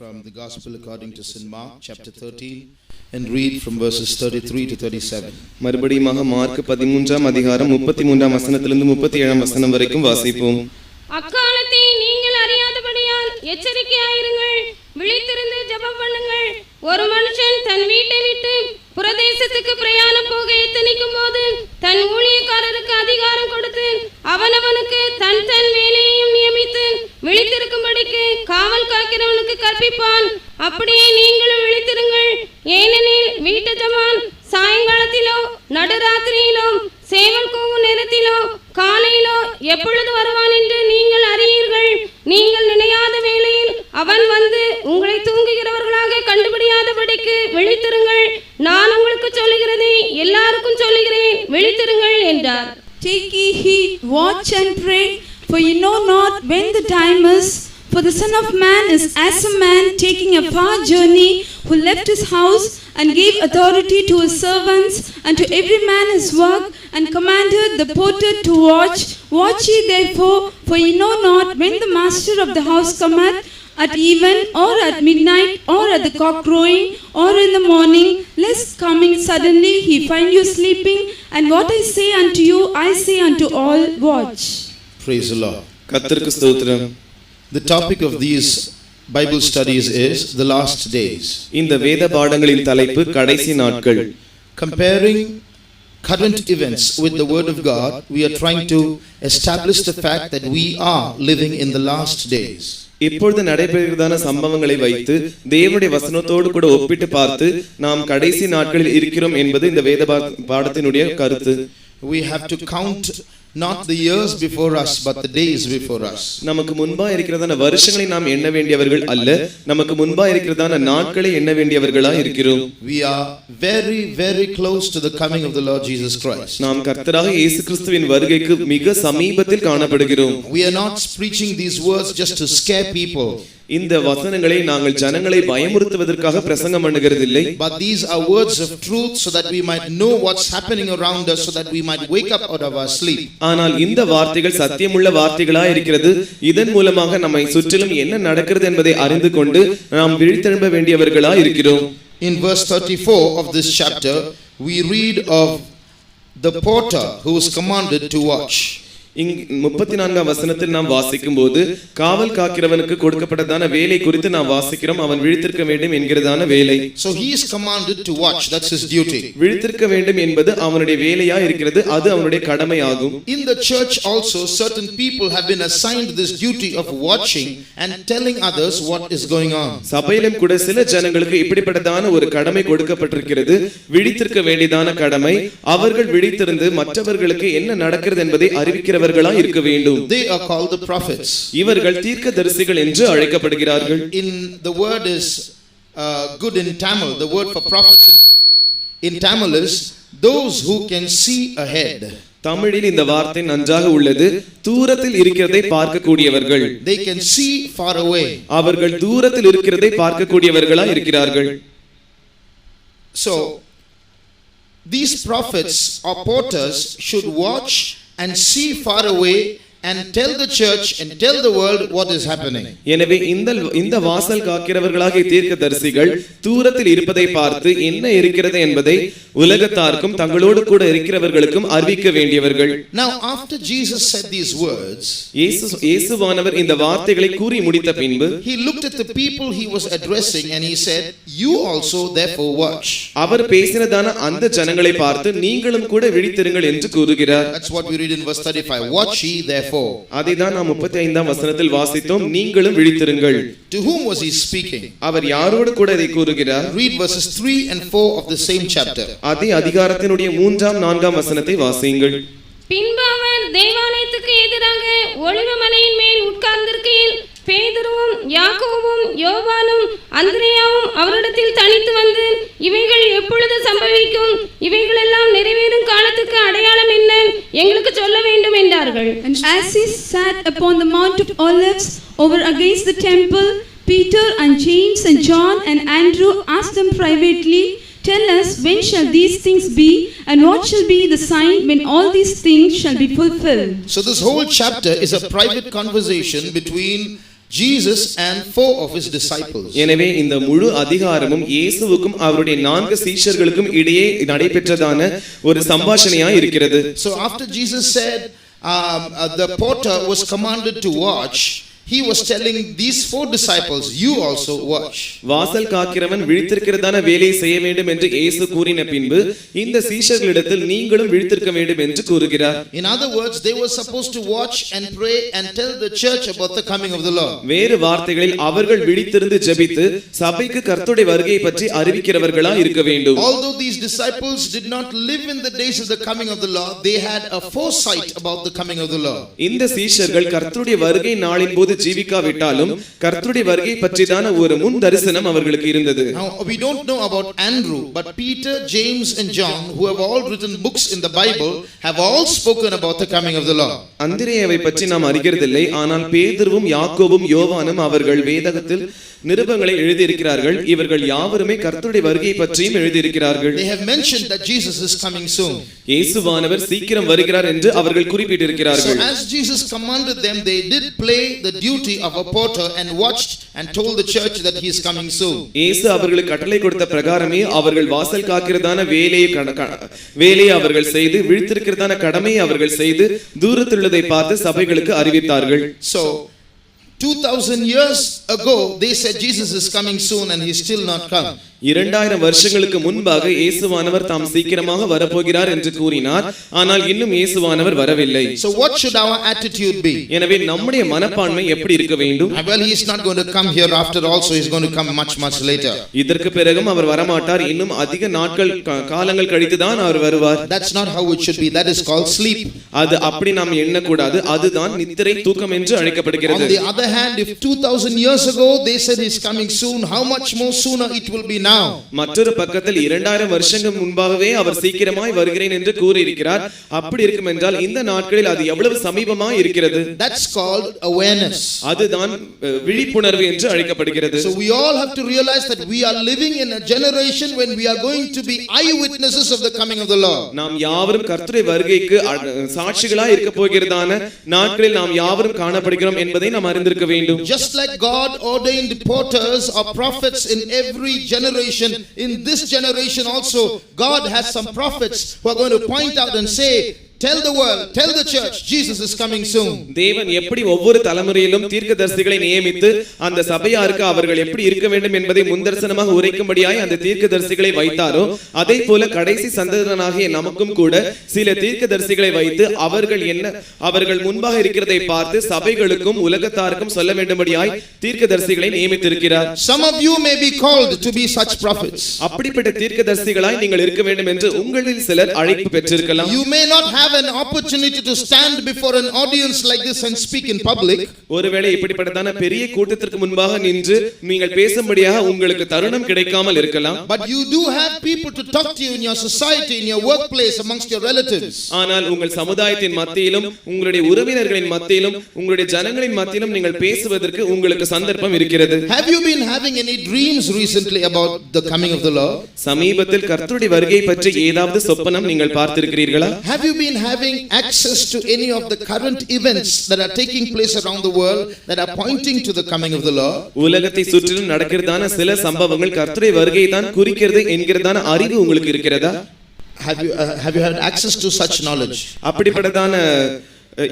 from the Gospel according to St. Mark, chapter 13, and read from verses 33 to 37. மறுபடியும் mark 13ஆம் அதிகாரம் 33ஆம் வசனத்திலிருந்து 37ஆம் வசனம் வரைக்கும் வாசிப்போம். அக்காலத்தை நீங்கள் அறியாதபடியால் எச்சரிக்கையாயிருங்கள், விழித்திருந்து ஜெபம் பண்ணுங்கள். ஒரு மனுஷன் தன் வீட்டை விட்டு புரதேசத்துக்கு பிரயாணம் போக எத்தனிக்கும் போது தன் ஊழியக்காரருக்கு அதிகாரம் கொடுத்து அவனவனுக்கு தன் தன் வேலையையும் நியமித்து விழித்திருக்கும்படிக்கு காவல் காக்கிறவனுக்கு கற்பிப்பான். அப்படியே நீங்களும் விழித்திருங்கள். ஏனெனில் வீட்டு ஜமான் சாயங்காலத்திலோ நடுராத்திரியிலோ சேவல் கூவும் நேரத்திலோ காலையிலோ எப்பொழுது வருவான் என்று நீங்கள் அறியீர்கள். நீங்கள் நினையாத வேளையில் அவன் வந்து உங்களை தூங்குகிறவர்களாக கண்டுபிடியாதபடிக்கு விழித்திருங்கள். நான் உங்களுக்கு சொல்லுகிறதை எல்லாருக்கும் சொல்லுகிறேன், விழித்திருங்கள் என்றார். Take ye heed, watch and pray, for ye know not when the time is. For the Son of Man is as a man taking a far journey, who left his house and gave authority to his servants and to every man his work, and commanded the porter to watch. Watch ye therefore, for ye know not when the master of the house cometh, at even, or at midnight, or at the cock crowing, or in the morning, lest coming suddenly he find you sleeping. And what I say unto you, I say unto all, watch. Praise the Lord. கர்த்தருக்கு ஸ்தோத்திரம். The topic of these Bible studies is the last days. இந்த வேத பாடங்களின் தலைப்பு கடைசி நாட்கள். Comparing current events with the Word of God, we are trying to establish the fact that we are living in the last days. இப்பொழுது நடைபெறுகிறதான சம்பவங்களை வைத்து தேவனுடைய வசனத்தோடு கூட ஒப்பிட்டு பார்த்து நாம் கடைசி நாட்களில் இருக்கிறோம் என்பது இந்த வேத பாடத்தினுடைய கருத்து. We have to count not the years before us but the days before us. நமக்கு முன்பா இருக்கிறதான வருஷங்களை நாம் எண்ண வேண்டியவர்கள் அல்ல, நமக்கு முன்பா இருக்கிறதான நாட்களை எண்ண வேண்டியவர்களா இருக்கிறோம். We are very very close to the coming of the Lord Jesus Christ. நாம் கர்த்தராகிய இயேசு கிறிஸ்துவின் வருகைக்கு மிக சமீபத்தில் காணப்படுகிறோம். We are not preaching these words just to scare people. இந்த வசனங்களை நாங்கள் ஜனங்களை பயமுறுத்துவதற்காக பிரசங்கம் பண்ணுகிறதில்லை. But these are words of truth so that we might know what's happening around us, so that we might wake up out of our sleep. ஆனால் இந்த வார்த்தைகள் சத்தியமுள்ள வார்த்தைகளா இருக்கிறது. இதன் மூலமாக நம்மை சுற்றிலும் என்ன நடக்கிறது என்பதை அறிந்து கொண்டு நாம் விழித்தெழும்ப வேண்டியவர்களா இருக்கிறோம். In verse 34 of this chapter, we read of the porter who was commanded to watch. 34ஆம் வசனத்தில் நாம் வாசிக்கும் போது காவல் காக்கிறவனுக்கு கொடுக்கப்பட்டதான வேலை குறித்து நாம் வாசிக்கிறோம். அவன் விழித்திருக்க வேண்டும் என்கிறதான வேலை. So he is commanded to watch, that's his duty. விழித்திருக்க வேண்டும் என்பது அவனுடைய வேலையா இருக்கிறது, அது அவனுடைய கடமையாகும். In the church also certain people have been assigned this duty of watching and telling others what is going on. சபையிலும் கூட சில ஜனங்களுக்கு இப்படிப்பட்டதான ஒரு கடமை கொடுக்கப்பட்டிருக்கிறது, விழித்திருக்க வேண்டியதான கடமை. அவர்கள் விழித்திருந்து மற்றவர்களுக்கு என்ன நடக்கிறது என்பதை அறிவிக்கிற இருக்க வேண்டும். They are called the prophets. இவர்கள் தீர்க்கதரிசிகள் என்று அழைக்கப்படுகிறார்கள். In the word is good in Tamil. The word for prophets in Tamil is those who can see ahead. தமிழில் இந்த வார்த்தை நன்றாக உள்ளது. தூரத்தில் இருக்கிறதை பார்க்கக்கூடியவர்கள். They can see far away. அவர்கள் தூரத்தில் இருக்கிறதை பார்க்கக்கூடியவர்களா இருக்கிறார்கள். So these prophets or porters should watch and see far away and tell the church and tell the world what is happening. எனவே இந்த வாசல் காக்கிறவர்களாகிய தீர்க்கதரிசிகள் தூரத்தில் இருப்பதை பார்த்து என்ன இருக்கிறது என்பதை உலகத்தாருக்கும் தங்களோடு கூட இருக்கிறவர்களுக்கும் அறிவிக்க வேண்டியவர்கள். Now after Jesus said these words, இயேசுவானவர் இந்த வார்த்தைகளை கூறி முடித்த பின்பு he looked at the people he was addressing and he said, you also therefore watch. அவர் பேசினதான அந்த ஜனங்களை பார்த்து நீங்களும் கூட விழித்திருங்கள் என்று கூறுகிறார். That's what we read in verse 35. Watch ye therefore. அதைதான் நாம் 35ஆம் வசனத்தில் வாசித்தோம். நீங்களும் விழித்திருங்கள். To whom was he speaking? அவர் யாரோடு கூட இதை கூறுகிறார்? Read verses 3 and 4 of the same chapter. அதே அதிகாரத்தினுடைய 3ஆம் 4ஆம் வசனத்தை வாசியுங்கள். பின்பு அவர் தேவாலயத்துக்கு எதிராக ஒலிவ மலையின் மேல் உட்கார்ந்திருக்கையில் பேதுருவும் யாக்கோபும் யோவானும் அந்திரேயாவும் அவரிடத்தில் தனித்து வந்து, இவைகள் எப்பொழுது சம்பவிக்கும்? இவைகளெல்லாம் நிறைவேறும் காலத்துக்கு அடையாளம் என்ன? எங்களுக்கு சொல்ல வேண்டும் என்றார்கள். And as he sat upon the Mount of Olives over against the temple, Peter and James and John and Andrew asked them privately, tell us, when shall these things be, and what shall be the sign when all these things shall be fulfilled? So this whole chapter is a private conversation between Jesus and 4 of his disciples. எனவே இந்த முழு அதிகாரமும் இயேசுவுக்கும் அவருடைய 4 சீஷர்களுக்கும் இடையே நடைபெற்றதான ஒரு சம்பாஷணையாய் இருக்கிறது. So after Jesus said the porter was commanded to watch, he was telling these 4 disciples, you also watch. வாசல் காக்கிறவன் விழித்திருக்கிறதான வேலையை செய்ய வேண்டும் என்று இயேசு கூறின பின்பு இந்த சீஷர்களிடத்தில் நீங்களும் விழித்திருக்க வேண்டும் என்று கூறுகிறார். In other words, they were supposed to watch and pray and tell the church about the coming of the Lord. வேறு வார்த்தைகளில் அவர்கள் விழித்திருந்து ஜெபித்து சபைக்கு கர்த்தருடைய வருகையை பற்றி அறிவிக்கிறவர்களாய் இருக்க வேண்டும். Although these disciples did not live in the days of the coming of the Lord, they had a foresight about the coming of the Lord. இந்த சீஷர்கள் கர்த்தருடைய வருகை நாளின் போது ஜீவிக்காவிட்டாலும் கர்த்தருடைய வருகை பற்றிதான ஒரு முன் தரிசனம் அவர்களுக்கு இருந்தது. Now we don't know about Andrew, but Peter, James and John, who have all written books in the Bible, have all spoken about the coming of the Lord. அந்திரேயாவை பற்றி நாம் அறிகிறதில்லை, ஆனால் பேதுருவும் யாக்கோபும் யோவானும் அவர்கள் வேதத்தில் நிருபங்களை எழுதியிருக்கிறார்கள். இவர்கள் யாவருமே கர்த்தருடைய வருகையை பற்றியும் எழுதியிருக்கிறார்கள். They have mentioned that Jesus is coming soon. இயேசுவானவர் சீக்கிரம் வருகிறார் என்று அவர்கள் குறிப்பிட்டிருக்கிறார்கள். So as Jesus commanded them, they did play the duty of a porter and watched and told the church that he is coming soon. இயேசு அவர்களுக்கு கட்டளை கொடுத்த பிரகாரமே அவர்கள் வாசல் காக்கிறதான வேலையை அவர்கள் செய்து விழித்திருக்கிறதான கடமையை அவர்கள் செய்து தூரத்தில் உள்ளதை பார்த்து சபைகளுக்கு அறிவித்தார்கள். So 2000 years ago they said Jesus is coming soon and he still not come. 2000 வருஷங்களுக்கு முன்பாக இயேசுவானவர் தாம் சீக்கிரமாக வரப்போகிறார் என்று கூறினார். ஆனால் இன்னும் இயேசுவானவர் வரவில்லை. So what should our attitude be? எனவே நம்முடைய மனப்பான்மை எப்படி இருக்க வேண்டும்? Well, he is not going to come here after all, so he is going to come much later. இதற்கு பிறகும் அவர் வரமாட்டார், இன்னும் அதிக நாட்கள் காலங்கள் கழித்து தான் அவர் வருவார். That's not how it should be. That is called sleep. அது அப்படி நாம் எண்ணக்கூடாது, அதுதான் நித்திரை தூக்கம் என்று அழைக்கப்படுகிறது. On the other hand, if 2000 years ago they said he is coming soon, how much more sooner it will be now? மற்றொரு பக்கத்தில் 2000 வருஷங்கள் முன்பாகவே அவர் சீக்கிரமாய் வருகிறேன் என்று கூறியிருக்கிறார். அப்படி இருக்கும் என்றால் இந்த நாட்களில் அது எவ்வளவு சமீபமாய் இருக்கிறது. That's called awareness. அதுதான் விழிப்புணர்வு என்று அழைக்கப்படுகிறது. So we all have to realize that we are living in a generation when we are going to be eyewitnesses of the coming of the Lord. நாம் யாவரும் கர்த்தருடைய வருகைக்கு சாட்சிகளாய் இருக்க போகிறதான நாட்களில் நாம் யாவரும் காணப்படுகிறோம் என்பதை நாம் அறிந்திருக்க வேண்டும். Just like God ordained porters or prophets in every generation, in this generation also God has some prophets who are going to point out and say, tell the world, tell the church, Jesus is coming soon. தேவன் எப்படி ஒவ்வொரு தலைமுறையிலும் தீர்க்கதரிசிகளை நியமித்து அந்த சபையாருக்கு அவர்கள் எப்படி இருக்க வேண்டும் என்பதை முன்தரிசனமாக உரைக்கும்படியாய் அந்த தீர்க்கதரிசிகளை வைத்தாரோ, அதே போல கடைசி சந்ததியினராகிய நமக்கும் கூட சில தீர்க்கதரிசிகளை வைத்து அவர்கள் முன்பாக இருக்கிறதை பார்த்து சபைகளுக்கும் உலகத்தாருக்கும் சொல்ல வேண்டும்படியாய் தீர்க்கதரிசிகளை நியமித்திருக்கிறார். Some of you may be called to be such prophets. அப்படிப்பட்ட தீர்க்கதரிசிகளாய் நீங்கள் இருக்க வேண்டும் என்று உங்களில் சிலர் அழைப்பு பெற்றிருக்கலாம். You may not have an opportunity to stand before an audience like this and speak in public. ஒருவேளை இப்படிப்பட்டதான பெரிய கூட்டத்திற்கு முன்பாக நின்று நீங்கள் பேசும்படியாக உங்களுக்கு தருணம் கிடைக்காமல் இருக்கலாம். But you do have people to talk to you in your society, in your workplace, amongst your relatives. ஆனால் உங்கள் சமுதாயத்தின் மத்தியிலும் உங்களுடைய உறவினர்களின் மத்தியிலும் உங்களுடைய ஜனங்களின் மத்தியிலும் நீங்கள் பேசுவதற்கு உங்களுக்கு சந்தர்ப்பம் இருக்கிறது. Have you been having any dreams recently about the coming of the Lord? சமீபத்தில் கர்த்தருடைய வருகை பற்றி ஏதாவது சொப்பனம் நீங்கள் பார்த்திருக்கிறீர்களா? Have you been having access to any of the current events that are taking place around the world that are pointing to the coming of the Lord? உலகத்தை சுற்றிலும் நடக்கிறதான சில சம்பவங்கள் கர்த்தருடைய வருகையை தான் குறிக்கிறது என்கிறதான அறிவு உங்களுக்கு இருக்கிறதா? Have you had access to such knowledge? அப்படிப்பட்டதான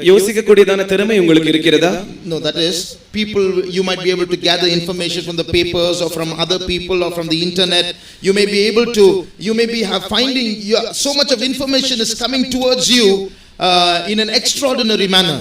யோசிக்க கூடியதான திறமை உங்களுக்கு இருக்கிறதா? No, that is, people, you might be able to gather information from the papers or from other people or from the internet. You may be able to, finding so much of information is coming towards you in an extraordinary manner.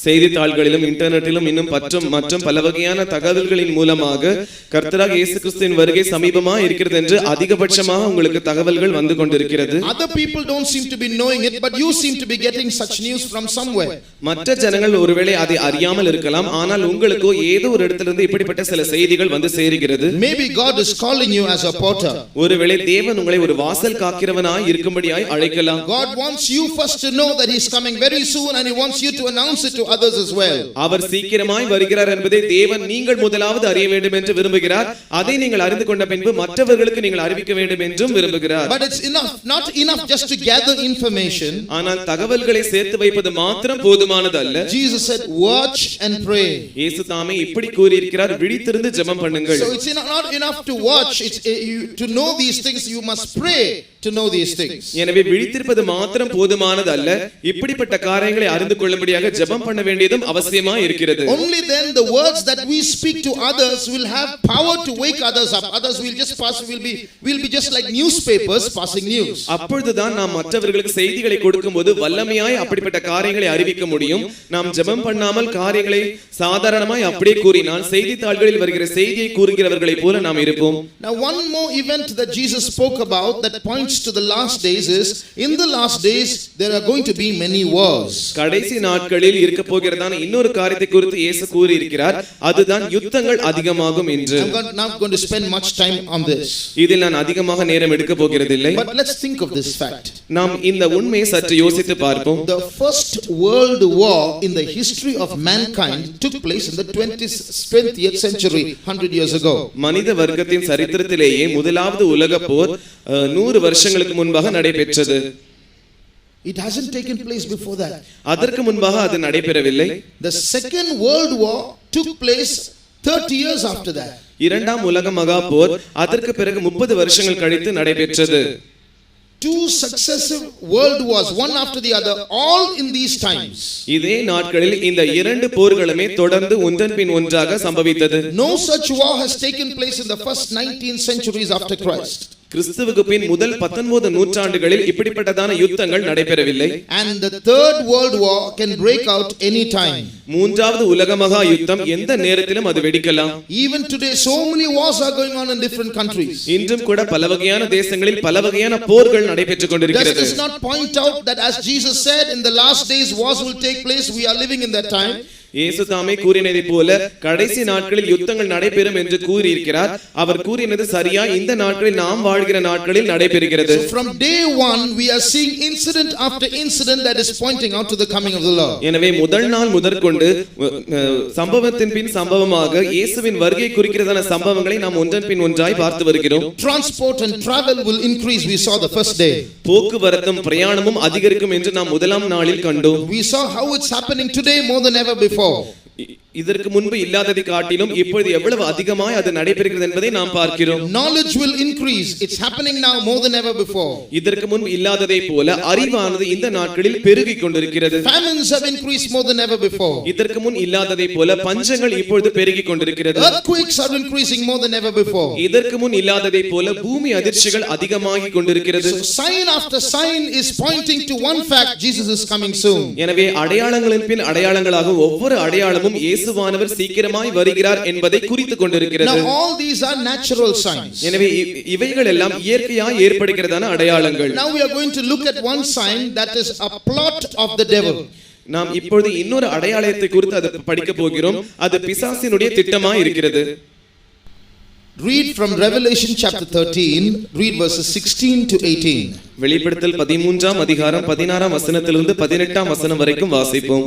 செய்தித்தாள்களிலும் இன்டர்நெட்டிலும் இன்னும் மற்றும் பல வகையான தகவல்களின் மூலமாக கர்த்தராகிய இயேசு கிறிஸ்துவின் வருகை சமீபமா இருக்கிறது என்று அதிகபட்சமாக உங்களுக்கு தகவல்கள் வந்து கொண்டிருக்கிறது. Other people don't seem to be knowing it, but you seem to be getting such news from somewhere. மற்ற ஜனங்கள் ஒருவேளை அதை அறியாமல் இருக்கலாம், ஆனால் உங்களுக்கு ஏதோ ஒரு இடத்திலிருந்து இப்படிப்பட்ட சில செய்திகள் வந்து சேருகிறது. Maybe God is calling you as a porter. ஒருவேளை தேவன் உங்களை ஒரு வாசல் காக்கிறவனாய் இருக்கும்படியாய் அழைக்கலாம். God wants you first to know that he is coming very soon and he wants you to announce it to to others as well. அவர் சீக்கிரமாய் வருகிறார் என்பதை தேவன் நீங்கள் முதலாவது அறிய வேண்டும் என்று விரும்புகிறார். அதை நீங்கள் அறிந்து கொண்ட பின்பு மற்றவர்களுக்கு நீங்கள் அறிவிக்க வேண்டும் என்றும் விரும்புகிறார். But it's not enough just to gather information. ஆனால் தகவல்களை சேர்த்து வைப்பது மாத்திரம் போதுமானது அல்ல. Jesus said watch and pray. இயேசு தாமே இப்படி கூறி இருக்கிறார், விழித்திருந்து ஜெபம் பண்ணுங்கள். So it's not enough to watch, it's to know these things you must pray to know these things. எனவே விழித்திருப்பது மாத்திரம் போதுமானது அல்ல, இப்படிப்பட்ட காரியங்களை அறிந்து கொள்ளும்படியாக ஜெபம் பண்ண வேண்டியதும் அவசியமாய் இருக்கிறது. Only then the words that we speak to others will have power to wake others up. Others will just pass, will be just like newspapers passing news. அப்பொழுதுதான் நாம் மற்றவர்களுக்கு செய்திகளை கொடுக்கும்போது வல்லமையாய் அப்படிப்பட்ட காரியங்களை அறிவிக்க முடியும். நாம் ஜெபம் பண்ணாமல் காரியங்களை சாதாரணமாய் அப்படியே கூறினால் செய்தித்தாள்களில் வருகிற செய்தியை கூறுகிறவர்களைப் போல நாம் இருப்போம். Now one more event that Jesus spoke about that points to the last days is, in the last days there are going to be many wars. கடைசி நாட்களில் இருக்க போகிறதான இன்னொரு காரியத்தை குறித்து இயேசு கூறி இருக்கிறார், அதுதான் யுத்தங்கள் அதிகமாகும் என்று. I'm not going to spend much time on this. இதில் நான் அதிகமாக நேரம் எடுக்க போகிறதில்லை. But let's think of this fact. நாம் இந்த உண்மையை சற்று யோசித்து பார்ப்போம். The first world war in the history of mankind took place in the 20th century, 100 years ago. மனித வர்க்கத்தின் சரித்திரத்திலேயே முதலாவது உலகப் போர் 100 வருஷங்களுக்கு முன்பாக நடைபெற்றது. It hasn't taken place before that. அதற்கு முன்பாக அது நடைபெறவில்லை. The second world war took place 30 years after that. இரண்டாம் உலக மகா போர் அதற்கு பிறகு 30 வருஷங்கள் கழித்து நடைபெற்றது. Two successive world wars, one after the other, all in these times. இதே நாட்களில் இந்த இரண்டு போர்களுமே தொடர்ந்து ஒன்றன் பின் ஒன்றாக சம்பவித்தது. No such war has taken place in the first 19 centuries after Christ. கிறிஸ்துவுக்கு பின் முதல் 19 நூற்றாண்டுகளில் இப்படிப்பட்டதான யுத்தங்கள் நடைபெறவில்லை. And the third world war can break out any time. மூன்றாவது உலக மகா யுத்தம் எந்த நேரத்திலும் அது வெடிக்கலாம். Even today so many wars are going on in different countries. இன்றும் கூட பல வகையான தேசங்களில் பல வகையான போர்கள் நடைபெற்றுக் கொண்டிருக்கிறது. Does this not point out that as Jesus said in the last days wars will take place, we are living in that time? இயேசு தாமே கூறினதைப் போல கடைசி நாட்களில் யுத்தங்கள் நடைபெறும் என்று கூறியிருக்கிறார். அவர் கூறினது சரியா இந்த நாட்களில் நாம் வாழ்கிற நாட்களில் நடைபெறுகிறது. So from day one we are seeing incident after incident that is pointing out to the coming of the Lord. எனவே முதல் நாள் முதற்கொண்டு சம்பவத்தின் பின் சம்பவமாக இயேசுவின் வருகை குறிக்கிறதான சம்பவங்களை நாம் ஒன்றன் பின் ஒன்றாய் பார்த்து வருகிறோம். Transport and travel will increase, we saw the first day. போக்குவரத்தும் பிரயாணமும் அதிகரிக்கும் என்று நாம் முதலாம் நாளில் கண்டோம். We saw how it's happening today more than ever before. இதற்கு முன்பு இல்லாததை காட்டிலும் இப்பொழுது எவ்வளவு அதிகமாய் அது நடைபெறுகிறது என்பதை நாம் பார்க்கிறோம். Knowledge will increase, it's happening now more than ever before. இதற்கு முன்பு இல்லாததை போல அறிவானது இந்த நாட்களில் பெருகிக் கொண்டிருக்கிறது. Famines have increased more than ever before. இதற்கு முன் இல்லாததை போல பஞ்சங்கள் இப்பொழுது பெருகிக் கொண்டிருக்கிறது. Earthquakes are increasing more than ever before. இதற்கு முன் இல்லாததை போல பூமி அதிர்ச்சிகள் அதிகமாகிக் கொண்டிருக்கிறது. So sign after sign is pointing to one fact, Jesus is coming soon. எனவே அடையாளங்களின் பின் அடையாளங்களாக ஒவ்வொரு அடையாளமும் இயேசுவானவர் சீக்கிரமாய் வருகிறார் என்பதை குறித்துக் கொண்டிருக்கிறது. Now all these are natural signs. எனவே இவைகள் எல்லாம் இயற்கையாய் ஏற்படுகிறதான அடையாளங்கள். Now we are going to look at one sign that is a plot of the devil. நாம் இப்பொழுது இன்னொரு அடையாளத்தை குறித்து அதை படிக்க போகிறோம். அது பிசாசினுடைய திட்டமாய் இருக்கிறது. Read from Revelation chapter 13, read verses 16 to 18. வெளிப்படுத்தல் 13ஆம் அதிகாரம் 16ஆம் வசனத்திலிருந்து 18ஆம் வசனம் வரைக்கும் வாசிப்போம்.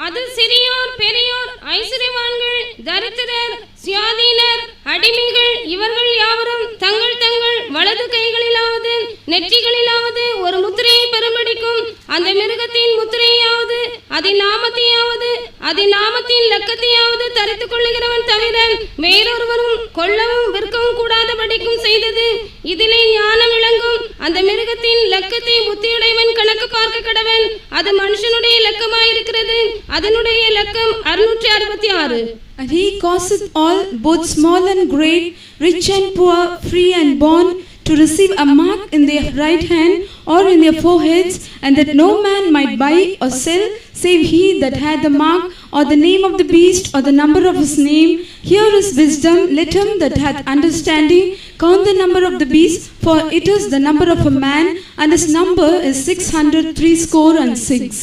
அது சிறியோர் பெரியோர் ஐஸ்வர்யவான்கள் தரித்திரர் சுயாதீனர் அடிமைகள் இவர்கள் யாவரும் தங்கள் தங்கள் வலது கைகளிலாவது நெற்றிகளிலாவது ஒரு முத்திரையை பெறும்படிக்கும் அந்த மிருகத்தின் முத்திரையாவது அதன் நாமத்தையாவது அதன் நாமத்தின் லக்கத்தையாவது தரித்துக் கொள்ளுகிறவன் தவிர வேறொருவரும் கொல்லவும் விற்கவும் கூடாதபடிக்கும் செய்தது. இதிலே ஞானம் விளங்கும். அந்த மிருகத்தின் லக்கத்தை புத்தியுடையவன் கணக்கு பார்க்க கடவன். அது மனுஷனுடைய லக்கமாயிருக்கிறது. அதனுடைய Lakkam 666. And he causeth all, both small and great, rich and poor, free and bond, to receive a mark in their right hand or in their foreheads, and that no man might buy or sell, save he that had the mark, or the name of the beast, or the number of his name. Here is wisdom. Let him that hath understanding count the number of the beast, for it is the number of a man, and his number is 666.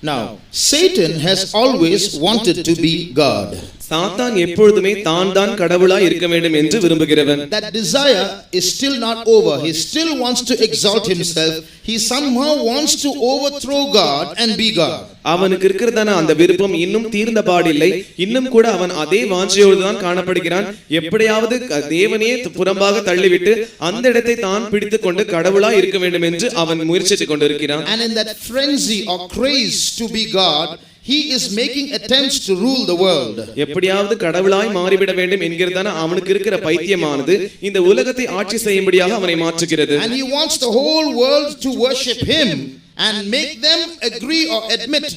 Now, Satan has always wanted to be God. சாத்தான் எப்பொழுதுமே தான் கடவுளாய் இருக்க வேண்டும் என்று விரும்புகிறவன். That desire is still not over. He still wants to exalt himself. He somehow wants to overthrow God and be God. அவனுக்கு இருக்கிறதான அந்த விருப்பம் இன்னும் தீர்ந்த பாடில்லை. இன்னும் கூட அவன் அதே வாஞ்சையோடு தான் காணப்படுகிறான். எப்படியாவது தேவனையே புறம்பாக தள்ளிவிட்டு அந்த இடத்தை தான் பிடித்துக் கொண்டு கடவுளாய் இருக்க வேண்டும் என்று அவன் முயற்சித்துக் கொண்டிருக்கிறான். And in that frenzy or craze to be God, he is making attempts to rule the world. எப்படியாவது கடவுளாய் மாறிவிட வேண்டும் என்கிறதான அவனுக்கு இருக்கிற பைத்தியமானது இந்த உலகத்தை ஆட்சி செய்யும்படியாக அவனை மாற்றுகிறது. And he wants the whole world to worship him and make them agree or admit,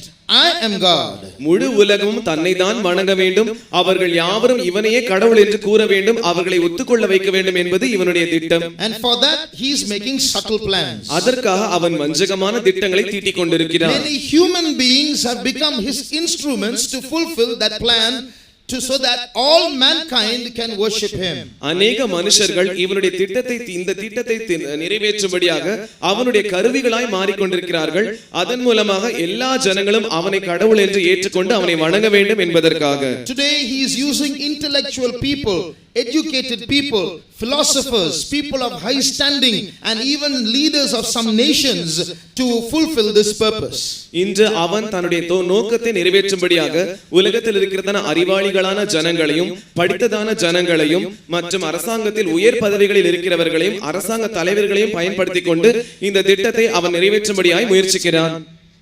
I am God. முழு உலகமும் தன்னை தான் வணங்க வேண்டும், அவர்கள் யாவரும் இவனையே கடவுள் என்று கூற வேண்டும், அவர்களை ஒத்துக்கொள்ள வைக்க வேண்டும் என்பது இவனுடைய திட்டம். And for that he is making subtle plans. அதற்காக அவன் வஞ்சகமான திட்டங்களை தீட்டிக் கொண்டிருக்கிறான். Many human beings have become his instruments to fulfill that plan, so that all mankind can worship him. அநேக மனுஷர்கள் இவனுடைய திட்டத்தை இந்த திட்டத்தை நிறைவேற்றும்படியாக அவனுடைய கருவிகளாய் மாறிக்கொண்டிருக்கிறார்கள். அதன் மூலமாக எல்லா ஜனங்களும் அவனை கடவுள் என்று ஏற்றுக்கொண்டு அவனை வணங்க வேண்டும் என்பதற்காக. Today he is using intellectual people, educated people, philosophers, people of high standing, and even leaders of some nations to fulfill this purpose. இன்று அவன் தன்னுடைய நோக்கத்தை நிறைவேற்றும்படியாக உலகத்தில் இருக்கிறதான அறிவாளிகளான ஜனங்களையும் படித்ததான ஜனங்களையும் மற்றும் அரசாங்கத்தில் உயர் பதவிகளில் இருக்கிறவர்களையும் அரசாங்க தலைவர்களையும் பயன்படுத்திக் கொண்டு இந்த திட்டத்தை அவன் நிறைவேற்றும்படியாய் முயற்சிக்கிறான்.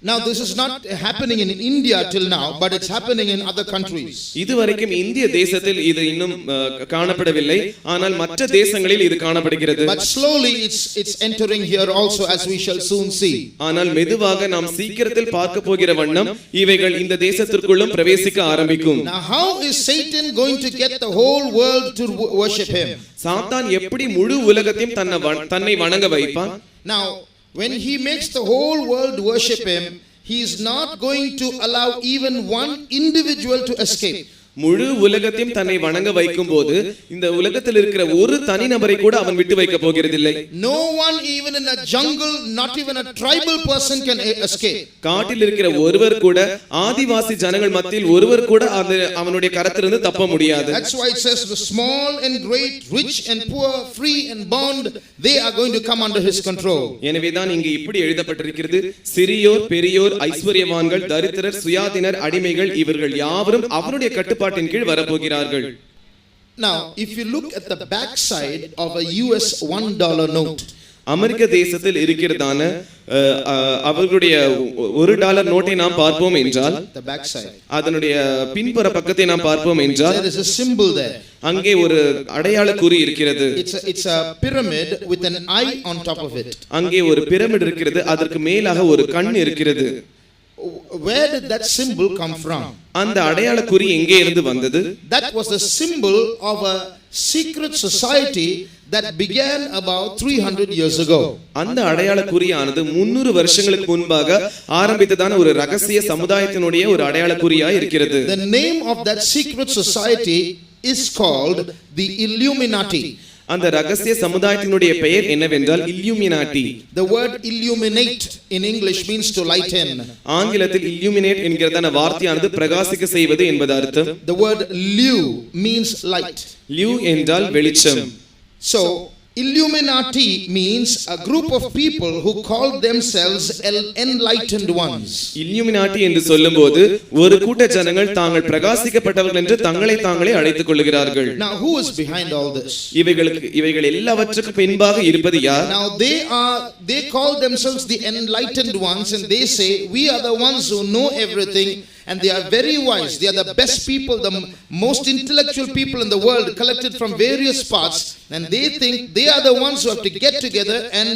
Now this is not happening in India till now, but it's happening in other countries. இதுவரைக்கும் இந்திய தேசத்தில் இது இன்னும் காணப்படவில்லை, ஆனால் மற்ற தேசங்களில் இது காணப்படுகிறது. But slowly it's entering here also, as we shall soon see. ஆனால் மெதுவாக நாம் சீக்கிரத்தில் பார்க்க போகிற வண்ணம் இவைகள் இந்த தேசத்திற்குள்ளும் பிரவேசிக்க ஆரம்பிக்கும். Now how is Satan going to get the whole world to worship him? சாத்தான் எப்படி முழு உலகத்தையும் தன்னை வணங்க வைப்பான்? Now when he makes the whole world worship him, he is not going to allow even one individual to escape. முழு உலகத்தையும் தன்னை வணங்க வைக்கும் போது இந்த உலகத்தில் இருக்கிற ஒரு தனிநபரை கூட அவன் விட்டு வைக்க போகிறதில்லை. No one even in a jungle, not even a tribal person can escape. காட்டில் இருக்கிற ஒருவர் கூட ஆதிவாசி ஜனங்கள் மத்தியில் ஒருவர் கூட அவனுடைய கரத்திலிருந்து தப்ப முடியாது. That's why it says the small and great, rich and poor, free and bond, they are going to come under his control. எனவேதான் இங்கு இப்படி எழுதப்பட்டிருக்கிறது, சிறியோர் பெரியோர் ஐஸ்வர்யவான்கள் தரித்திரர் சுயாதீனர் அடிமைகள் இவர்கள் யாவரும் அவருடைய கட்டுப்பாட்டின் கீழ் வரப்போகிறார்கள். Now if you look at the back side of a US $1 note, அமெரிக்க தேசத்தில் இருக்கிறதான அவர்களுடைய $1 நோட்டை நாம் பார்ப்போம் என்றால் the back side, அதனுடைய பின்புற பக்கத்தை நாம் பார்ப்போம் என்றால் there is a symbol there. அங்கே ஒரு அடையாள குறி இருக்கிறது. It's a pyramid with an eye on top of it. அங்கே ஒரு பிரமிட் இருக்கிறது, அதற்கு மேலாக ஒரு கண் இருக்கிறது. Where did that symbol come from? அந்த அடையாள குறி எங்கே இருந்து வந்தது? That was the symbol of a secret society that began about 300 years ago. அந்த அடையாள குறியானது 300 வருஷங்களுக்கு முன்பாக ஆரம்பித்ததான ஒரு ரகசிய சமுதாயத்தினுடைய ஒரு அடையாள குறியாய் இருக்கிறது. The name of that secret society is called the Illuminati. அந்த ரகசிய சமுதாயத்தினுடைய பெயர் என்னவென்றால் இல்லுமினாட்டி. The word illuminate in English means to lighten. ஆங்கிலத்தில் illuminate என்கிறதான வார்த்தையானது பிரகாசிக்க செய்வது என்பது அர்த்தம். The word lu means light. Lu என்றால் வெளிச்சம். So Illuminati means a group of people who call themselves enlightened ones. Illuminati என்று சொல்லும்போது ஒரு கூட்ட ஜனங்கள் தாங்கள் பிரகாசிக்கப்பட்டவர்கள் என்று தங்களை தாங்களே அழைத்துக் கொள்கிறார்கள். Now who is behind all this? இவைகள் எல்லாவற்றுக்கும் பின்பாக இருப்பது யார்? Now they call themselves the enlightened ones, and they say we are the ones who know everything, and they are very wise. They are the best people, the most intellectual people in the world, collected from various parts, and they think they are the ones who have to get together and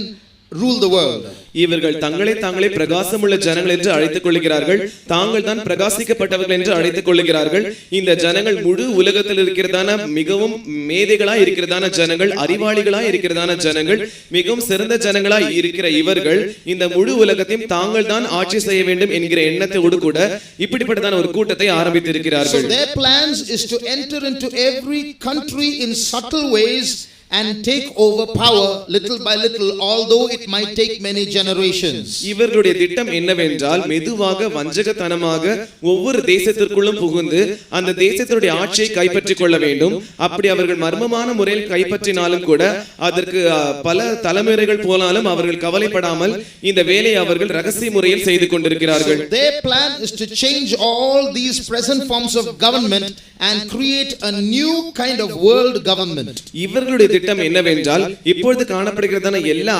rule the world. இவர்கள் தாங்களே பிரகாசமுள்ள ஜனங்கள் என்று அழைத்துக் கொள்கிறார்கள். தாங்கள் தான் பிரகாசிக்கப்பட்டவர்கள் என்று அழைத்துக் கொள்கிறார்கள். இந்த ஜனங்கள் முழு உலகத்தில் இருக்கிறதான மிகவும் மேதைகளாய் இருக்கிறதான ஜனங்கள், அறிவாளிகளாய் இருக்கிறதான ஜனங்கள், மிகவும் சிறந்த ஜனங்களாய் இருக்கிற இவர்கள் இந்த முழு உலகத்தையும் தாங்கள் தான் ஆட்சி செய்ய வேண்டும் என்கிற எண்ணத்தோடு கூட இப்படிப்பட்டதான ஒரு கூட்டத்தை ஆரம்பித்திருக்கிறார்கள். So their plans is to enter into every country in subtle ways and take over power little by little, although it might take many generations. இவர்களுடைய திட்டம் என்னவென்றால் மெதுவாக வஞ்சகத்தனமாக ஒவ்வொரு தேசத்திற்குள்ளும் புகுந்து அந்த தேசத்தினுடைய ஆட்சியை கைப்பற்றிக் கொள்ள வேண்டும். அப்படி அவர்கள் மர்மமான முறையில் கைப்பற்றினாலும் கூட அதற்கு பல தலைமுறைகள் போனாலும் அவர்கள் கவலைப்படாமல் இந்த வேலையை அவர்கள் ரகசிய முறையில் செய்து கொண்டிருக்கிறார்கள். Their plan is to change all these present forms of government and create a new kind of world government. இவர்களுடைய திட்டம் என்னவென்றால் இப்பொழுது காணப்படுகிறதான எல்லா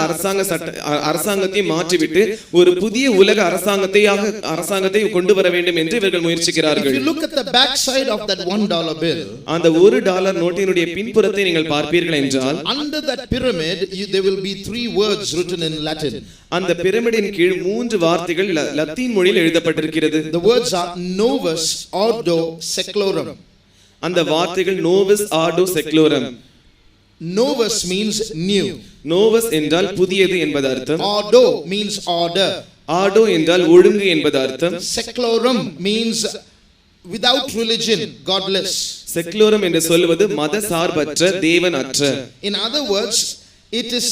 அரசாங்கத்தையும் மாற்றிவிட்டு ஒரு புதிய உலக அரசாங்கத்தை கொண்டு வர வேண்டும் என்று இவர்கள் முயற்சிக்கிறார்கள். If you look at the back side of that $1 bill, அந்த $1 நோட்டினுடைய பின்புறத்தை நீங்கள் பார்ப்பீர்கள் என்றால் under that pyramid there will be 3 words written in Latin. அந்த பிரமிடின் கீழ் 3 வார்த்தைகள் லத்தீன் மொழியில் எழுதப்பட்டிருக்கிறது. The words are novus ordo seclorum. அந்த வார்த்தைகள் novus ordo seclorum. Novus means new. novus என்றால் புதியது என்பது அர்த்தம். Ordo means order. ordo என்றால் ஒழுங்கு என்பது அர்த்தம். Seclorum means without religion, godless. seclorum என்று சொல்வது மத சார்பற்ற தேவனற்ற. In other words, it is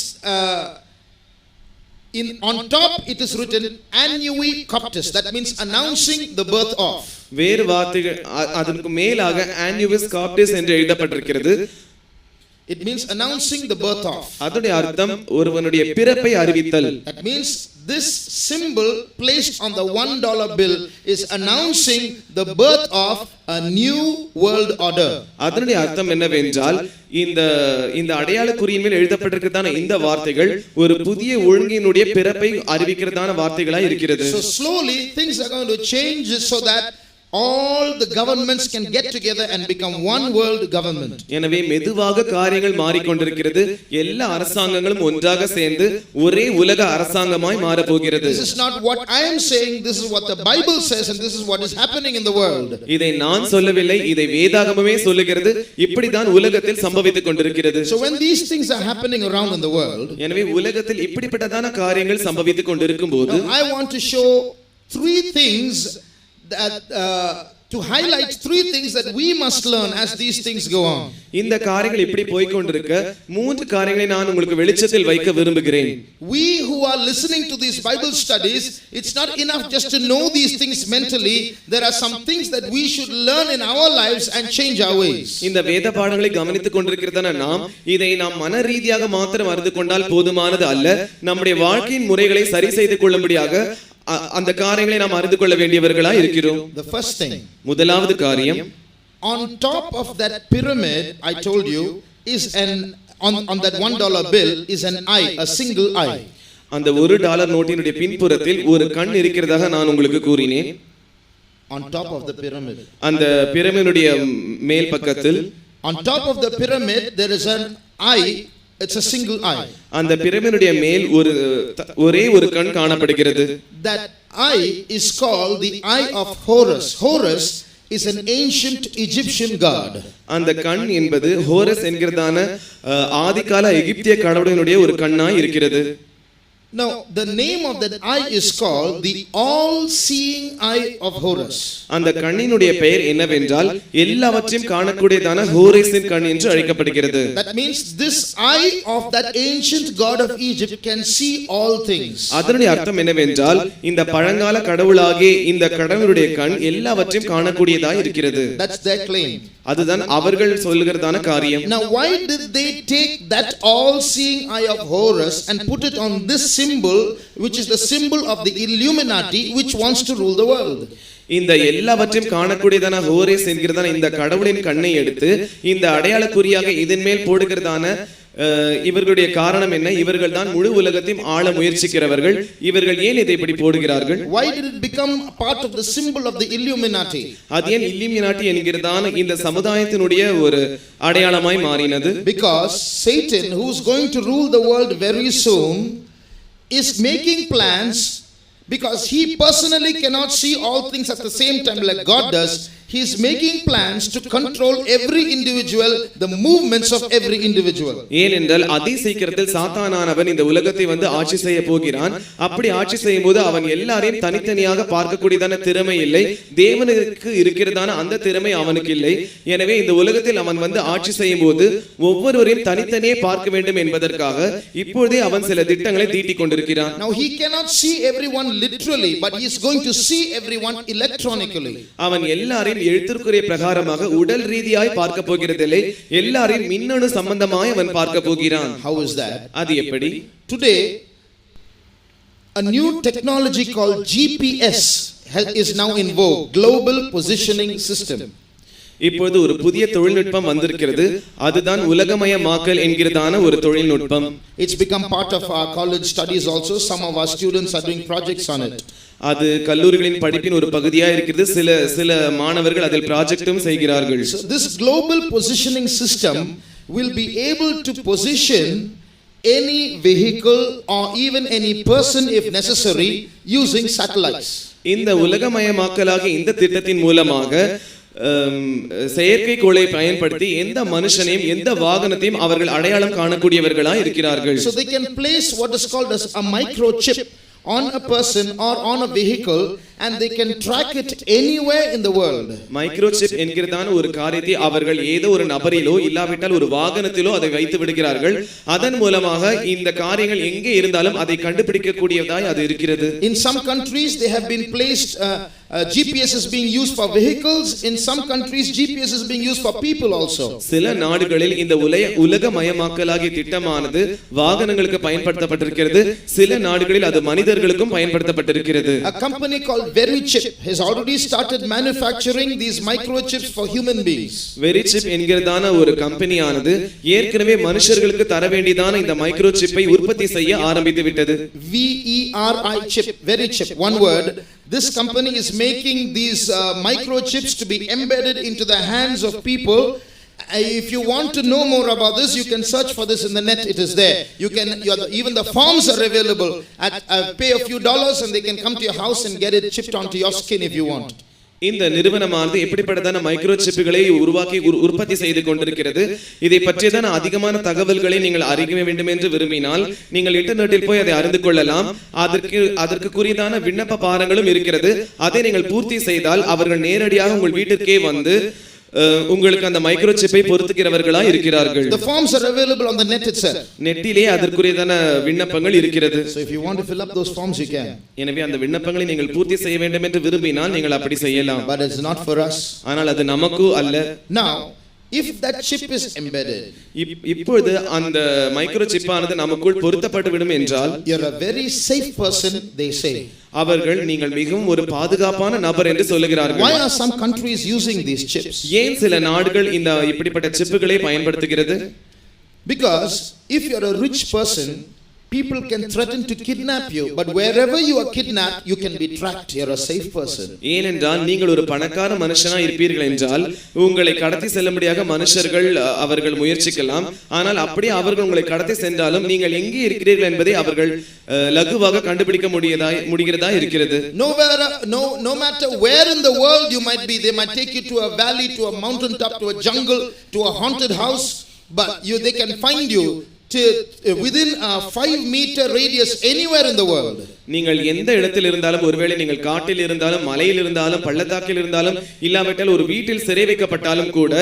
on top it is written annui coptis, that means announcing the birth of. வேறு வார்த்தைகள் அதற்கு மேலாக annus coptis என்று எழுதப்பட்டிருக்கிறது. It means announcing the birth of. அதோட அர்த்தம் ஒருவனுடைய பிறப்பை அறிவித்தல். That means this symbol placed on the $1 bill is announcing the birth of a new world order. அதனுடைய அர்த்தம் என்னவென்றால் இந்த அடையாள குறியின் மேல் எழுதப்பட்டிருக்கிறதான இந்த வார்த்தைகள் ஒரு புதிய ஒழுங்கினுடைய பிறப்பை அறிவிக்கிறதான வார்த்தைகளாய் இருக்கிறது. So slowly things are going to change so that all the governments can get together and become one world government. எனவே மெதுவாக காரியங்கள் மாறிக்கொண்டிருக்கிறது. எல்லா அரசாங்கங்களும் ஒன்றாக சேர்ந்து ஒரே உலக அரசாங்கமாய் மாற போகிறது. This is not what I am saying, this is what the Bible says and this is what is happening in the world. இதை நான் சொல்லவில்லை, இதை வேதாகமமே சொல்லுகிறது. இப்படிதான் உலகத்தில் சம்பவித்துக் கொண்டிருக்கிறது. So when these things are happening around in the world, எனவே உலகத்தில் இப்படிப்பட்டதான காரியங்கள் சம்பவித்துக் கொண்டிருக்கும்போது I want to show 3 things that to highlight 3 things that we must learn as these things go on. இந்த காரியங்கள் இப்படி போய் கொண்டிருக்க 3 காரியங்களை நான் உங்களுக்கு வெளிச்சத்தில் வைக்க விரும்புகிறேன். We who are listening to these Bible studies, it's not enough just to know these things mentally. There are some things that we should learn in our lives and change our ways. இந்த வேத பாடங்களை கவனித்துக் கொண்டிருக்கிறதான நாம் இதை நாம் மன ரீதியாக மாத்திரம் அறிந்து கொண்டால் போதுமானது அல்ல. நம்முடைய வாழ்க்கையின் முறைகளை சரி செய்து கொள்ளும்படியாக அந்த காரியங்களை நாம் அறிந்து கொள்ள வேண்டியவர்களாய் இருக்கிறோம். The first thing, முதலாவது காரியம், on top of that pyramid I told you is on that $1 bill is an eye, a single eye. அந்த $1 நோட்டினுடைய பின்புறத்தில் ஒரு கண் இருக்கிறதாக நான் உங்களுக்கு கூறினேன். On top of the pyramid, அந்த பிரமிடுடைய மேல் பக்கத்தில் on top of the pyramid there is an eye. It's a single eye. அந்த பிரமிடுடைய மேல் ஒரே ஒரு கண் காணப்படுகிறது. That eye is called the eye of Horus. Horus is an ancient Egyptian god. அந்த கண் என்பது ஹோரஸ் என்கிறதான ஆதிகால எகிப்திய கடவுளினுடைய ஒரு கண்ணாய் இருக்கிறது. Now the name of that eye is called the all-seeing eye of Horus. அந்த கண்ணினுடைய பெயர் என்னவென்றால் எல்லாவற்றையும் காணக்கூடியதான ஹோரஸின் கண் என்று அழைக்கப்படுகிறது. That means this eye of that ancient god of Egypt can see all things. அதனுடைய அர்த்தம் என்னவென்றால் இந்த பழங்கால கடவுளாகிய இந்த கடவுளுடைய கண் எல்லாவற்றையும் காணக்கூடியதாய் இருக்கிறது. That's their claim. அதுதான் அவர்கள் சொல்லுகிறதான காரியம். Now why did they take that all-seeing eye of Horus and put it on this symbol, which is the symbol of the Illuminati, which wants to rule the world? இந்த எல்லாவற்றையும் காணக்கூடியதான Horus என்கிறதான இந்த கடவுளின் கண்ணை எடுத்து இந்த அடையாள குறியாக இதன் மேல் போடுகிறதான இவர்களுடைய காரணம் என்ன? இவர்கள் தான் முழு உலகத்தையும் ஆள முயற்சிக்கிறவர்கள். இவர்கள் ஏன் இதை இப்படி போடுகிறார்கள்? Why did it become part of the symbol of the Illuminati? அது ஏன் இல்லுமினாட்டி என்கிறதான இந்த சமுதாயத்தினுடைய ஒரு அடையாளமாய் மாறினது? Because Satan, who is going to rule the world very soon, is making plans. Because he personally cannot see all things at the same time like God does, he is making plans to control every individual, the movements of every individual. ஏனென்றால் அதி சீக்கிரத்தில் சாத்தானானவன் இந்த உலகத்தை வந்து ஆட்சி செய்ய போகிறான். அப்படி ஆட்சி செய்யும்போது அவன் எல்லாரையும் தனித்தனியாக பார்க்கக்கூடியதான திறமை இல்லை, தேவனுக்கு இருக்கிறதான அந்த திறமை அவனுக்கு இல்லை. எனவே இந்த உலகத்தில் அவன் வந்து ஆட்சி செய்யும் போது ஒவ்வொருவரையும் தனித்தனியே பார்க்க வேண்டும் என்பதற்காக இப்பொழுதே அவன் சில திட்டங்களை தீட்டிக் கொண்டிருக்கிறான். Now he cannot see everyone literally, but he is going to see everyone electronically. அவன் எல்லாரையும் எழுத்திற்குரிய பிரகாரமாக உடல் ரீதியாய் பார்க்க போகிறதில்லை, எல்லாரையும் மின்னணு சம்பந்தமாய் அவன் பார்க்க போகிறான். How is that? அது எப்படி? Today a new technology called GPS is now in vogue, global positioning system. இப்பொழுது ஒரு புதிய தொழில்நுட்பம் வந்திருக்கிறது, அதுதான் உலகமயமாக்கல் என்கிறதான ஒரு தொழில்நுட்பம். It's become part of our college studies also. Some of our students are doing projects on it. அது கல்லூரிகளின் படிப்பின் ஒரு பகுதியா இருக்கிறது. சில மாணவர்கள் அதில் ப்ராஜெக்டும் செய்கிறார்கள். So this global positioning system will be able to position any vehicle or even any person if necessary using satellites. இந்த உலகமயமாக்கலாகிய இந்த திட்டத்தின் மூலமாக செயற்கைக்கோளை பயன்படுத்தி எந்த மனுஷனையும் எந்த வாகனத்தையும் அவர்கள் அடையாளம் காணக்கூடியவர்களாய் இருக்கிறார்கள். So they can place what is called as a microchip on a person or on a vehicle and they can track it anywhere in the world. Microchip என்கிறதான ஒரு காரியத்தை அவர்கள் ஏதோ ஒரு நபரிலோ இல்லாவிட்டால் ஒரு வாகனத்திலோ அதை வைத்து விடுகிறார்கள். அதன் மூலமாக இந்த காரியங்கள் எங்கே இருந்தாலும் அதை கண்டுபிடிக்க கூடியதாய் அது இருக்கிறது. In some countries they have been placed GPS is being used for vehicles. In some countries GPS is being used for people also. சில நாடுகளில் இந்த உலகமயமாக்கலாகிய திட்டமானது வாகனங்களுக்கு பயன்படுத்தப்பட்டிருக்கிறது, சில நாடுகளில் அது மனிதர்களுக்கும் பயன்படுத்தப்பட்டிருக்கிறது. A company called Verichip has already started manufacturing these microchips for human beings. Verichip என்கிறதான ஒரு கம்பெனியானது ஏற்கனவே மனுஷர்களுக்கு தர வேண்டியதான இந்த மைக்ரோசிப்பை உற்பத்தி செய்ய ஆரம்பித்து விட்டது. VERI chip, Verichip, one word. This company is making these microchips to be embedded into the hands of people. If you want to know more about this, you can search for this in the net. It is there. Even the forms are available. Pay a few dollars and they can come to your house and get it chipped onto your skin if you want. இந்த நிறுவனமானது எப்படிப்பட்டதான மைக்ரோசிப்புகளை உருவாக்கி உற்பத்தி செய்து கொண்டிருக்கிறது. இதை பற்றியதான அதிகமான தகவல்களை நீங்கள் அறிய வேண்டும் என்று விரும்பினால் நீங்கள் இன்டர்நெட்டில் போய் அதை அறிந்து கொள்ளலாம். அதற்கு குறியதான விண்ணப்ப பாரங்களும் இருக்கிறது. அதை நீங்கள் பூர்த்தி செய்தால் அவர்கள் நேரடியாக உங்கள் வீட்டிற்கே வந்து உங்களுக்கு அந்த மைக்ரோசிப்பை பொருத்துகிறவர்களாய் இருக்கிறார்கள். The forms are available on the net itself. நெட்டிலே அதற்குரியதான விண்ணப்பங்கள் இருக்கிறது. So if you want to fill up those forms you can. எனவே அந்த விண்ணப்பங்களை நீங்கள் பூர்த்தி செய்ய வேண்டும் என்று விரும்பினால் நீங்கள் அப்படி செய்யலாம். But it's not for us. ஆனால் அது நமக்கு அல்ல. Now if that chip is embedded, இப்பொழுது அந்த மைக்ரோசிப் ஆனது நமக்குள் பொருத்தப்பட்டு விடும் என்றால் you're a very safe person, they say. அவர்கள் நீங்கள் மிகவும் ஒரு பாதுகாப்பான நபர் என்று சொல்லுகிறார்கள். Why are some countries using these chips? ஏன் சில நாடுகள் இந்த இப்படிப்பட்ட சிப்புகளை பயன்படுத்துகிறது? Because if you're a rich person, people can threaten to kidnap you, but wherever you are kidnapped you can be tracked. You're a safe person. ஏனென்றால் நீங்கள் ஒரு பணக்கார மனுஷனாய் இருப்பீர்கள் என்றால் உங்களை கடத்தி செல்லும்படியாக மனுஷர்கள் அவர்கள் முயற்சிக்கலாம். ஆனால் அப்படியே அவர்கள் உங்களை கடத்தி சென்றாலும் நீங்கள் எங்கே இருக்கிறீர்கள் என்பதை அவர்கள் லகுவாக கண்டுபிடிக்க முடிகிறதா இருக்கிறது. No matter where in the world you might be, they might take you to a valley, to a mountain top, to a jungle, to a haunted house, but they can find you within a 5-meter radius anywhere in the world. நீங்கள் எந்த இடத்தில் இருந்தாலும், ஒருவேளை நீங்கள் காட்டில் இருந்தாலும், மலையில் இருந்தாலும், பள்ளத்தாக்கில் இருந்தாலும், இல்லாவிட்டால் ஒரு வீட்டில் சிறை வைக்கப்பட்டாலும் கூட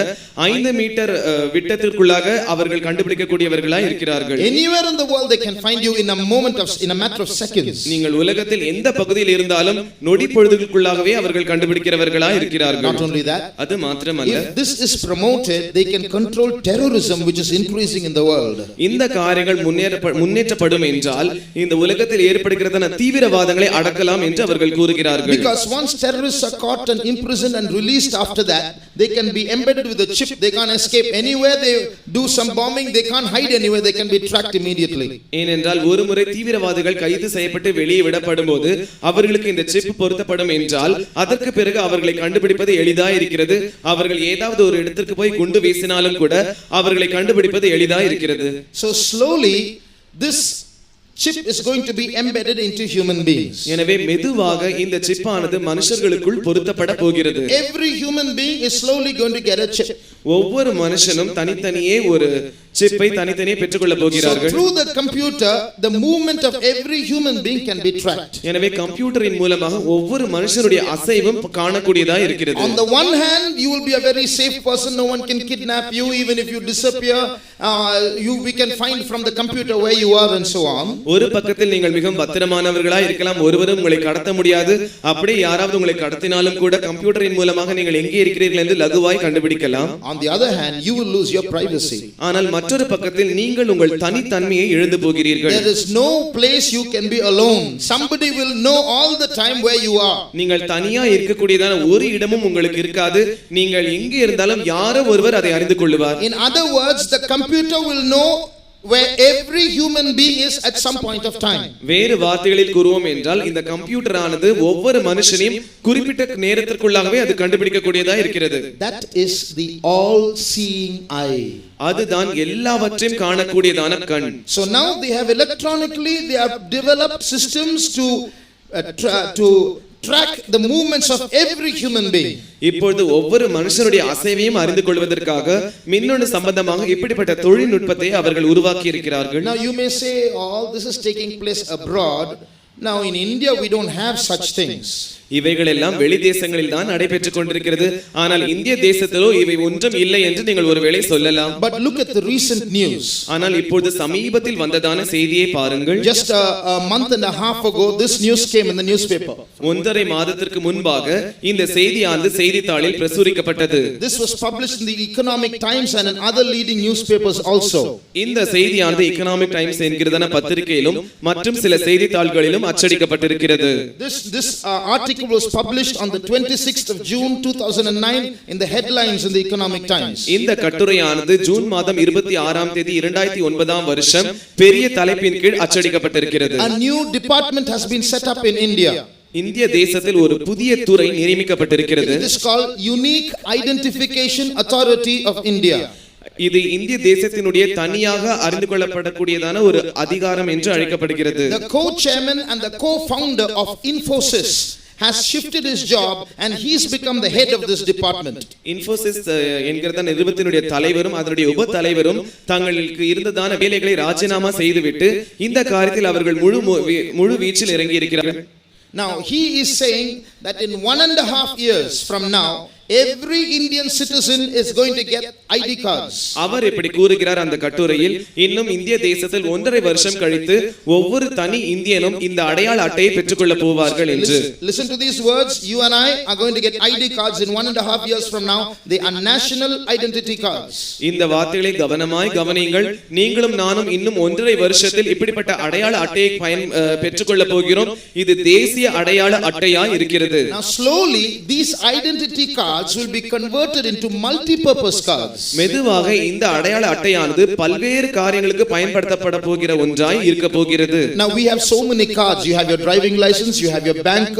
5 மீட்டர் விட்டத்திற்குள்ளாக அவர்கள் கண்டுபிடிக்கக்கூடியவர்களாய் இருக்கிறார்கள். Anywhere in the world they can find you in a matter of seconds. நீங்கள் உலகத்தில் எந்த பகுதியில் இருந்தாலும் நொடி பொழுதுக்குள்ளாகவே அவர்கள் கண்டுபிடிக்கிறவர்களாய் இருக்கிறார்கள். Not only that, அது மாத்திரமல்ல, if this is promoted, they can control terrorism which is increasing in the world. இந்த காரியங்கள் முன்னேற்றப்படும் என்றால் இந்த உலகத்தில் ஏற்படுகிறதான தீவிரவாதங்களை அடக்கலாம் என்று அவர்கள் கூறுகிறார்கள். Because once terrorists are caught and imprisoned and released after that, they can be embedded with a chip. They can't escape anywhere. They do some bombing, they can't hide anywhere. They can be tracked immediately. ஏனென்றால் ஒருமுறை தீவிரவாதிகள் கைது செய்யப்பட்டு வெளியே விடப்படும்போது அவர்களுக்கு இந்த chip பொருத்தப்படும் என்றால் அதற்கு பிறகு அவர்களை கண்டுபிடிப்பது எளிதாக இருக்கிறது. அவர்கள் ஏதாவது ஒரு இடத்திற்கு போய் குண்டு வீசினாலும் கூட அவர்களை கண்டுபிடிப்பது எளிதாக இருக்கிறது. So slowly this chip is going to be embedded into human beings. எனவே மெதுவாக இந்த சிப்பானது மனுஷர்களுக்குள் பொருத்தப்பட போகிறது. Every human being is slowly going to get a chip. ஒவ்வொரு மனுஷனும் தனித்தனியே ஒரு சிப்பை தனித்தனியே பெற்றுக்கொள்ள போகிறார்கள். So through the computer the movement of every human being can be tracked. எனவே கம்ப்யூட்டரின் மூலமாக ஒவ்வொரு மனுஷனுடைய அசைவும் காணக்கூடியதா இருக்கிறது. On the one hand you will be a very safe person, no one can kidnap you, even if you disappear we can find from the computer where you are and so on. ஒரு பக்கத்தில் நீங்கள் மிகவும் பத்திரமானவர்களாய் இருக்கலாம், ஒருவரும் உங்களை கடத்த முடியாது. அப்படியே யாராவது உங்களை கடத்தினாலும் கூட கம்ப்யூட்டரின் மூலமாக நீங்கள் எங்கே இருக்கிறீர்கள் என்று லகுவாய் கண்டுபிடிக்கலாம். On the other hand you will lose your privacy. ஆனால் மற்றொரு பக்கத்தில் நீங்கள் உங்கள் தனித்தன்மையை இழந்து போகிறீர்கள். There is no place you can be alone. Somebody will know all the time where you are. நீங்கள் தனியா இருக்கக்கூடியதான ஒரு இடமும் உங்களுக்கு இருக்காது. நீங்கள் எங்கே இருந்தாலும் யாரோ ஒருவர் அதை அறிந்து கொள்வார். In other words, the computer will know where every human being is at some point of time. வேறு வார்த்தைகளில் கூறுவோம் என்றால் இந்த கம்ப்யூட்டர் ஆனது ஒவ்வொரு மனுஷனையும் குறிப்பிட்ட நேரத்திற்குள்ளாகவே அது கண்டுபிடிக்கக்கூடியதா இருக்கிறது. That is the all seeing eye. அதுதான் எல்லாவற்றையும் காணக்கூடியதான கண். So now they have electronically they have developed systems to track the movements of every human being. இப்பொழுது ஒவ்வொரு மனுஷனுடைய அசைவையும் அறிந்து கொள்வதற்காக மின்னணு சம்பந்தமாக இப்படிப்பட்ட தொழில்நுட்பத்தை அவர்கள் உருவாக்கி இருக்கிறார்கள். Now you may say all this is taking place abroad. Now in India we don't have such things. இவைகள் எல்லாம் வெளி தேசங்களில் தான் நடைபெற்றுக் கொண்டிருக்கிறது. ஆனால் இந்திய தேசத்திலோ இவை ஒன்றும் இல்லை என்று நீங்கள் ஒருவேளை சொல்லலாம். But look at the recent news. ஆனால் இப்பொழுது சமீபத்தில் வந்ததான செய்தியை பாருங்கள். Just a month and a half ago this news came in the newspaper. ஒன்றரை மாதத்திற்கு முன்பாக இந்த செய்தியானது செய்தித்தாளில் பிரசுரிக்கப்பட்டது. This was published in the Economic Times and in other leading newspapers also. இந்த செய்தியானது எகனாமிக் டைம்ஸ் என்கிறதான பத்திரிகையிலும் மற்றும் சில செய்தித்தாள்களிலும் அச்சடிக்கப்பட்டிருக்கிறது. This article was published on the 26th of June 2009 in the headlines in the Economic Times. இந்த கட்டுரையானது June மாதம் 26ஆம் தேதி 2009ஆம் வருஷம் பெரிய தலைப்பின் கீழ் அச்சடிக்கப்பட்டிருக்கிறது. A new department has been set up in India. இந்திய தேசத்தில் ஒரு புதிய துறை நியமிக்கப்பட்டிருக்கிறது. It is called Unique Identification Authority of India. இது இந்திய தேசத்தினுடைய தனியாக அறிந்து கொள்ளப்படக்கூடியதான ஒரு அதிகாரம் என்று அழைக்கப்படுகிறது. The co-chairman and the co-founder of Infosys has shifted his job and he's become the head of this department. Infosys என்கிற நிறுவனத்தினுடைய தலைவரும் அதனுடைய உப தலைவரும் தங்களுக்கு இருந்ததான வேலைகளை ராஜினாமா செய்துவிட்டு இந்த காரியத்தில் அவர்கள் முழு வீச்சில் இறங்கி இருக்கிறார்கள். Now he is saying that in 1.5 years from now every Indian citizen is going to get ID cards. அவர் இப்படி கூறுகிறார் அந்த கட்டுரையில், இன்னும் இந்திய தேசத்தில் 1.5 வருஷம் கழித்து ஒவ்வொரு தனி இந்தியனும் இந்த அடையாள அட்டையை பெற்றுக்கொள்ள போவார்கள் என்று. Listen to these words. You and I are going to get ID cards in 1.5 years from now. They are national identity cards. இந்த வார்த்தைகளை கவனமாய் கவனியுங்கள். நீங்களும் நானும் இன்னும் 1.5 வருஷத்தில் இப்படிப்பட்ட அடையாள அட்டையை பெற்றுக்கொள்ள போகிறோம். இது தேசிய அடையாள அட்டையாய் இருக்கிறது. Now slowly these identity cards will be converted into multi-purpose cards. மெதுவாக இந்த அடையாள அட்டையானது பல்வேறு காரியங்களுக்கு பயன்படுத்தப்பட போகிற ஒன்றாய் இருக்க போகிறது. Now we have so many cards. You have your driving license, you have your bank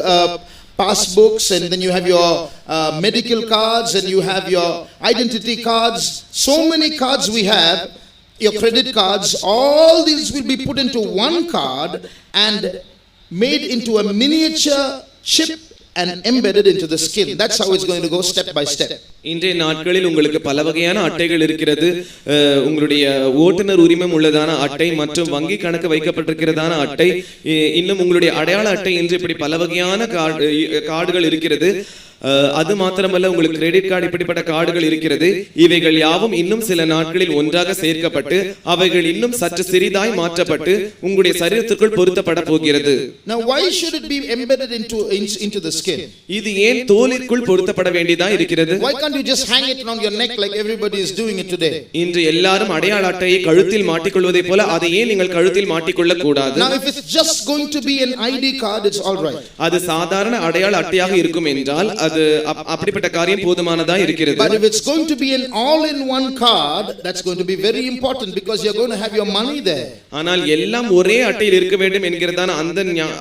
passbooks, and then you have your medical cards, and you have your identity cards. So many cards we have, your credit cards. All these will be put into one card and made into a miniature chip and embedded into the skin. That's how it's going to go step by step. இன்றைய நாட்களில் உங்களுக்கு பல வகையான அட்டைகள் இருக்கிறது. உங்களுடைய ஓட்டுநர் உரிமம் உள்ளதான அட்டை மற்றும் வங்கி கணக்கு வைக்கப்பட்டிருக்கிறதான அட்டை, இன்னும் உங்களுடைய அடையாள அட்டை என்று இப்படி பல வகையான கார்டுகள் இருக்கிறது. அது மாத்திரமல்ல, உங்களுக்கு கிரெடிட் கார்டு இப்படிப்பட்ட கார்டுகள் இருக்கிறது. இவைகள் யாவும் இன்னும் சில நாட்களில் ஒன்றாக சேர்க்கப்பட்டு அவைகள் இன்னும் சற்று சிறிதாய் மாற்றப்பட்டு உங்களுடைய சரீரத்திற்குள் பொருத்தப்பட போகிறது. Now why should it be embedded into the skin? இது ஏன் தோலிற்குள் பொருத்தப்பட வேண்டியதா இருக்கிறது? Why can't you just hang it around your neck like everybody is doing it today? இன்று எல்லாரும் அடையாள அட்டையை கழுத்தில் மாட்டிக்கொள்வதை போல அதை ஏன் நீங்கள் கழுத்தில் மாட்டிக்கொள்ள கூடாது? Now if it's just going to be an ID card, it's all right. அது சாதாரண அடையாள அட்டையாக இருக்கும் என்றால் அது அப்படிப்பட்ட காரியம் போதுமானதா இருக்கிறது. But if it's going to be an all in one card, that's going to be very important because you're going to have your money there. ஆனால் எல்லாம் ஒரே அட்டையில் இருக்க வேண்டும் என்கிறதான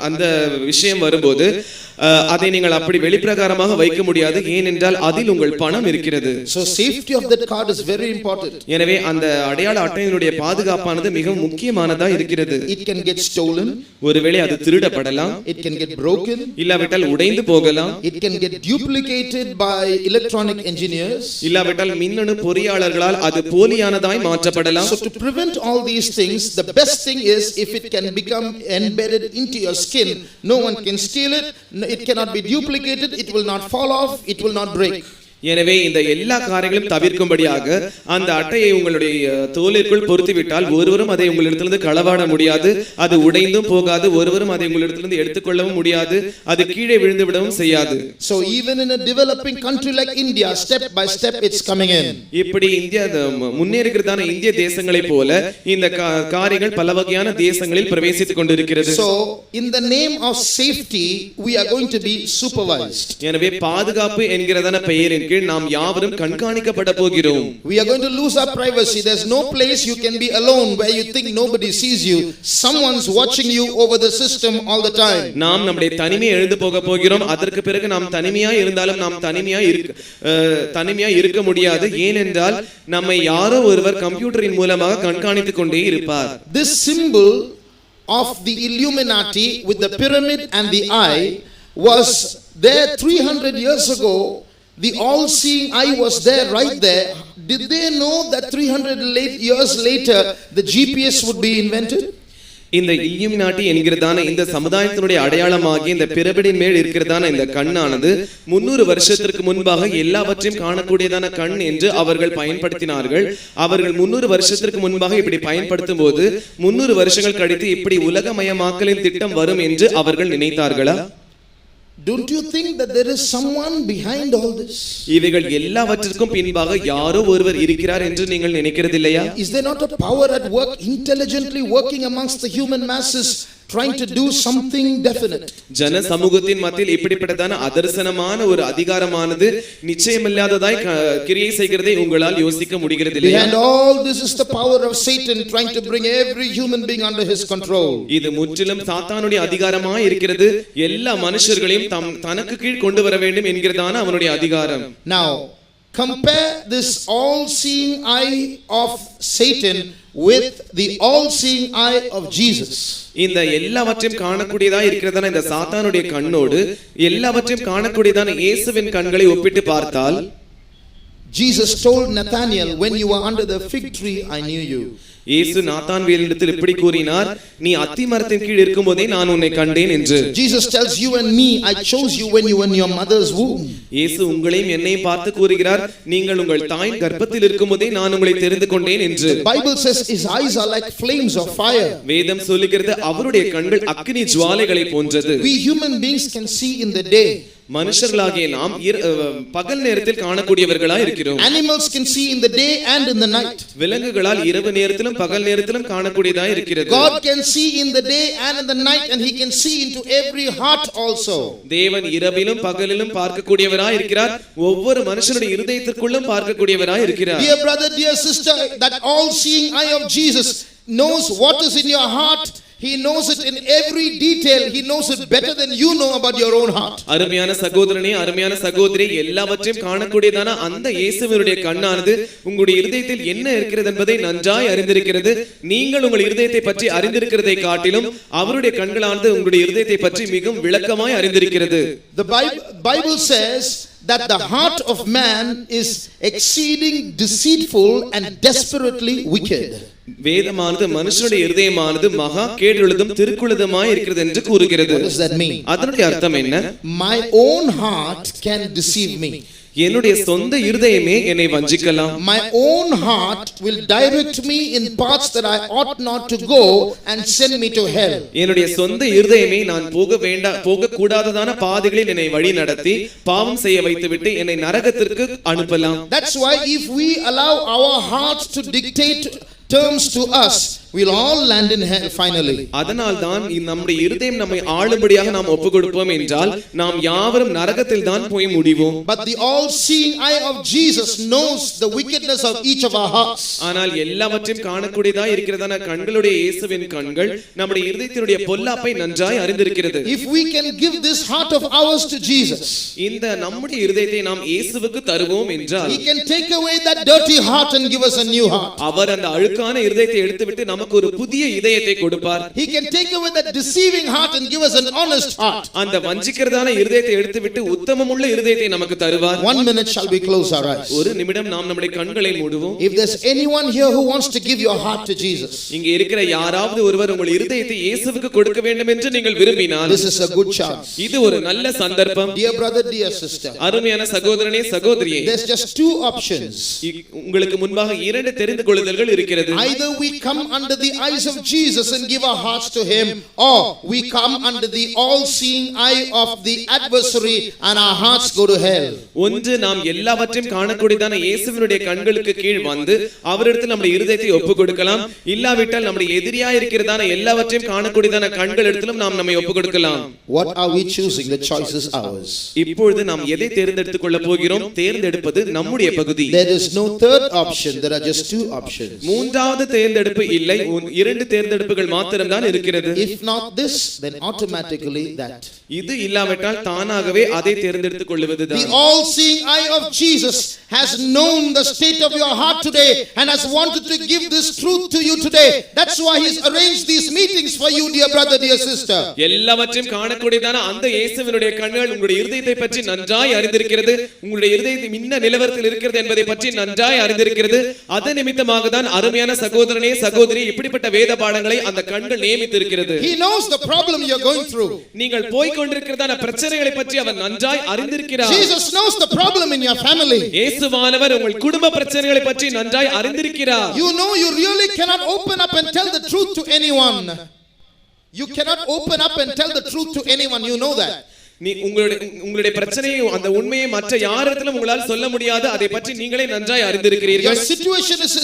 அந்த விஷயம் வரும்போது அதை நீங்கள் அப்படி வெளிப்பிரகாரமாக வைக்க முடியாது, ஏனென்றால் அதில் உங்கள் பணம் இருக்கிறது. So safety of that card is very important. எனவே அந்த அடையாள அட்டையினுடைய பாதுகாப்பானது மிகவும் முக்கியமானதா இருக்கிறது. It can get stolen, ஒருவேளை அது திருடப்படலாம், it can get broken, இல்லாவிட்டால் உடைந்து போகலாம், it can get duplicated by electronic engineers, இல்லாவிட்டால் மின்னணு பொறியாளர்களால் அது போலியானதாய் மாற்றப்படலாம். So to prevent all these things, the best thing is if it can become embedded into your skin, no one can steal it, it cannot be duplicated, it will not fall off, it will not break. எனவே இந்த எல்லா காரியங்களும் தவிர்க்கும்படியாக அந்த அட்டையை உங்களுடைய தோலிற்குள் பொருத்திவிட்டால் ஒருவரும் அதை உங்களிடத்திலிருந்து களவாட முடியாது, அது உடைந்தும் போகாது, ஒருவரும் அதை உங்களிடத்திலிருந்து எடுத்துக்கொள்ளவும் முடியாது, அது கீழே விழுந்து விடவும் செய்யாது. So even in a developing country like India, step by step it's coming in. இப்படி இந்தியா முன்னேறுகிறதான இந்திய தேசங்களை போல இந்த காரியங்கள் பல வகையான தேசங்களில் பிரவேசித்துக் கொண்டிருக்கிறது. So in the name of safety we are going to be supervised. எனவே பாதுகாப்பு என்கிறதான பெயரின் கீழ் நாம் யாவரும் கண்காணிக்கப்பட போகிறோம். We are going to lose our privacy. There's no place you can be alone where you think nobody sees you. Someone's watching you over the system all the time. நாம் நம்முடைய தனிமையை எழுந்து போக போகிறோம். அதற்கு பிறகு நாம் தனிமையா இருந்தாலும் நாம் தனிமையா இருக்க முடியாது, ஏனென்றால் நம்மை யாரோ ஒருவர் கம்ப்யூட்டரின் மூலமாக கண்காணித்துக் கொண்டே இருப்பார். This symbol of the Illuminati with the pyramid and the eye was there 300 years ago. The all-seeing eye was there, right there. Did they know that 300 years later the GPS would be invented? இந்த இல்லுமினாட்டி என்கிறதான இந்த சமுதாயத்தினுடைய அடையாளமாகிய இந்த pyrimidine மேல் இருக்கிறதான இந்த கண்ணானது 300 வருஷத்திற்கு முன்பாக எல்லாவற்றையும் காணக்கூடியதான கண் என்று அவர்கள் பயன்படுத்தினார்கள். அவர்கள் 300 வருஷத்திற்கு முன்பாக இப்படி பயன்படுத்தும் போது 300 வருஷங்கள் கழித்து இப்படி உலகமயமாக்கலின் திட்டம் வரும் என்று அவர்கள் நினைத்தார்களா? Don't you think that there is someone behind all this? இவைகள் எல்லாவற்றிற்கும் பின்பாக யாரோ ஒருவர் இருக்கிறார் என்று நீங்கள் நினைக்கிறதில்லையா? Is there not a power at work intelligently working amongst the human masses trying to do something definite? ஜன சமூகத்தின் மத்தியில் இப்படிப்பட்டதான அதர்சனமான ஒரு அதிகாரமானது நிச்சயமில்லாததாய் கிரியை செய்கிறதை உங்களால் யோசிக்க முடிகிறதில்லையா? Behind all this is the power of Satan trying to bring every human being under his control. இது முற்றிலும் சாத்தானுடைய அதிகாரமாய் இருக்கிறது. எல்லா மனுஷர்களையும் தனக்கு கீழ் கொண்டு வர வேண்டும் என்கிறதான அவனுடைய அதிகாரம். Now compare this all-seeing eye of Satan with the all-seeing eye of Jesus. இந்த எல்லாவற்றையும் காணக்கூடியதா இருக்கிறதான இந்த சாத்தானுடைய கண்ணோடு எல்லாவற்றையும் காணக்கூடியதான இயேசுவின் கண்களை ஒப்பிட்டு பார்த்தால், Jesus told Nathanael, when you were under the fig tree I knew you. இயேசு நாத்தான்வேலிடத்தில் இப்படி கூறினார், நீ அத்தி மரத்தின் கீழ் இருக்கும்போதே நான் உன்னை கண்டேன் என்று. Jesus tells you and me, I chose you when you were in your mother's womb. இயேசு உங்களையும் என்னையும் பார்த்து கூறுகிறார், நீங்கள் உங்கள் தாயின் கர்ப்பத்தில் இருக்கும்போதே நான் உங்களை தெரிந்து கொண்டேன் என்று. The Bible says his eyes are like flames of fire. வேதம் சொல்லுகிறது அவருடைய கண்கள் அக்கினி ஜுவாலைகளை போன்றது. We human beings can see in the day. மனுஷர்களாகிய நாம் பகல் நேரத்தில் காணக்கூடியவர்களாய் இருக்கிறோம். Animals can see in the day and in the night. விலங்குகளால் இரவு நேரத்திலும் பகல் நேரத்திலும் காணக்கூடியதாய் இருக்கிறது. God can see in the day and in the night, and he can see into every heart also. தேவன் இரவிலும் பகலிலும் பார்க்கக்கூடியவராய் இருக்கிறார். ஒவ்வொரு மனுஷனுடைய இருதயத்திற்குள்ளும் பார்க்கக்கூடியவராய் இருக்கிறார். Dear brother, dear sister, that all-seeing eye of Jesus knows what is in your heart. He knows it in every detail. He knows it better than you know about your own heart. அருமையான சகோதரனே, அருமையான சகோதரி, எல்லாவற்றையும் காணக்கூடியதான அந்த இயேசுவினுடைய கண்ணானது உங்களுடைய இருதயத்தில் என்ன இருக்கிறது என்பதை நன்றாய் அறிந்திருக்கிறது. நீங்கள் உங்கள் இருதயத்தை பற்றி அறிந்திருக்கிறதை காட்டிலும் அவருடைய கண்களானது உங்களுடைய இருதயத்தை பற்றி மிகவும் விளக்கமாய் அறிந்திருக்கிறது. The Bible says that the heart of man is exceeding deceitful and desperately wicked. வேதமானது மனுஷனுடைய இருதயமானது மகா கேடுள்ளதும் திருக்குள்ளதுமாய் இருக்கிறது என்று கூறுகிறது. What does that mean? அதனுடைய அர்த்தம் என்ன? My own heart can deceive me. என்னுடைய சொந்த இருதயமே என்னை வஞ்சிக்கலாம். My own heart will direct me in paths that I ought not to go and send me to hell. என்னுடைய சொந்த இருதயமே நான் போக கூடாததான பாதைகளில் என்னை வழி நடத்தி பாவம் செய்ய வைத்துவிட்டு என்னை நரகத்திற்கு அனுப்பலாம். That's why if we allow our hearts to dictate terms to us, we'll all land in hell finally. அதனால் தான் நம்முடைய இருதயம் நம்மை ஆளும்படியாக நாம் ஒப்புக்கொடுப்போம் என்றால் நாம் யாவரும் நரகத்தில் தான் போய் முடிவோம். But the all-seeing eye of Jesus knows the wickedness of each of our hearts. ஆனால் எல்லாவற்றையும் காணக்கூடியதாய் இருக்கிறதான கண்களுடைய இயேசுவின் கண்கள் நம்முடைய இருதயத்தினுடைய பொல்லாப்பை நன்றாய் அறிந்திருக்கிறது. If we can give this heart of ours to Jesus, இந்த நம்முடைய இருதயத்தை நாம் இயேசுவுக்கு தருவோம் என்றால் he can take away that dirty heart and give us a new heart. அவர் அந்த அழுக்கான இருதயத்தை எடுத்துவிட்டு நமக்கு ஒரு புதிய இதயத்தை கொடுப்பார். He can take away that deceiving heart and give us an honest heart. அந்த வஞ்சிக்கிறதான இருதயத்தை எடுத்துவிட்டு உத்தமமுள்ள இருதயத்தை நமக்கு தருவார். 1 minute shall we close our eyes. ஒரு நிமிடம் நாம் நம்முடைய கண்களை மூடுவோம். If there's anyone here who wants to give your heart to Jesus, இங்கே இருக்கிற யாராவது ஒருவர் உங்கள் இருதயத்தை இயேசுவுக்கு கொடுக்க வேண்டும் என்று நீங்கள் விரும்பினால் this is a good chance. இது ஒரு நல்ல சந்தர்ப்பம். Dear brother, dear sister, அருமையான சகோதரனே சகோதரியே, there's just two options. உங்களுக்கு முன்பாக இரண்டு தெரிந்து கொள்ளுதல்கள் இருக்கிறது. Either we come under the eyes of Jesus and give our hearts to him, or we come under the all-seeing eye of the adversary and our hearts go to hell. ஒன்று நாம் எல்லாவற்றையும் காணக்கூடியதான இயேசுவினுடைய கண்களுக்கு கீழ் வந்து அவரிடத்தில் நம்முடைய இருதயத்தை ஒப்புக் கொடுக்கலாம். இல்லாவிட்டால் நம்முடைய எதிரியாய் இருக்கிறதான எல்லாவற்றையும் காணக்கூடியதான கண்களிடத்திலும் நாம் நம்மை ஒப்புக் கொடுக்கலாம். What are we choosing? The choice is ours. இப்பொழுது நாம் எதை தேர்ந்தெடுத்துக் கொள்ள போகிறோம்? தேர்ந்தெடுப்பது நம்முடைய பகுதி. There is no third option. There are just two options. மூன்றாவது தேர்ந்தெடுப்பு இல்லை, இரண்டு தேர்ந்தெடுப்புகள் மாத்திரம்தான் இருக்கிறது. If not this, then automatically that. இது இல்லாவிட்டால் தானாகவே அதை தேர்ந்தெடுத்துக் கொள்வதுதான். The all-seeing eye of Jesus has known the state of your heart today and has wanted to give this truth to you today. That's why he's arranged these meetings for you, dear brother, dear sister. எல்லாவற்றையும் காணக்கூடியதான அந்த இயேசுவினுடைய கண்கள் உங்களுடைய இருதயத்தை பற்றி நன்றாய் அறிந்திருக்கிறது. உங்களுடைய இருதயத்தை இன்ன நிலவரத்தில் இருக்கிறது என்பதை பற்றி நன்றாய் அறிந்திருக்கிறது. அதன் நிமித்தமாக தான் அருமையான சகோதரனே சகோதரி இப்படிப்பட்ட வேத பாடங்களை அந்த கண்கள் நியமித்திருக்கிறது. He knows the problem you're going through. நீங்கள் போய் கொண்டிருக்கிறதான பிரச்சனைகளை பற்றி அவர் நன்றாய் அறிந்திருக்கிறார். Jesus knows the problem in your family. இயேசுவானவர் உங்கள் குடும்ப பிரச்சனைகளை பற்றி நன்றாய் அறிந்திருக்கிறார். You know you really cannot open up and tell the truth to anyone. You cannot open up and tell the truth to anyone. You know that. நீ உங்களுடைய பிரச்சனையை அந்த உண்மையை மற்ற யாரிடத்திலும் உங்களால் சொல்ல முடியாது. அதை பற்றி நீங்களே நன்றாய் அறிந்திருக்கிறீர்கள். Your situation is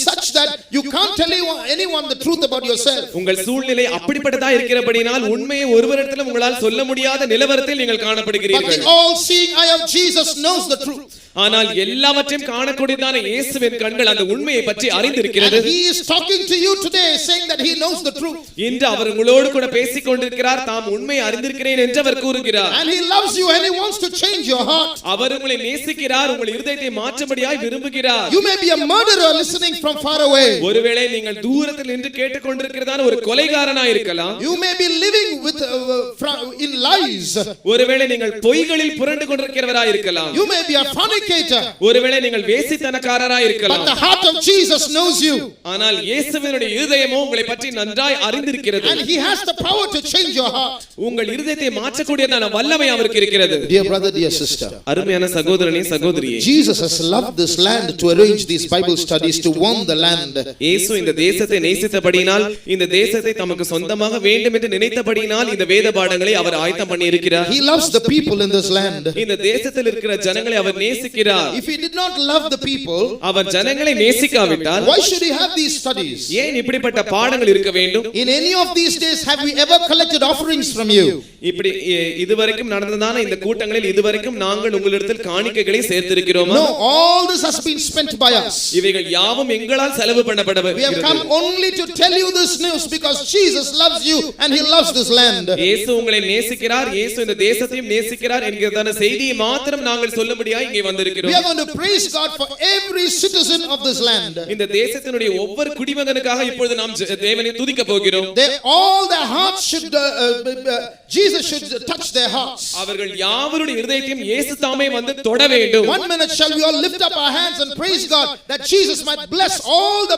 such that you can't tell anyone the truth about yourself. உங்கள் சூழ்நிலை அப்படிப்பட்டதா இருக்கிறபடியால் உண்மையை ஒருவரிடத்திலும் உங்களால் சொல்ல முடியாத நிலவரத்தில் நீங்கள் காணப்படுகிறீர்கள். But the all-seeing eye of Jesus knows the truth. ஆனால் எல்லாவற்றையும் காணக்கூடியதான இயேசுவின் கண்கள் அந்த உண்மையை பற்றி அறிந்திருக்கிறது. And he is talking to you today saying that he knows the truth. இன்று அவர் உங்களோடு கூட பேசிக் கொண்டிருக்கிறார். தாம் உண்மையை அறிந்திருக்கிறேன் என்று அவர் கூறுகிறார். And he loves you and he wants to change your heart. அவர் உங்களை நேசிக்கிறார். உங்கள் இருதயத்தை மாற்றும்படியாய் விரும்புகிறார். You may be a murderer listening from far away. ஒருவேளை நீங்கள் தூரத்தில் நின்று கேட்டுக்கொண்டிருக்கிறதான ஒரு கொலைகாரனாய் இருக்கலாம். You may be living with in lies. ஒருவேளை நீங்கள் பொய்களில் புரண்டு கொண்டிருக்கிறவராய் இருக்கலாம். You may be a fornicator. ஒருவேளை நீங்கள் வேசித்தனக்காரராய் இருக்கலாம். But the heart of Jesus knows you. ஆனால் இயேசுவினுடைய இருதயமோ உங்களை பற்றி நன்றாய் அறிந்திருக்கிறது. And he has the power to change your heart. உங்கள் இருதயத்தை மாற்றக்கூடியதான வல்லமை அவருக்கு இருக்கிறது. Dear brother, dear sister, அருமையான சகோதரனே சகோதரியே, Jesus has loved this land to arrange these Bible studies to warm the land. இயேசு இந்த தேசத்தை நேசித்தபடியினால் இந்த தேசத்தை தமக்கு சொந்தமாக வேண்டும் என்று நினைத்தபடியினால் இந்த வேத பாடங்களை அவர் ஆயத்தம் பண்ணி இருக்கிறார். He loves the people in this land. இந்த தேசத்தில் இருக்கிற ஜனங்களை அவர் நேசிக்கிறார். If he did not love the people, அவர் ஜனங்களை நேசிக்காவிட்டால் why should he have these studies? ஏன் இப்படிப்பட்ட பாடங்கள் இருக்க வேண்டும்? In any of these days have we ever collected offerings from you? இப்படி இதுவரைக்கும் நடந்ததான இந்த கூட்டங்களில் இதுவரைக்கும் நாங்கள் உங்களிடத்தில் காணிக்கைகளை சேர்த்திருக்கிறோமா? No, all this has been spent by us. இவைகள் யாவும் எங்களால் செலவு பண்ணப்பட்டவை. We have come only to tell you this news because Jesus loves you and he loves this land. இயேசு உங்களை நேசிக்கிறார், இயேசு இந்த தேசத்தையும் நேசிக்கிறார் என்கிறதான செய்தியை மாத்திரம் நாங்கள் சொல்லும்படியாய் இங்கே வந்திருக்கிறோம். We are going to praise God for every citizen of this land. இந்த தேசத்தினுடைய ஒவ்வொரு குடிமகனுக்காக இப்பொழுது நாம் தேவனை துதிக்க போகிறோம். All their hearts should Jesus should touch their hearts. அவர்கள் யாவருடைய இதயத்தையும் இயேசு தாமே வந்து தொட வேண்டும். 1 minute shall we all lift up our hands and praise God that Jesus might bless all the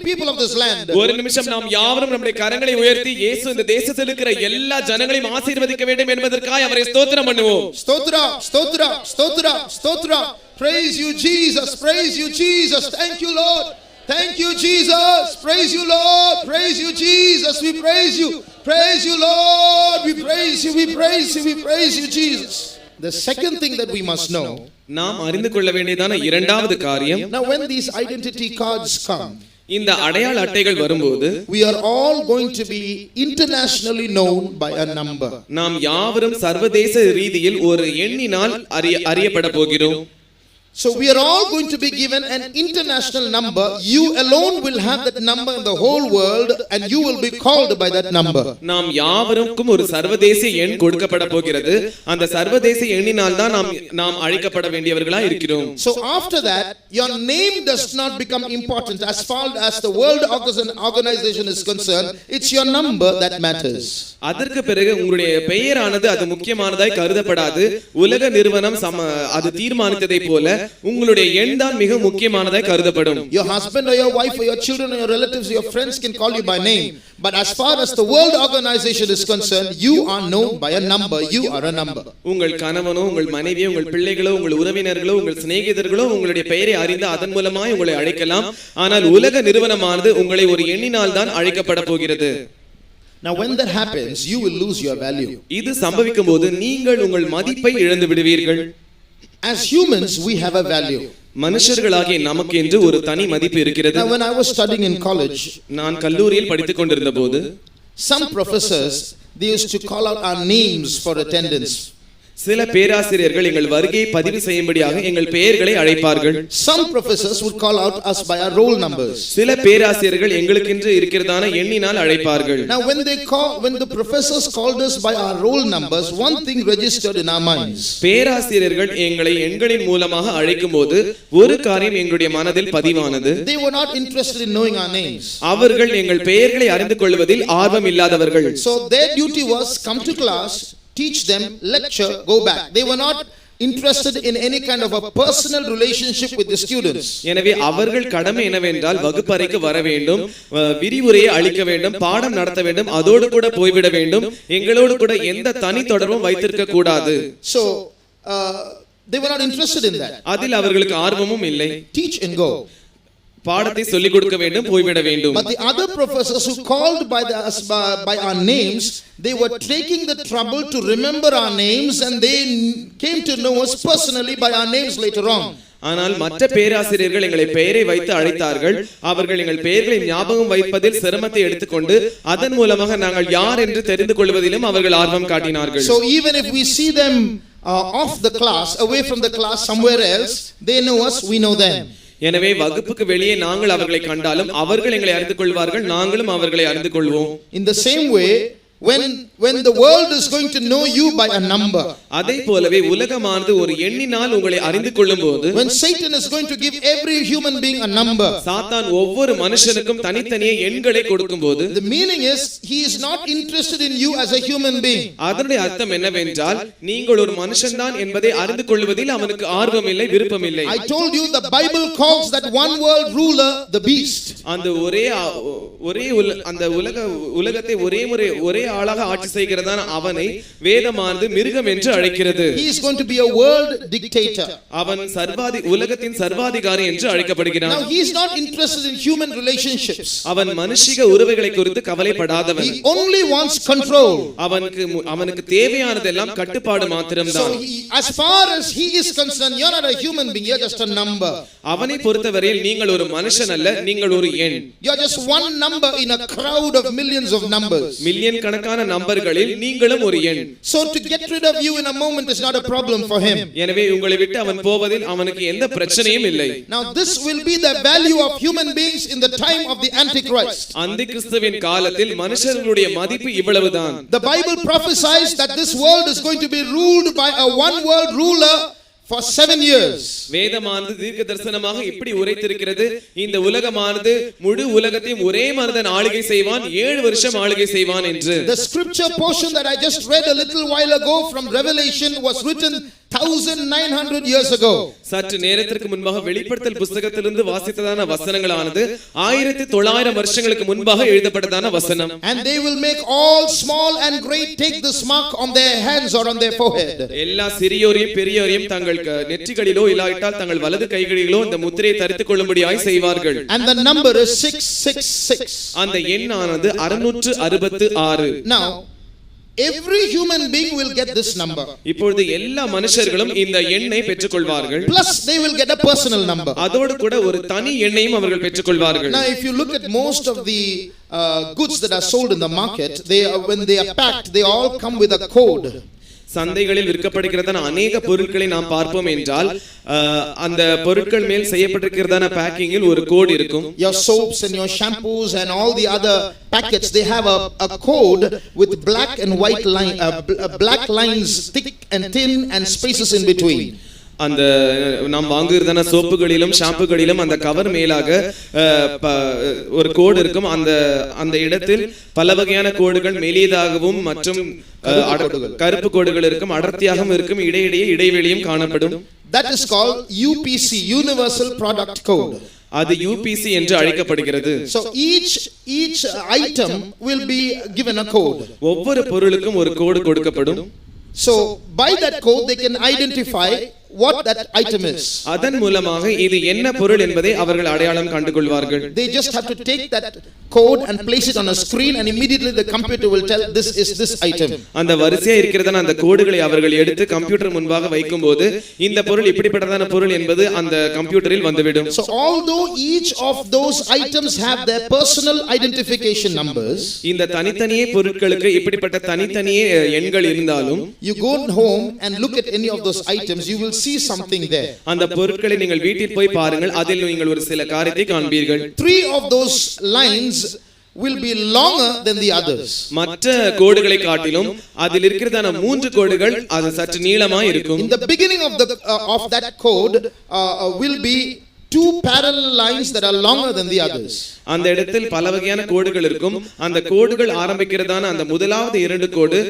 people of this land. ஒரு நிமிஷம் நாம் யாவரும் நம்முடைய கரங்களை உயர்த்தி இயேசு இந்த தேசத்தில் இருக்கிற எல்லா ஜனங்களையும் ஆசீர்வதிக்க வேண்டும் என்பதற்காக அவரை ஸ்தோத்திரம் பண்ணுவோம். ஸ்தோத்ரா ஸ்தோத்ரா ஸ்தோத்ரா ஸ்தோத்ரா. Praise you Jesus, praise you Jesus. Thank you Lord. Thank you Jesus. Praise you Lord. Praise you Jesus. We praise you. Praise you Lord. We praise you. We praise you. We praise you Jesus. The second thing that we must know, நாம் அறிந்து கொள்ள வேண்டியதான இரண்டாவது காரியம், now when these identity cards come, இந்த அடையாள அட்டைகள் வரும்போது we are all going to be internationally known by a number. நாம் யாவரும் சர்வதேச ரீதியில் ஒரு எண்ணினால் அறியப்பட போகிறோம். So we are all going to be given an international number. You alone will have that number in the whole world and you will be called by that number. நாம் யாவருக்கும் ஒரு சர்வதேச எண் கொடுக்கப்பட போகிறது. அந்த சர்வதேச எண்ணினால் தான் நாம் அழைக்கப்பட வேண்டியவர்களா இருக்கிறோம். So after that your name does not become important as far as the World Organization is concerned. It's your number that matters. அதற்கு பிறகு உங்களுடைய பெயரானது அது முக்கியமானதாய் கருதப்படாது. உலக நிறுவனம் அது தீர்மானித்ததை போல உங்களுடைய எண் தான் மிக முக்கியமானதாய் கருதப்படும். Your husband or your wife or your children or your relatives or your friends can call you by name, but as far as the World Organization is concerned, you are known by a number. You are a number. உங்கள் கணவனோ உங்கள் மனைவியோ உங்கள் பிள்ளைகளோ உங்கள் உறவினர்களோ உங்கள் சிநேகிதர்களோ உங்களுடைய பெயரை அறிந்து அதன் மூலமாய் உங்களை அழைக்கலாம். ஆனால் உலக நிறுவனமானது உங்களை ஒரு எண்ணினால் தான் அழைக்கப்பட போகிறது. Now when that happens, you will lose your value. இது சம்பவிக்கும்போது நீங்கள் உங்கள் மதிப்பை இழந்து விடுவீர்கள். As humans we have a value. மனுஷர்களாகிய நமக்கு என்று ஒரு தனி மதிப்பு இருக்கிறது. Now when I was studying in college, நான் கல்லூரியில் படித்துக் கொண்டிருந்தபோது some professors they used to call out our names for attendance. சில பேராசிரியர்கள் எங்கள் வருகையை பதிவு செய்யும்படியாக எங்கள் பெயர்களை அழைப்பார்கள். Some professors would call out us by our roll numbers. சில பேராசிரியர்கள் எங்களுக்கென்று இருக்கிறதான எண்ணினால் அழைப்பார்கள். Now when the professors called us by our roll numbers, one thing registered in our minds. பேராசிரியர்கள் எங்களை எண்களின் மூலமாக அழைக்கும்போது ஒரு காரியம் எங்களுடைய மனதில் பதிவானது. They were not interested in knowing our names. அவர்கள் எங்கள் பெயர்களை அறிந்து கொள்வதில் ஆர்வம் இல்லாதவர்கள். So their duty was come to class, teach them, lecture, go back. They were not interested in any kind of a personal relationship with the students. எனவே அவர்கள் கடமை என்னவென்றால் வகுப்பறைக்கு வர வேண்டும், விரிவுரையை அளிக்க வேண்டும், பாடம் நடத்த வேண்டும், அதோடு கூட போய்விட வேண்டும். எங்களோடு கூட எந்த தனி தொடர்பும் வைத்திருக்க கூடாது. So they were not interested in that. அதில் அவர்களுக்கு ஆர்வமும் இல்லை. Teach and go. பாடத்தை சொல்லிக் கொடுக்க வேண்டும், போய்விட வேண்டும். But the other professors who called by our names, they were taking the trouble to remember our names and they came to know us personally by our names later on. ஆனால் மற்ற பேராசிரியர்கள் எங்களை பெயரை வைத்து அழைத்தார்கள். அவர்கள் எங்கள் பெயர்களை ஞாபகம் வைப்பதில் சிரமத்தை எடுத்துக்கொண்டு அதன் மூலமாக நாங்கள் யார் என்று தெரிந்து கொள்வதிலும் அவர்கள் ஆர்வம் காட்டினார்கள். So even if we see them off the class, away from the class somewhere else, they know us, we know them. எனவே வகுப்புக்கு வெளியே நாங்கள் அவர்களை கண்டாலும் அவர்கள் எங்களை அறிந்து கொள்வார்கள், நாங்களும் அவர்களை அறிந்து கொள்வோம். In the same way, when the world is going to know you by a number, அதே போலவே உலகமானது ஒரு எண்ணினால் உங்களை அறிந்து கொள்ளும்போது, when Satan is going to give every human being a number, சாத்தான் ஒவ்வொரு மனுஷனுக்கும் தனித்தனியே எண்களை கொடுக்கும்போது, the meaning is he is not interested in you as a human being. அதனுடைய அர்த்தம் என்னவென்றால் நீங்கள் ஒரு மனுஷன்தான் என்பதை அறிந்து கொள்வதில் அவனுக்கு ஆர்வம் இல்லை, விருப்பம் இல்லை. I told you the Bible calls that one world ruler the beast. அந்த உலகத்தை ஒரே ஆளாக ஆட்சி செய்கிறதான அவனை வேதமானது மிருகம் என்று அழைக்கிறது. He is going to be a world dictator. அவன் உலகத்தின் சர்வாதிகாரி என்று அழைக்கப்படுகிறான். Now he is not interested in human relationships. அவன் மனுஷிக உறவுகளை குறித்து கவலைப்படாதவன். He only wants control. அவனுக்கு தேவையானதெல்லாம் கட்டுப்பாடு மாத்திரம்தான். So as far as he is concerned, you are not a human being, you are just a number. அவனை பொறுத்தவரையில் நீங்கள் ஒரு மனுஷன் அல்ல, நீங்கள் ஒரு எண். You are just one number in a crowd of millions of numbers. Million கணக்கான நம்பர்களில் நீங்களும் ஒரு எண். So to get rid of you in a moment is not a problem for him. எனவே உங்களை விட்டு அவன் போவதில் அவனுக்கு எந்த பிரச்சனையும் இல்லை. Now this will be the value of human beings in the time of the Antichrist. அந்திகிறிஸ்துவின் காலத்தில் மனுஷர்களுடைய மதிப்பு இவ்வளவுதான். The Bible prophesies that this world is going to be ruled by a one world ruler for 7 years. வேதமானது தீர்க்கதரிசனமாக இப்படி உரைத்திருக்கிறது, இந்த உலகமானது முழு உலகத்தையும் ஒரே மனிதன் ஆளுகை செய்வான், 7 வருஷம் ஆளுகை செய்வான் என்று. The scripture portion that I just read a little while ago from Revelation was written 1900 years ago. சற்று நேரத்திற்கு முன்பாக வெளிப்படுத்தல் புத்தகத்திலிருந்து வாசித்ததான வசனங்களானது 1900 வருஷங்களுக்கு முன்பாக எழுதப்பட்டதான வசனம். And they will make all small and great take this mark on their hands or on their forehead. எல்லா சிறியோரையும் பெரியோரையும் தங்கள் நெற்றிகளிலோ இல்லாவிட்டால் தங்கள் வலது கைகளிலோ இந்த முத்திரையை தரித்துக் கொள்ளும்படியாய் செய்வார்கள். And the number is 666. அந்த எண்ணானது 666. Now every human being will get this number. இப்பொழுது எல்லா மனுஷர்களும் இந்த எண்ணை பெற்றுக்கொள்வார்கள். Plus they will get a personal number. அதோடு கூட ஒரு தனி எண்ணையும் அவர்கள் பெற்றுக்கொள்வார்கள். Now if you look at most of the goods that are sold in the market, when they are packed, they all come with a code. சந்தைகளில் விற்கப்படுகிறதான அநேக பொருட்களை நாம் பார்ப்போம் என்றால் அந்த பொருட்கள் மேல் செய்யப்பட்டிருக்கிறதான பேக்கிங்கில் ஒரு கோட் இருக்கும். Your soaps and your shampoos and all the other packets, they have a code with black and white line, black lines, thick and thin, and spaces in between. அந்த நாம் வாங்குகிறதான சோப்புகளிலும் ஷாம்புகளிலும் அந்த கவர் மேலாக ஒரு கோடு இருக்கும். அந்த இடத்தில் பல வகையான கோடுகள் மெலியதாகவும் மற்றும் கருப்பு கோடுகள் இருக்கும், அடர்த்தியாகவும் இருக்கும், இடையிடையே இடைவெளியும் காணப்படும். That is called UPC, Universal Product Code. அது UPC என்று அழைக்கப்படுகிறது. So each item will be given a code. ஒவ்வொரு பொருளுக்கும் ஒரு கோடு கொடுக்கப்படும். So by that code they can identify what that item is. அதன் மூலமாக இது என்ன பொருள் என்பதை அவர்கள் அடையாளம் கண்டுகொள்வார்கள். They just have to take that code and place it on a screen, and immediately the computer will tell this is this item. அந்த வரிசையா இருக்கிறதான அந்த கோடுகளை அவர்கள் எடுத்து கம்ப்யூட்டர் முன்பாக வைக்கும்போது இந்த பொருள் இப்படிப்பட்டதான பொருள் என்பது அந்த கம்ப்யூட்டரில் வந்துவிடும். So although each of those items have their personal identification numbers, இந்த தனித்தனியே பொருட்களுக்கு இப்படிப்பட்ட தனித்தனியே எண்கள் இருந்தாலும், you go home and look at any of those items, you will see something there. அந்த பொருட்களை நீங்கள் வீட்டில் போய் பாருங்கள், அதில் நீங்கள் ஒரு சில காரியத்தை காண்பீர்கள். 3 of those lines will be longer than the others. மற்ற கோடுகளை காட்டிலும் அதில் இருக்கிறதான 3 கோடுகள் அது சற்று நீளமாய் இருக்கும். In the beginning of that code will be 2 parallel lines that are longer than the others. அந்த இடத்தில் பல வகையான கோடுகள் இருக்கும். அந்த கோடுகள் ஆரம்பிக்கிறதான அந்த முதலாவது 2 கோடு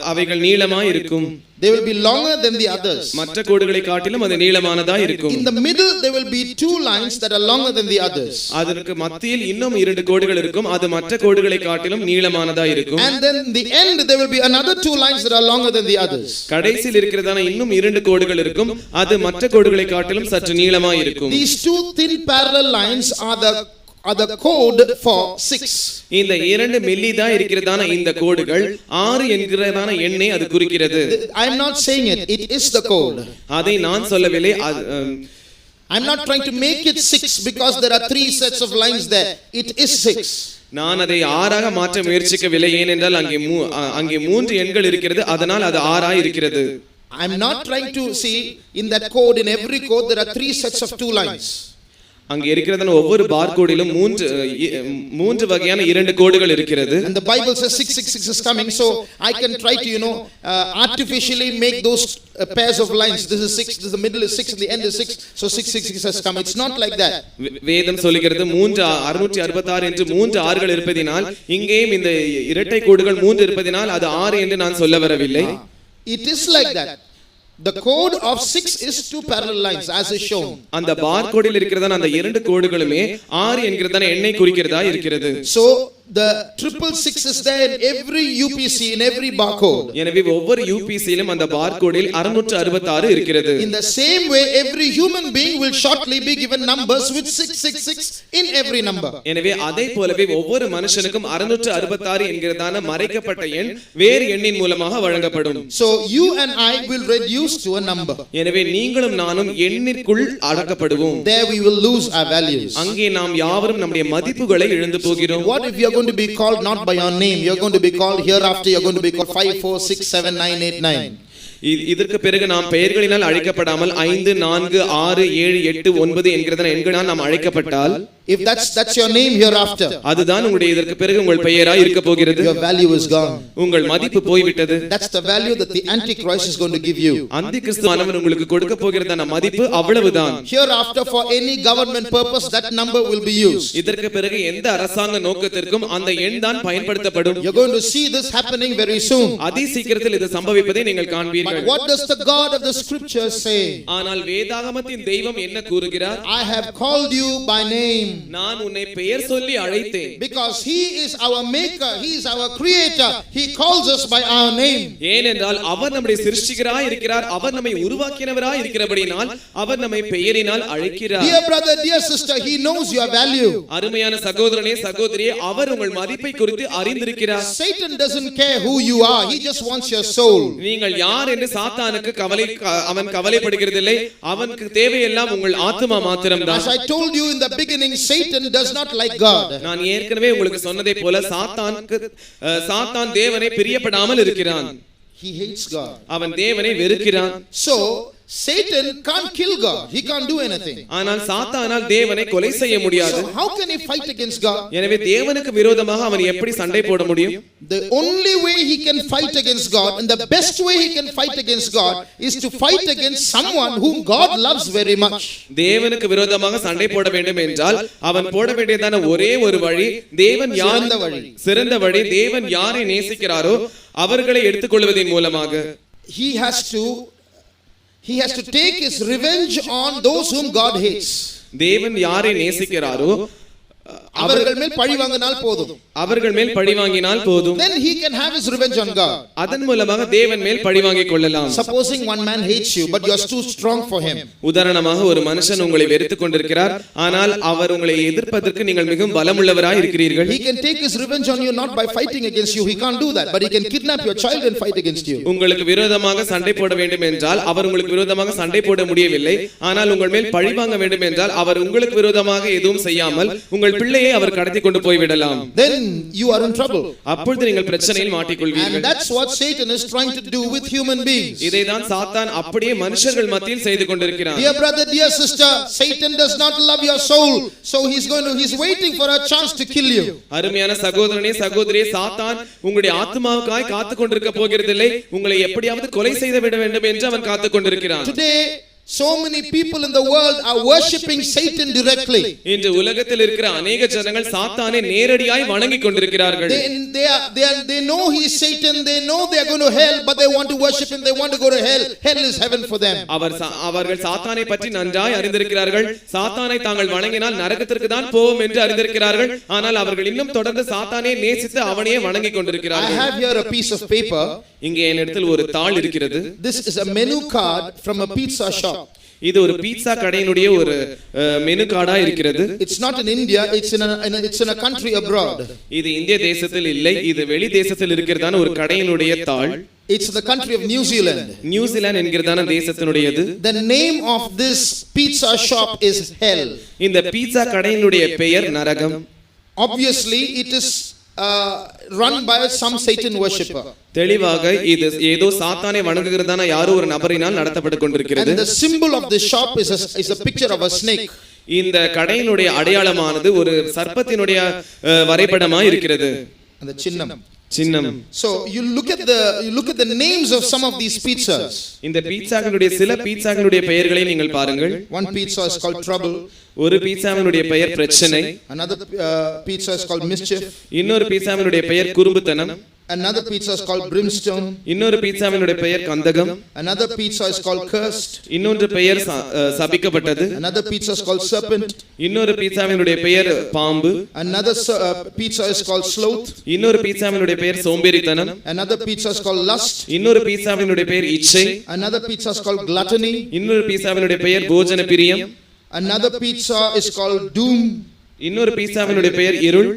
அவைகள் நீளமாய் இருக்கும். They will be longer than the others. மற்ற கோடுகளை காட்டிலும் அது நீளமானதா இருக்கும். In the middle there will be 2 lines that are longer than the others. அதற்கு மத்தியில் இன்னும் 2 கோடுகள் இருக்கும், அது மற்ற கோடுகளை காட்டிலும் நீளமானதா இருக்கும். And then in the end there will be another 2 lines that are longer than the others. கடைசியில் இருக்கிறதான இன்னும் 2 கோடுகள் இருக்கும், அது மற்ற கோடுகளை காட்டிலும் சற்று நீளமாய் இருக்கும். These 2 thin parallel lines are the code for 6. இந்த 2 மெல்லிதா இருக்கிறதான இந்த கோடுகள் 6 என்கிறதான எண்ணை அது குறிக்கிறது. I am not saying it is the code. அதை நான் சொல்லவில்லை. I am not trying to make it 6 because there are 3 sets of lines there. It is 6. நான் அதை 6 ஆக மாற்ற முயற்சிக்கவில்லை, ஏனென்றால் அங்கே 3 எண்கள் இருக்கிறது, அதனால் அது 6 ஆக இருக்கிறது. I am not trying to see in that code, in every code there are 3 sets of 2 lines. அங்க இருக்கிறதான ஒவ்வொரு பார்கோடிலும் 3 வகையான 2 கோடுகள் இருக்கிறது. And the Bible says 666 is coming, so I can try to artificially make those pairs of lines. This is 6, this the middle is 6, the end is 6, so 666 has come. It's not like that. வேதம் சொல்கிறது 666 என்று 3 ஆறுகள் இருப்பதினால், இங்கேயும் இந்த இரட்டை கோடுகள் 3 இருப்பதினால் அது 6 என்று நான் சொல்ல வரவில்லை. It is like that. The code of 6 is 2 parallel lines as is shown. அந்த பார்கோடில் இருக்கிறதான அந்த 2 கோடுகளுமே 6 என்கிறதான எண்ணை குறிக்கிறதா இருக்கிறது. So the 666 is there in every UPC, in every barcode. எனவே ஒவ்வொரு UPCயிலும் அந்த பார்கோடில் 666 இருக்கிறது. In the same way every human being will shortly be given numbers with 666 in every number. எனவே அதே போலவே ஒவ்வொரு மனுஷனுக்கும் 666 என்கிறதான மறைக்கப்பட்ட எண் வேறு எண்ணின் மூலமாக வழங்கப்படும். So you and I will reduce to a number. எனவே நீங்களும் நானும் எண்ணிற்குள் அடக்கப்படுவோம். There we will lose our values. அங்கே நாம் யாவரும் நம்முடைய மதிப்புகளை இழந்து போகிறோம். What if you are going to be called not by your name? You are going to be called hereafter, you are going to be called 5 4 6 7 9 8 9. இதற்கு பிறகு நாம் பெயர்களினால் அழைக்கப்படாமல் 5 4 6 7 8 9 என்கிறதான எண்களால் நாம் அழைக்கப்பட்டால், if that's your name hereafter, அதுதான் உங்களுடைய இதற்கு பிறகு உங்கள் பெயராய் இருக்க போகிறது. your value is gone. உங்கள் மதிப்பு போய்விட்டது. That's the value that the antichrist is going to give you. அந்திகிறிஸ்துவானவன் உங்களுக்கு கொடுக்க போகிறதான மதிப்பு அவ்வளவுதான். Hereafter for any government purpose that number will be used. இதற்கு பிறகு எந்த அரசாங்க நோக்கத்திற்கும் அந்த எண் தான் பயன்படுத்தப்படும். You're going to see this happening very soon. அதி சீக்கிரத்தில் இது சம்பவிப்பதை நீங்கள் காண்பீர்கள். But what does the God of the scriptures say? ஆனால் வேதாகமத்தின் தெய்வம் என்ன கூறுகிறார்? I have called you by name. நான் உன்னை பெயர் சொல்லி அழைத்தேன். Because he is our maker, he is our creator, he calls us by our name. ஏனென்றால் அவர் நம்முடைய சிருஷ்டிகராய் இருக்கிறார், அவர் நம்மை உருவாக்கினவராய் இருக்கிறபடியால் அவர் நம்மை பெயரினால் அழைக்கிறார். Dear brother, dear sister, he knows your value. அருமையான சகோதரனே சகோதரியே, அவர் உங்கள் மதிப்பை குறித்து அறிந்திருக்கிறார். Satan doesn't care who you are, he just wants your soul. நீங்கள் யார் என்று சாத்தானுக்கு அவன் கவலைப்படுகிறதில்லை, அவனுக்கு தேவையெல்லாம் உங்கள் ஆத்துமா மாத்திரம்தான். As I told you in the beginning, Satan does not like God. நான் ஏற்கனவே உங்களுக்கு சொன்னதை போல சாத்தான் தேவனை பிரியப்படாமல் இருக்கிறான். He hates God. அவன் தேவனை வெறுக்கிறான். So Satan can't kill God. He can't do anything. ஆனால் சாத்தானால் தேவனை கொலை செய்ய முடியாது. So how can he fight against God? எனவே தேவனுக்கு விரோதமாக அவன் எப்படி சண்டை போட முடியும்? The only way he can fight against God, and the best way he can fight against God, is to fight against someone whom God loves very much. தேவனுக்கு விரோதமாக சண்டை போட வேண்டும் என்றால் அவன் போட வேண்டியதான ஒரே ஒரு வழி, தேவன் சிறந்த வழி, தேவன் யாரை நேசிக்கிறாரோ அவர்களை எடுத்துக்கொள்வதன் மூலமாக. He has to take his revenge on those whom God hates. தேவன் யாரை நேசிக்கிறாரோ அவர்கள் மேல் பழி வாங்கினால் போதும். Then he can have his revenge on God. அதன் மூலமாக தேவன் மேல் பழி வாங்கிக் கொள்ளலாம். Supposing one man hates you but you are too strong for him. உதாரணமாக ஒரு மனுஷன் உங்களை வெறுத்துக் கொண்டிருக்கிறார், ஆனால் அவர் உங்களை எதிர்ப்பதற்கு நீங்கள் மிகவும் பலமுள்ளவராய் இருக்கிறீர்கள். He can take his revenge on you not by fighting against you, he can't do that, but he can kidnap your child and fight against you. உங்களுக்கு விரோதமாக சண்டை போட வேண்டும் என்றால் அவர் உங்களுக்கு விரோதமாக சண்டை போட முடியவில்லை, ஆனால் உங்கள் மேல் பழி வாங்க வேண்டும் என்றால் அவர் உங்களுக்கு விரோதமாக எதுவும் செய்யாமல் உங்கள் பிள்ளையை அவர் கடத்தி கொண்டு போய் விடலாம். Then you are in trouble. அப்பொழுது நீங்கள் பிரச்சனையில் மாட்டிக்கொள்வீர்கள். And that's what Satan is trying to do with human beings. இதைதான் சாத்தான் அப்படியே மனுஷர்கள் மத்தியில் செய்து கொண்டிருக்கிறான். Dear brother, dear sister, Satan does not love your soul, so he's waiting for a chance to kill you. அருமையான சகோதரனே சகோதரியே, சாத்தான் உங்களுடைய ஆத்துமாவுக்காய் காத்துக் கொண்டிருக்க போகிறதில்லை, உங்களை எப்படியாவது கொலை செய்து விட வேண்டும் என்று அவன் காத்துக் கொண்டிருக்கிறான். Today so many people in the world are worshipping Satan directly. இன்று உலகத்தில் இருக்கிற अनेक ஜனங்கள் சாத்தானை நேரடியாய் வணங்கிக் கொண்டிருக்கிறார்கள். They know he is Satan, they know they are going to hell, but they want to worship him, they want to go to hell. Hell is heaven for them. அவர்கள் சாத்தானை பற்றி நன்றாய் அறிந்திருக்கிறார்கள், சாத்தானை தாங்கள் வணங்கினால் நரகத்திற்கு தான் போவோம் என்று அறிந்திருக்கிறார்கள், ஆனால் அவர்கள் இன்னும் தொடர்ந்து சாத்தானை நேசித்து அவனையே வணங்கிக் கொண்டிருக்கிறார்கள். I have here a piece of paper. இங்கே என்னிடத்தில் ஒரு தாள் இருக்கிறது. This is a menu card from a pizza shop. இது ஒரு பீட்சா கடையினுடைய ஒரு மெனு கார்டா இருக்கிறது. It's not in India, it's in a country abroad. இது இந்திய தேசத்தில் இல்லை, இது வெளி தேசத்தில் இருக்கிறதான ஒரு கடையினுடைய தாள். It's the country of New Zealand. New Zealand என்கிறதான தேசத்தினுடையது. The name of this pizza shop is hell. இந்த பீட்சா கடையினுடைய பெயர் நரகம். Obviously it is run by some Satan worshipper. தெளிவாக இது ஏதோ சாத்தானை வணங்குகிறதான யாரோ ஒரு நபரினால் நடத்தப்பட்டு கொண்டிருக்கிறது. And the symbol of the shop is a picture of a snake. இந்த கடையினுடைய அடையாளமானது ஒரு சர்ப்பத்தினுடைய வரைபடமாய் இருக்கிறது. அந்த சின்னம். So you look at the names of some of these pizzas. இந்த பீட்சாக்களுடைய சில பீட்சாக்களுடைய பெயர்களை நீங்கள் பாருங்கள். One pizza is called trouble. ஒரு பீட்சாவினுடைய பெயர் பிரச்சனை. Another pizza is called mischief. இன்னொரு பீட்சாவினுடைய பெயர் குறும்புத்தனம். Another pizza is called brimstone. இன்னொரு பீட்சாவினுடைய பெயர் கந்தகம். Another pizza is called cursed. இன்னொரு பெயர் சபிக்கப்பட்டது. Another pizza is called serpent. இன்னொரு பீட்சாவினுடைய பெயர் பாம்பு. Another pizza is called sloth. இன்னொரு பீட்சாவினுடைய பெயர் சோம்பேறித்தனம். Another pizza is called lust. இன்னொரு பீட்சாவினுடைய பெயர் இச்சை. Another pizza is called gluttony. இன்னொரு பீட்சாவினுடைய பெயர் போஜன பிரியம். Another pizza is called doom. இன்னொரு பீட்சாவினுடைய பெயர் இருள்,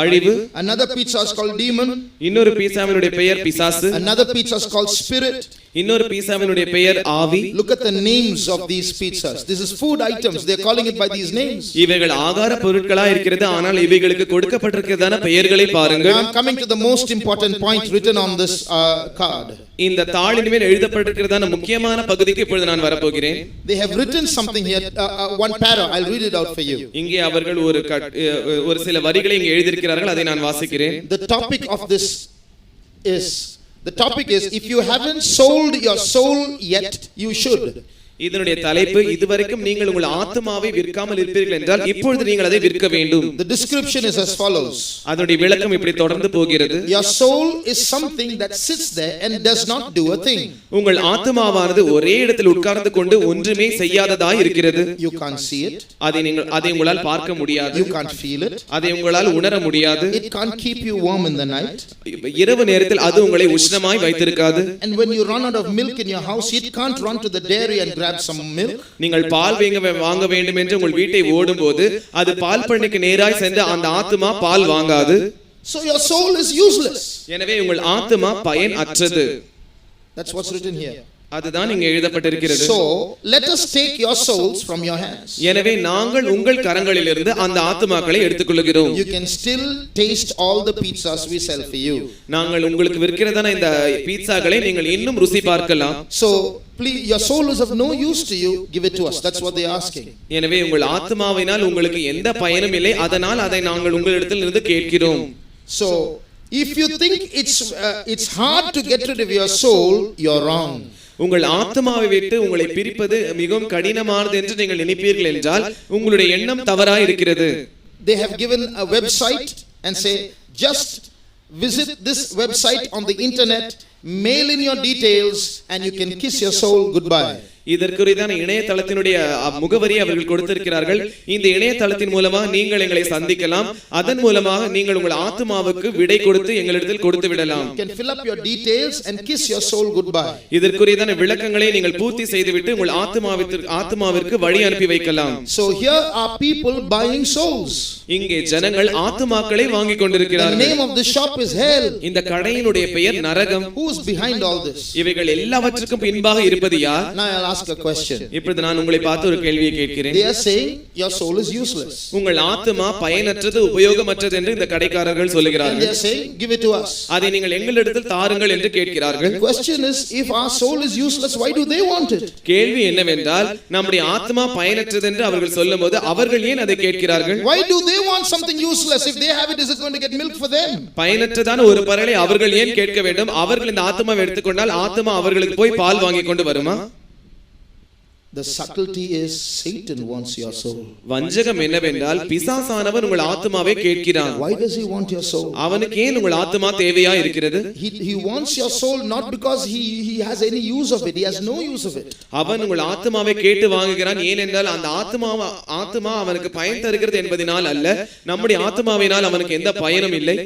அழிவு. Another pizza is called demon. இன்னொரு பீட்சாவினுடைய பெயர் பிசாசு. Another pizza is called spirit. இன்னொரு பீட்சாவினுடைய பெயர் ஆவி. Look at the names of these pizzas. This is food items, they are calling it by these names. இவைகள் ஆகார பொருட்களா இருக்கிறது, ஆனால் இவைகளுக்கு கொடுக்கப்பட்டிருக்கிறதான பெயர்களை பாருங்கள். I am coming to the most important point written on this card. இந்த தாளின் மேல் எழுதப்பட்டிருக்கிறதான முக்கியமான பகுதிக்கு இப்பொழுது நான் வர போகிறேன். They have written something here, one para. I'll read it out for you. இங்கே அவர்கள் ஒரு சில வரிகளை இங்கே எழுதியிருக்கிறார்கள், அதை நான் வாசிக்கிறேன். The topic is if you haven't sold your soul yet, you should. இதனுடைய தலைப்பு இதுவரைக்கும் நீங்கள் உங்கள் ஆத்துமாவை விற்காமல் இருப்பீர்கள் என்றால் இப்பொழுது நீங்கள் அதை விற்க வேண்டும். The description is as follows. அதனுடைய விளக்கம் இப்படி தொடர்ந்து போகிறது. Your soul is something that sits there and does not do a thing. உங்கள் ஆத்துமாவானது ஒரே இடத்தில் உட்கார்ந்து கொண்டு ஒன்றுமே செய்யாததாய் இருக்கிறது. You can't see it. அதை உங்களால் பார்க்க முடியாது. You can't feel it. அதை உங்களால் உணர முடியாது. It can't keep you warm in the night. இரவு நேரத்தில் அது உங்களை உஷ்ணமாய் வைத்திருக்காது. And when you run out of milk in your house, it can't run to the dairy and grab some milk. நீங்கள் பால் வாங்க வேண்டும் என்று உங்கள் வீட்டை ஓடும்போது அது பால் பண்ணைக்கு நேராய் சென்று அந்த ஆத்துமா பால் வாங்காது. So your soul is useless. எனவே உங்கள் ஆத்துமா பயன் அற்றது. That's what's written here. அதுதான் இங்கே எழுதப்பட்டிருக்கிறது. So let us take your souls from your hands. எனவே நாங்கள் உங்கள் கரங்களிலிருந்து அந்த ஆத்துமாக்களை எடுத்துக்கொள்கிறோம். You can still taste all the pizzas we sell for you. நாங்கள் உங்களுக்கு விற்கிறதான இந்த பீட்சாக்களை நீங்கள் இன்னும் ருசி பார்க்கலாம். So please, your soul is of no use to you, give it to us. That's what they are asking. எனவே உங்கள் ஆத்துமாவினால் உங்களுக்கு எந்த பயனும் இல்லை, அதனால் அதை நாங்கள் உங்களிடத்தில் இருந்து கேட்கிறோம். So if you think it's hard to get rid of your soul, you're wrong. உங்கள் ஆத்துமாவை விட்டு உங்களை பிரிப்பது மிகவும் கடினமானது என்று நீங்கள் நினைப்பீர்கள் என்றால் உங்களுடைய எண்ணம் தவறாய் இருக்கிறது. They have given a website and say just visit this website on the internet, mail in your details and you can kiss your soul goodbye. இதற்குரியதான இணையதளத்தினுடைய முகவரி அவர்கள் கொடுத்திருக்கிறார்கள். இந்த இணையதளத்தின் மூலமாக நீங்கள் எங்களை சந்திக்கலாம். அதன் மூலமாக நீங்கள் உங்கள் ஆத்துமாவுக்கு விடை கொடுத்து எங்களிடத்தில் கொடுத்து விடலாம். You can fill up your details and kiss your soul goodbye. இதற்குரியதான விளக்கங்களை நீங்கள் பூர்த்தி செய்துவிட்டு உங்கள் ஆத்துமாவிற்கு வழி அனுப்பி வைக்கலாம். So here are people buying souls. இங்கே ஜனங்கள் ஆத்துமாக்களை வாங்கிக் கொண்டிருக்கிறார்கள். The name of the shop is hell. இந்த கடையினுடைய பெயர் நரகம். Who is behind all this? இவைகள் எல்லாவற்றுக்கும் பின்பாக இருப்பது யார்? Now I'll ask a question. இப்பொழுது நான் உங்களை பார்த்து ஒரு கேள்வியை கேட்கிறேன். They are saying your soul is useless. உங்கள் ஆத்துமா பயனற்றது, உபயோகமற்றது என்று இந்த கடைக்காரர்கள் சொல்லுகிறார்கள். They are saying give it to us. அதை நீங்கள் எங்களிடத்தில் தாருங்கள் என்று கேட்கிறார்கள். The question is, if our soul is useless, why do they want it? கேள்வி என்னவென்றால் நம்முடைய ஆத்மா பயனற்றது என்று அவர்கள் சொல்லும்போது அவர்கள் ஏன் அதை கேட்கிறார்கள்? Why do they want something useless? If they have it, is it going to get milk for them? பயனற்றதான ஒரு பொருளை அவர்கள் ஏன் கேட்க வேண்டும்? அவர்கள் இந்த ஆத்மாவை எடுத்துக்கொண்டால் ஆத்மா அவர்களுக்கு போய் பால் வாங்கி கொண்டு வருமா? The subtlety is Satan wants your soul. வஞ்சகம் என்னவென்றால் பிசாசானவன் உங்கள் ஆத்மாவை கேட்கிறான். Why does he want your soul? அவனுக்கு ஏன் உங்கள் ஆத்மா தேவையா இருக்கிறது? He wants your soul not because he has any use of it. He has no use of it. அவன் உங்கள் ஆத்மாவை கேட்டு வாங்குகிறான் ஏனென்றால் அந்த ஆத்மா அவனுக்கு பயன் தருகிறது என்பதனால் அல்ல, நம்முடைய ஆத்மாவினால் அவனுக்கு எந்த பயனும் இல்லை.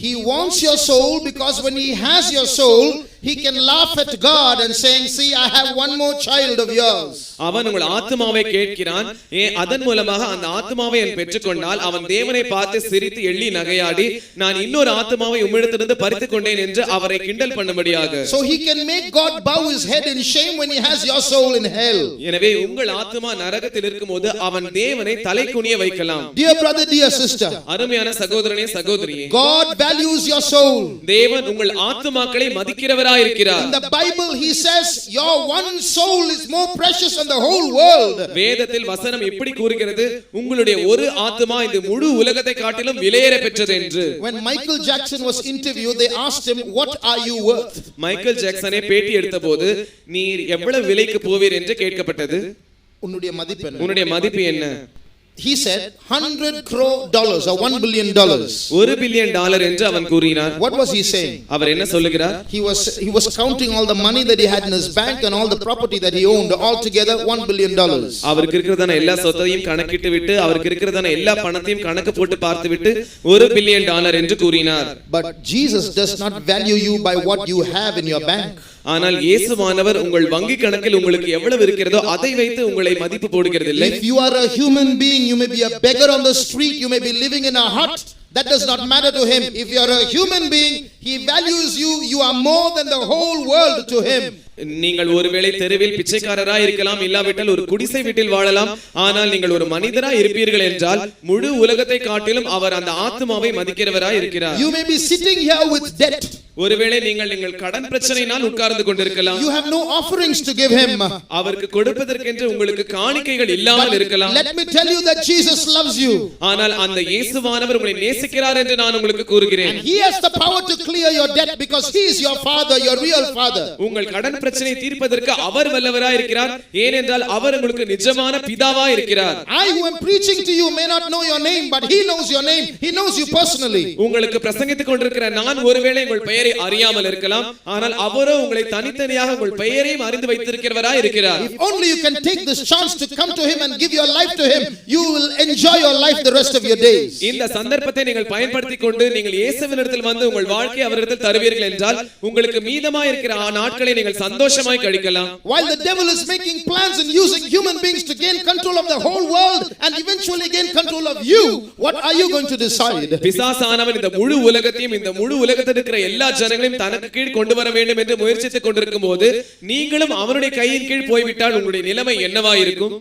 He wants your soul because when he has your soul, he can laugh at God and saying, see, I have one more child of yours. அவன் உங்கள் ஆத்மாவை கேட்கிறான். அதன் மூலமாக அந்த ஆத்மாவை பெற்றுக்கொண்டால் அவன் தேவனை பார்த்து சிரித்து எள்ளி நகையாடி நான் இன்னொரு ஆத்மாவை உம்மிடத்திலிருந்து பறித்துக் கொண்டேன் என்று அவரை கிண்டல் பண்ணும்படியாக. So he can make God bow his head in shame when he has your soul in hell. எனவே உங்கள் ஆத்மா நரகத்தில் இருக்கும்போது அவன் தேவனை தலை குனிய வைக்கலாம். Dear brother, dear sister, அருமையான சகோதரனே சகோதரியே, God values your soul. தேவன் உங்கள் ஆத்மாக்களை மதிக்கிறவராய் இருக்கிறார். In the Bible he says your one soul is more precious than the whole world. வேதத்தில் வசனம் இப்படி கூறுகிறது, உங்களுடைய ஒரு ஆத்மா இந்த முழு உலகத்தை காட்டிலும் விலையேற பெற்றது என்று. When Michael Jackson was interviewed, they asked him, what are you worth? Michael ஜாக்சனை பேட்டி எடுத்தபோது நீர் எவ்வளவு விலைக்கு போவீர் என்று கேட்கப்பட்டது. உன்னுடைய மதிப்பு என்ன? He said $100 crore or $1 billion. $1 billion என்று அவன் கூறினார். What was he saying? அவர் என்ன சொல்லுகிறார்? He was counting all the money that he had in his bank and all the property that he owned, all together $1 billion. அவருக்கு இருக்கிறதான எல்லா சொத்தையும் கணக்கிட்டு விட்டு அவருக்கு இருக்கிறதான எல்லா பணத்தையும் கணக்கு போட்டு பார்த்து விட்டு $1 billion என்று கூறினார். But Jesus does not value you by what you have in your bank. ஆனால் இயேசுவானவர் உங்கள் வங்கி கணக்கில் உங்களுக்கு எவ்வளவு இருக்கிறதோ அதை வைத்து உங்களை மதிப்பு போடுகிறது இல்லை. If you are a human being, you may be a beggar on the street, you may be living in a hut, that does not matter to him. If you are a human being, he values you. You are more than the whole world to him. நீங்கள் ஒருவேளை தெருவில் பிச்சைக்காரராய் இருக்கலாம், இல்லாவிட்டால் ஒரு குடிசை வீட்டில் வாழலாம், ஆனால் நீங்கள் ஒரு மனிதராய் இருப்பீர்கள் என்றால் முழு உலகத்தை காட்டிலும் அவர் அந்த ஆத்மாவை மதிக்கிறவராய் இருக்கிறார். You may be sitting here with debt. ஒருவேளை நீங்கள் கடன் பிரச்சனையினால் உட்கார்ந்து கொண்டிருக்கலாம். You have no offerings to give him. அவருக்கு கொடுப்பதற்கென்று உங்களுக்கு காணிக்கைகள் இல்லாமல் இருக்கலாம். Let me tell you that Jesus loves you. ஆனால் அந்த இயேசுவானவர் உங்களை நேசிக்கிறார் என்று நான் உங்களுக்கு கூறுகிறேன். And he has the power to clear your debt because he is your father, your real father. உங்கள் கடன் பிரச்சனை தீர்ப்பதற்கு அவர் வல்லவராய் இருக்கிறார். ஏனென்றால் அவர் உங்களுக்கு நிஜமான பிதாவாய் இருக்கிறார். I who am preaching to you may not know your name, but he knows your name. He knows you personally. உங்களுக்கு பிரசங்கித்துக் கொண்டிருக்கிற நான் ஒருவேளை உங்கள் பெயரை அறியாமல் இருக்கலாம். ஆனால் அவரோ உங்களை தனித்தனியாக உங்கள் பெயரையும் அறிந்து வைத்திருக்கிறவராய் இருக்கிறார். If only you can take this chance to come to him and give your life to him, you will enjoy your life the rest of your days. இந்த சந்தர்ப்பத்தை நீங்கள் பயன்படுத்திக் கொண்டு நீங்கள் இயேசுவினிடத்தில் வந்து உங்கள் வாழ்க்கையை அவரிடத்தில் தருவீர்கள் என்றால் உங்களுக்கு மீதமாய் இருக்கிற நாட்களை நீங்கள் சந்தோஷமாய் கழிக்கலாம். While the devil is making plans and using human beings to gain control of the whole world and eventually gain control of you, what are you going to decide? பிசாசானவன் இந்த முழு உலகத்தையும் இந்த முழு உலகத்தில் இருக்கிற எல்லா ஜனங்களையும் தனக்கு கீழ் கொண்டு வர வேண்டும் என்று முயற்சித்துக் கொண்டிருக்கும் போது நீங்களும் அவருடைய கையின் கீழ் போய்விட்டால் உங்களுடைய நிலைமை என்னவாய் இருக்கும்?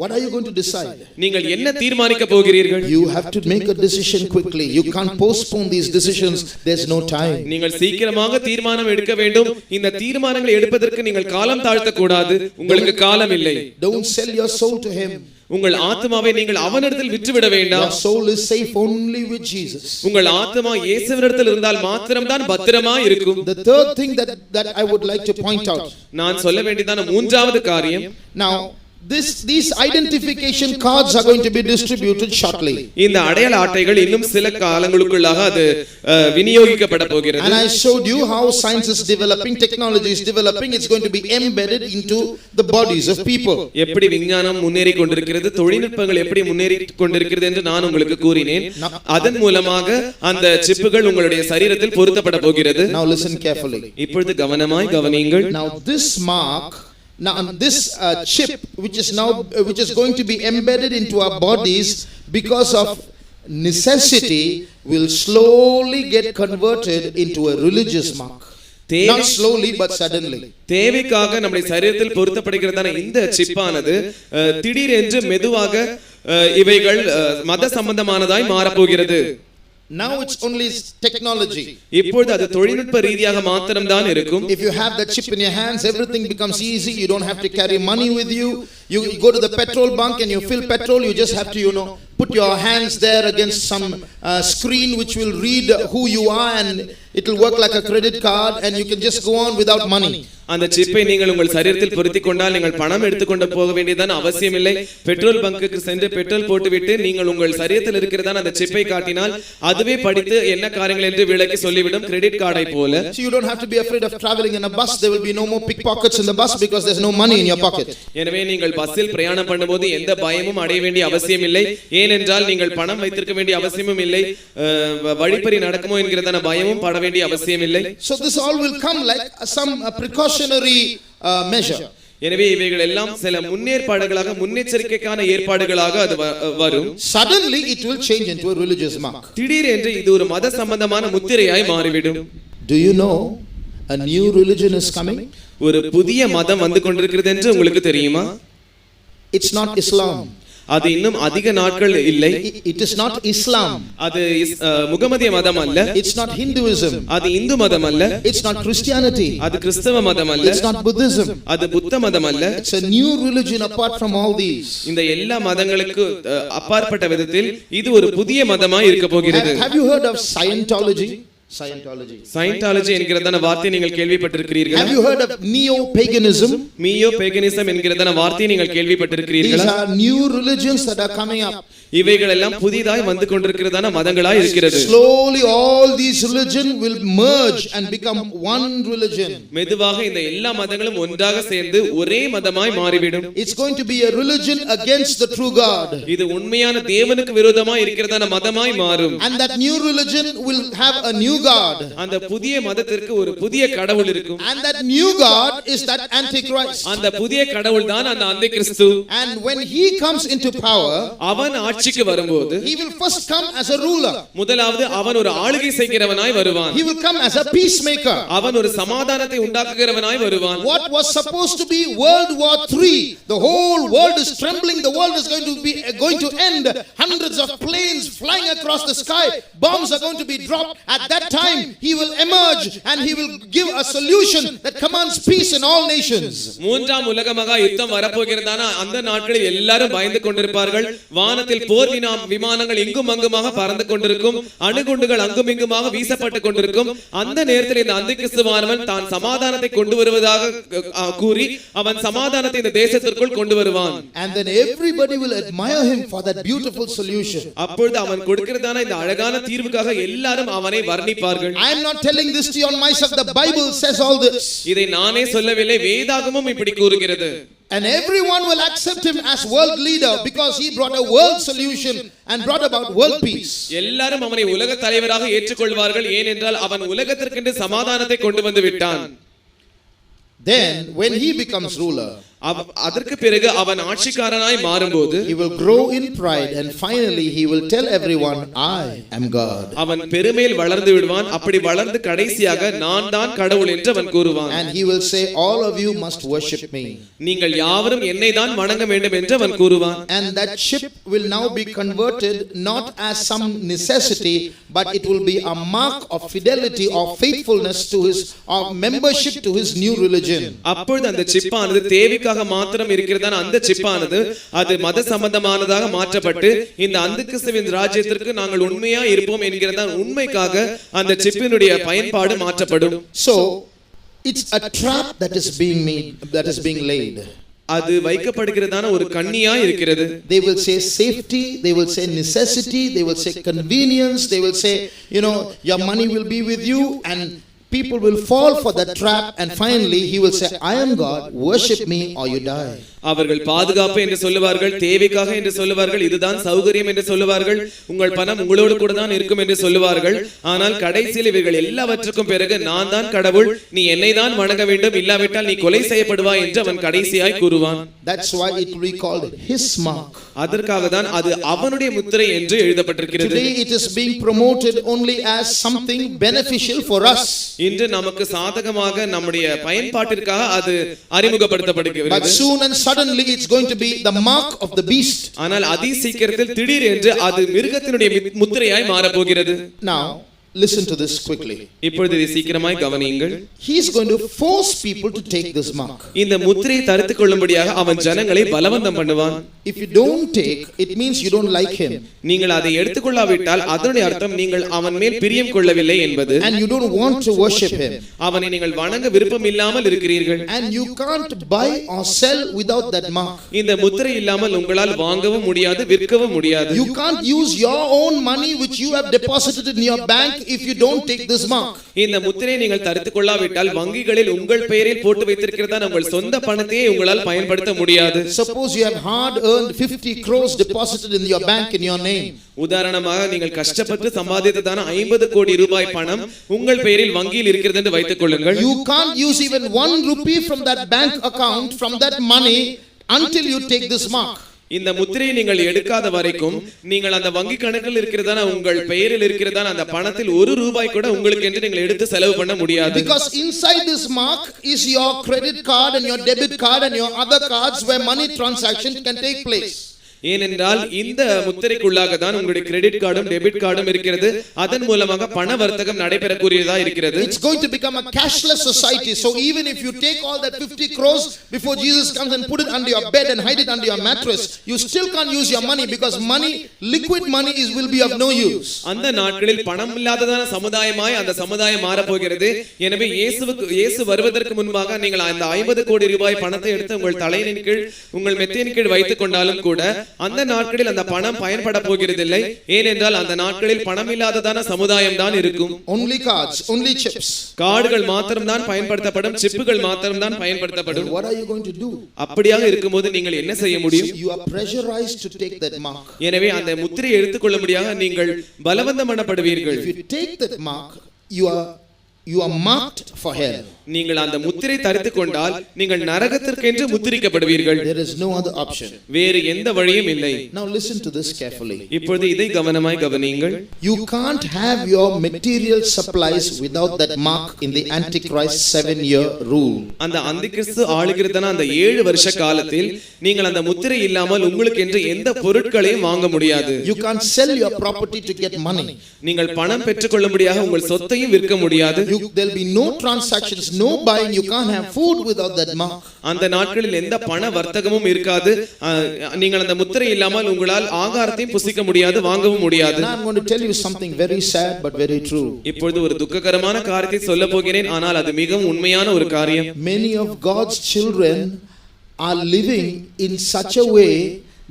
What are you going to decide? நீங்கள் என்ன தீர்மானிக்க போகிறீர்கள்? You have to make a decision quickly. You can't postpone these decisions. There's no time. நீங்கள் சீக்கிரமாக தீர்மானம் எடுக்க வேண்டும். இந்த தீர்மானங்களை எடுப்பதற்கு நீங்கள் காலம் தாழ்த்த கூடாது. உங்களுக்கு காலம் இல்லை. Don't sell your soul to him. உங்கள் ஆத்மாவை நீங்கள் அவனிடத்தில் விற்றுவிட வேண்டாம். Your soul is safe only with Jesus. உங்கள் ஆத்மா இயேசுவினிடத்தில் இருந்தால் மாத்திரம்தான் பத்திரமாய் இருக்கும். The third thing that I would like to point out. நான் சொல்ல வேண்டியதான மூன்றாவது காரியம். Now these identification cards are going to be distributed shortly. இந்த அடையாள அட்டைகள் இன்னும் சில காலங்களுக்குள்ளாக அது விநியோகிக்கப்பட போகிறது. And I showed you how science is developing, technology is developing. It's going to be embedded into the bodies of people. எப்படி விஞ்ஞானம் முன்னேறி கொண்டிருக்கிறது, தொழில்நுட்பங்கள் எப்படி முன்னேறி கொண்டிருக்கிறது என்று நான் உங்களுக்கு கூறினேன். அதன் மூலமாக அந்த சிப்புகள் உங்களுடைய சரீரத்தில் பொருத்தப்பட போகிறது. Now listen carefully. இப்பொழுது கவனமாய் கவனியுங்கள். Now this mark, now this chip which is going to be embedded into our bodies because of necessity will slowly get converted into a religious mark. Not slowly but suddenly. தேவைக்காக நம்முடைய சரீரத்தில் பொருத்தப்படுகிறதான இந்த சிப்பானது திடீரென்று மெதுவாக இவைகள் மத சம்பந்தமானதாய் மாறப்போகிறது. Now it's only technology. இப்பொழுது அது தொழில்நுட்ப ரீதியாக மாத்திரம் தான் இருக்கும். If you have the chip in your hands, everything becomes easy. You don't have to carry money with you. You go to the petrol bunk and you fill petrol. You just have to, put your hands there against some screen which will read who you are, and it will work like a credit card, and you can just go on without money. அந்த சிப்பை நீங்கள் உங்கள் சரீரத்தில் பொருத்திக் கொண்டால் நீங்கள் பணம் எடுத்துக்கொண்டு போக வேண்டியதான அவசியம் இல்லை. பெட்ரோல் பங்குக்கு சென்று பெட்ரோல் போட்டுவிட்டு நீங்கள் உங்கள் சரீரத்தில் இருக்கிறதான அந்த சிப்பை காட்டினால் அதுவே படித்து என்ன காரியங்கள் என்று விளக்கி சொல்லிவிடும், கிரெடிட் கார்டை போல. So you don't have to be afraid of traveling in a bus. There will be no more pickpockets in the bus because there's no money in your pocket. எனவே நீங்கள் பஸ்ஸில் பிரயாணம் பண்ணும்போது எந்த பயமும் அடைய வேண்டிய அவசியம் இல்லை. ஏனென்றால் நீங்கள் பணம் வைத்திருக்க வேண்டிய அவசியமும் இல்லை. வழிப்பறி நடக்குமோ என்கிறதான பயமும் பட வேண்டிய அவசியம் இல்லை. So this all will come like some precautionary measure. எனவே இவைகள் எல்லாம் சில முன்னேற்பாடுகளாக முன்னெச்சரிக்கைக்கான ஏற்பாடுகளாக அது வரும். Suddenly it will change into a religious mark. திடீரென்று இது ஒரு மத சம்பந்தமான முத்திரையாய் மாறிவிடும். Do you know a new religion is coming? ஒரு புதிய மதம் வந்து கொண்டிருக்கிறது என்று உங்களுக்கு தெரியுமா? It's not Islam. அது இன்னும் அதிக நாட்கள் இல்லை. It is not Islam. அது முகமதிய மதம் அல்ல. It's not Hinduism. அது இந்து மதம் அல்ல. It's not Christianity. அது கிறிஸ்தவ மதம் அல்ல. It's not Buddhism. அது புத்த மதம் அல்ல. It's a new religion apart from all these. இந்த எல்லா மதங்களுக்கு அப்பாற்பட்ட விதத்தில் இது ஒரு புதிய மதமாய் இருக்க போகிறது. Have you heard of Scientology? Scientology என்கிறதான வார்த்தை நீங்கள் கேள்விப்பட்டிருக்கிறீர்களா? Have you heard of neo-paganism? Neo-paganism என்கிறதான வார்த்தை நீங்கள் கேள்விப்பட்டிருக்கிறீர்களா? These are new religions that are coming up. இவைகள் எல்லாம் புதிதாய் வந்து கொண்டிருக்கிறதான மதங்களாய் இருக்கிறது. Slowly all these religions will merge and become one religion. மெதுவாக இந்த எல்லா மதங்களும் ஒன்றாக சேர்ந்து ஒரே மதமாய் மாறிவிடும். It's going to be a religion against the true God. இது உண்மையான தேவனுக்கு விரோதமாய் இருக்கிறதான மதமாய் மாறும். And that new religion will have a new God. அந்த புதிய மதத்திற்கு ஒரு புதிய கடவுள் இருக்கும். And that new God is that Antichrist. அந்த புதிய கடவுள் தான் அந்த அந்திகிறிஸ்து. And when he comes into power, அவன் ஆட்சிக்கு வரும்போது he will first come as a ruler. முதலாவது அவன் ஒரு ஆளுகை செய்கிறவனாய் வருவான். He will come as a peacemaker. அவன் ஒரு சமாதானத்தை உண்டாக்குகிறவனாய் வருவான். What was supposed to be World War III, the whole world is trembling, the world is going to end, hundreds of planes flying across the sky, bombs are going to be dropped. At that time he will emerge and he will give a solution that commands peace in all nations. மூன்றாம் உலக மகா யுத்தம் வரப்போகிறதான அந்த நாட்களில் எல்லாரும் பயந்து கொண்டிருப்பார்கள். வானத்தில் போர் விமானங்கள் இங்கும் அங்குமாக பறந்து கொண்டிருக்கும், அணுகுண்டுகள் அங்கும் இங்குமாக வீசப்பட்டு கொண்டிருக்கும். அந்த நேரத்தில் இந்த அந்திகிறிஸ்துவானவன் தான் சமாதானத்தை கொண்டு வருவதாக கூறி அவன் சமாதானத்தை இந்த தேசத்திற்குள் கொண்டு வருவான். And then everybody will admire him for that beautiful solution. அப்பொழுது அவன் கொடுக்கிறதான இந்த அழகான தீர்வுக்காக எல்லாரும் அவனை வர்ணிப்பார்கள். I am not telling this to you on myself, the Bible says all this. இதை நானே சொல்லவில்லை, வேதாகமும் இப்படி கூறுகிறது. And everyone will accept him as world leader because he brought a world solution and brought about world peace. எல்லாரும் அவனை உலக தலைவராக ஏற்றுக்கொள்வார்கள், ஏனென்றால் அவன் உலகத்திற்கென்று சமாதானத்தை கொண்டு வந்து விட்டான். Then when he becomes ruler, அதற்கு பிறகு அவன் ஆட்சிக்காரனாய் மாறும்போது he will grow in pride and finally he will tell everyone, I am God. அவன் பெருமையில் வளர்ந்து விடுவான். அப்படி வளர்ந்து கடைசியாக நான் தான் கடவுள் என்று அவன் கூறுவான். And he will say, all of you must worship me. நீங்கள் யாவரும் என்னை தான் வணங்க வேண்டும் என்று அவன் கூறுவான். And that ship will now be converted not as some necessity, but it will be a mark of fidelity or faithfulness to his or membership to his new religion. அப்பொழுது அந்த சிப்பானது தேவிக்காக மாத்திரம் இருக்கிறதான அந்த சிப்பானது அது மத சம்பந்தமானதாக மாற்றப்பட்டு இந்த அந்திகிறிஸ்துவின் ராஜ்யத்திற்கு நாங்கள் உண்மையா இருப்போம் என்கிறதான உண்மைக்காக அந்த சிப்பினுடைய பயன்பாடு மாற்றப்படும். So it's a trap that is being laid. அது வைக்கப்படுகிறதான ஒரு கண்ணியா இருக்கிறது. They will say safety, they will say necessity, they will say convenience, they will say, your money will be with you, and people will fall for that trap, and finally he will say, I am God, worship me or you die. அவர்கள் பாதுகாப்பு என்று சொல்லுவார்கள், தேவைக்காக என்று சொல்லுவார்கள், இதுதான் சௌகரியம் என்று சொல்லுவார்கள், உங்கள் பணம் உங்களோடு கூட தான் இருக்கும் என்று சொல்லுவார்கள். ஆனால் கடைசியில் இவர்கள் எல்லாவற்றுக்கும் பிறகு நான் தான் கடவுள், நீ என்னை தான் வணங்க வேண்டும், இல்லாவிட்டால் நீ கொலை செய்யப்படுவாய் என்று அவன் கடைசியாய் கூறுவான். That's why it will be called his mark. அதற்காக தான் அது அவனுடைய முத்திரை என்று எழுதப்பட்டிருக்கிறது. Today it is being promoted only as something beneficial for us. இன்று நமக்கு சாதகமாக நம்முடைய பயன்பாட்டிற்காக அது அறிமுகப்படுத்தப்படுகிறது. But soon and suddenly it's going to be the mark of the beast. ஆனால் அதி சீக்கிரத்தில் திடீர் என்று அது மிருகத்தினுடைய முத்திரையாய் மாறப் போகிறது. Now listen to this quickly. இப்பொழுது இதை சீக்கிரமாய் கவனியுங்கள். He is going to force people to take this mark. இந்த முத்திரையை தரித்துக் கொள்ளும்படியாக அவன் ஜனங்களை பலவந்தம் பண்ணுவான். If you don't take, it means you don't like him. நீங்கள் அதை எடுத்துக்கொள்ளாவிட்டால் அதனுடைய அர்த்தம் நீங்கள் அவன் மேல் பிரியம் கொள்ளவில்லை என்பது. And you don't want to worship him. அவனை நீங்கள் வணங்க விருப்பம் இல்லாமல் இருக்கிறீர்கள். And you can't buy or sell without that mark. இந்த முத்திரை இல்லாமல் உங்களால் வாங்கவும் முடியாது, விற்கவும் முடியாது. You can't use your own money which you have deposited in your bank if you don't take this mark. இந்த முத்திரையை நீங்கள் தரித்துக் கொள்ளாவிட்டால் வங்கிகளில் உங்கள் பெயரில் போட்டு வைத்திருக்கிறதா உங்கள் சொந்த பணத்தையே உங்களால் பயன்படுத்த முடியாது. Suppose you have hard earned 50 crores deposited in your bank in your name. உதாரணமாக நீங்கள் கஷ்டப்பட்டு சம்பாதித்ததான 50 கோடி ரூபாய் பணம் உங்கள் பெயரில் வங்கியில் இருக்கிறது என்று வைத்துக் கொள்ளுங்கள். You can't use even 1 rupee from that bank account, from that money, until you take this mark. இந்த முத்திரையை நீங்கள் எடுக்காத வரைக்கும் நீங்கள் அந்த வங்கி கணக்கில் இருக்கிறதான உங்கள் பெயரில் இருக்கிறதான அந்த பணத்தில் 1 ரூபாய் கூட உங்களுக்கு என்று நீங்கள் எடுத்து செலவு பண்ண முடியாது. Because inside this mark is your credit card and your debit card and your other cards where money transaction can take place. ஏனென்றால் இந்த முத்திரைக்குள்ளாக தான் உங்களுடைய கிரெடிட் கார்டும் டெபிட் கார்டும் இருக்கிறது. அதன் மூலமாக பண வர்த்தகம் நடைபெறக்கூடியதா இருக்கிறது. It's going to become a cashless society. So even if you take all that 50 crores before Jesus comes and put it under your bed and hide it under your mattress, you still can't use your money because money, liquid money will be of no use. அந்த நாட்களில் பணம் இல்லாததான சமுதாயமாய் அந்த சமுதாயம் மாற போகிறது. எனவே இயேசு வருவதற்கு முன்பாக நீங்கள் அந்த 50 கோடி ரூபாய் பணத்தை எடுத்து உங்கள் தலையின் கீழ் உங்கள் மெத்தையின் கீழ் வைத்துக் கொண்டாலும் கூட அந்த நாட்களில் அந்த பணம் பயன்பட போகிறதில்லை. ஏனென்றால் அந்த நாட்களில் பணம் இல்லாததான சமுதாயம் தான் இருக்கும். Only cards, only chips. கார்டுகள் மாத்திரம் தான் பயன்படுத்தப்படும், சிப்புகள் மாத்திரம் தான் பயன்படுத்தப்படும். What are you going to do? அப்படியாக இருக்கும்போது நீங்கள் என்ன செய்ய முடியும்? You are pressurized to take that mark. எனவே அந்த முத்திரையை எடுத்துக்கொள்ளும்படியாக நீங்கள் பலவந்தம் பண்ணப்படுவீர்கள். If you take that mark, you are marked for hell. நீங்கள் அந்த முத்திரை தரித்துக் கொண்டால் நீங்கள் நரகத்திற்கென்று முத்திரிக்கப்படுவீர்கள். There is no other option. வேறு எந்த வழியும் இல்லை. Now listen to this carefully. இப்பொழுது இதை கவனமாய் கவனியுங்கள். You can't have your material supplies without that mark in the Antichrist 7-year rule. அந்த அந்திகிறிஸ்து ஆளுகிறதான அந்த 7 வருஷ காலத்தில் நீங்கள் அந்த முத்திரை இல்லாமல் உங்களுக்கு என்று எந்த பொருட்களையும் வாங்க முடியாது. You can't sell your property to get money. நீங்கள் பணம் பெற்றுக்கொள்ளும்படியாக உங்கள் சொத்தையும் விற்க முடியாது. There'll be no transactions, no buying. You can't have food without that mark. அந்த நாட்களில் எந்த பண வர்த்தகமும் இருக்காது. நீங்கள் அந்த முத்திரை இல்லாமல் உங்களால் ஆகாரத்தையும் புசிக்க முடியாது, வாங்கவும் முடியாது. Now I'm going to tell you something very sad but very true. இப்பொழுது ஒரு துக்ககரமான காரியத்தை சொல்ல போகிறேன், ஆனால் அது மிகவும் உண்மையான ஒரு காரியம். Many of God's children are living in such a way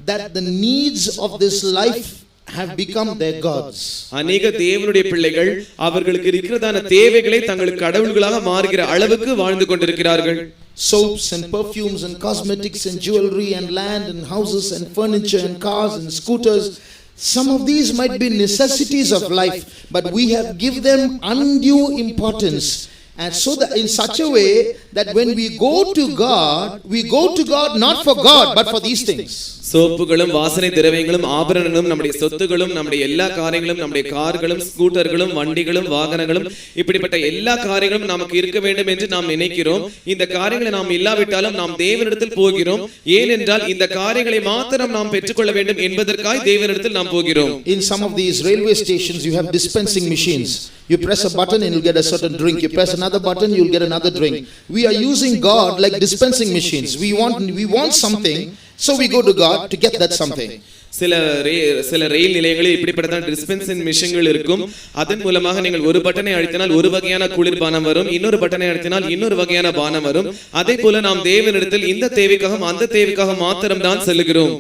that the needs of this life have become their gods. அநேக தேவனுடைய பிள்ளைகள் அவர்களுக்கு இருக்கிறதான தேவைகளை தங்களுக்கு கடவுள்களாக மாறுகிற அளவுக்கு வாழ்ந்து கொண்டிருக்கிறார்கள். Soaps and perfumes and cosmetics and jewelry and land and houses and furniture and cars and scooters. Some of these might be necessities of life, but we have given them undue importance. And so that in such a way that when we go to God not for God but for these things. சோப்புகளும் வாசனை திரவியங்களும் ஆபரணங்களும் நம்முடைய சொத்துகளும் நம்முடைய எல்லா காரியங்களும் நம்முடைய கார்களும் ஸ்கூட்டர்களும் வண்டிகளும் வாகனங்களும் இப்படிப்பட்ட எல்லா காரியங்களும் நமக்கு இருக்க வேண்டும் என்று நாம் நினைக்கிறோம். இந்த காரியங்களை நாம் இல்லாவிட்டாலும் நாம் தேவனிடத்தில் போகிறோம். ஏனென்றால் இந்த காரியங்களை மாத்திரம் நாம் பெற்றுக்கொள்ள வேண்டும் என்பதற்காக தேவனிடத்தில் நாம் போகிறோம். In some of these railway stations you have dispensing machines. You press a button and you'll get a certain drink. You press another button, you'll get another drink. We are using God like dispensing machines. We want something, so we go to God to get that something. சில ரயில் நிலையங்களில் இப்படிப்பட்ட dispensing மிஷின்கள் இருக்கும். அதன் மூலமாக நீங்கள் ஒரு பட்டனை அழுத்தினால் ஒரு வகையான குளிர்பானம் வரும், இன்னொரு பட்டனை அழுத்தினால் இன்னொரு வகையான பானம் வரும். அதே போல நாம் தேவனிடத்தில் இந்த தேவைக்காக அந்த தேவைக்காக மாத்திரம் தான் செல்கிறோம்.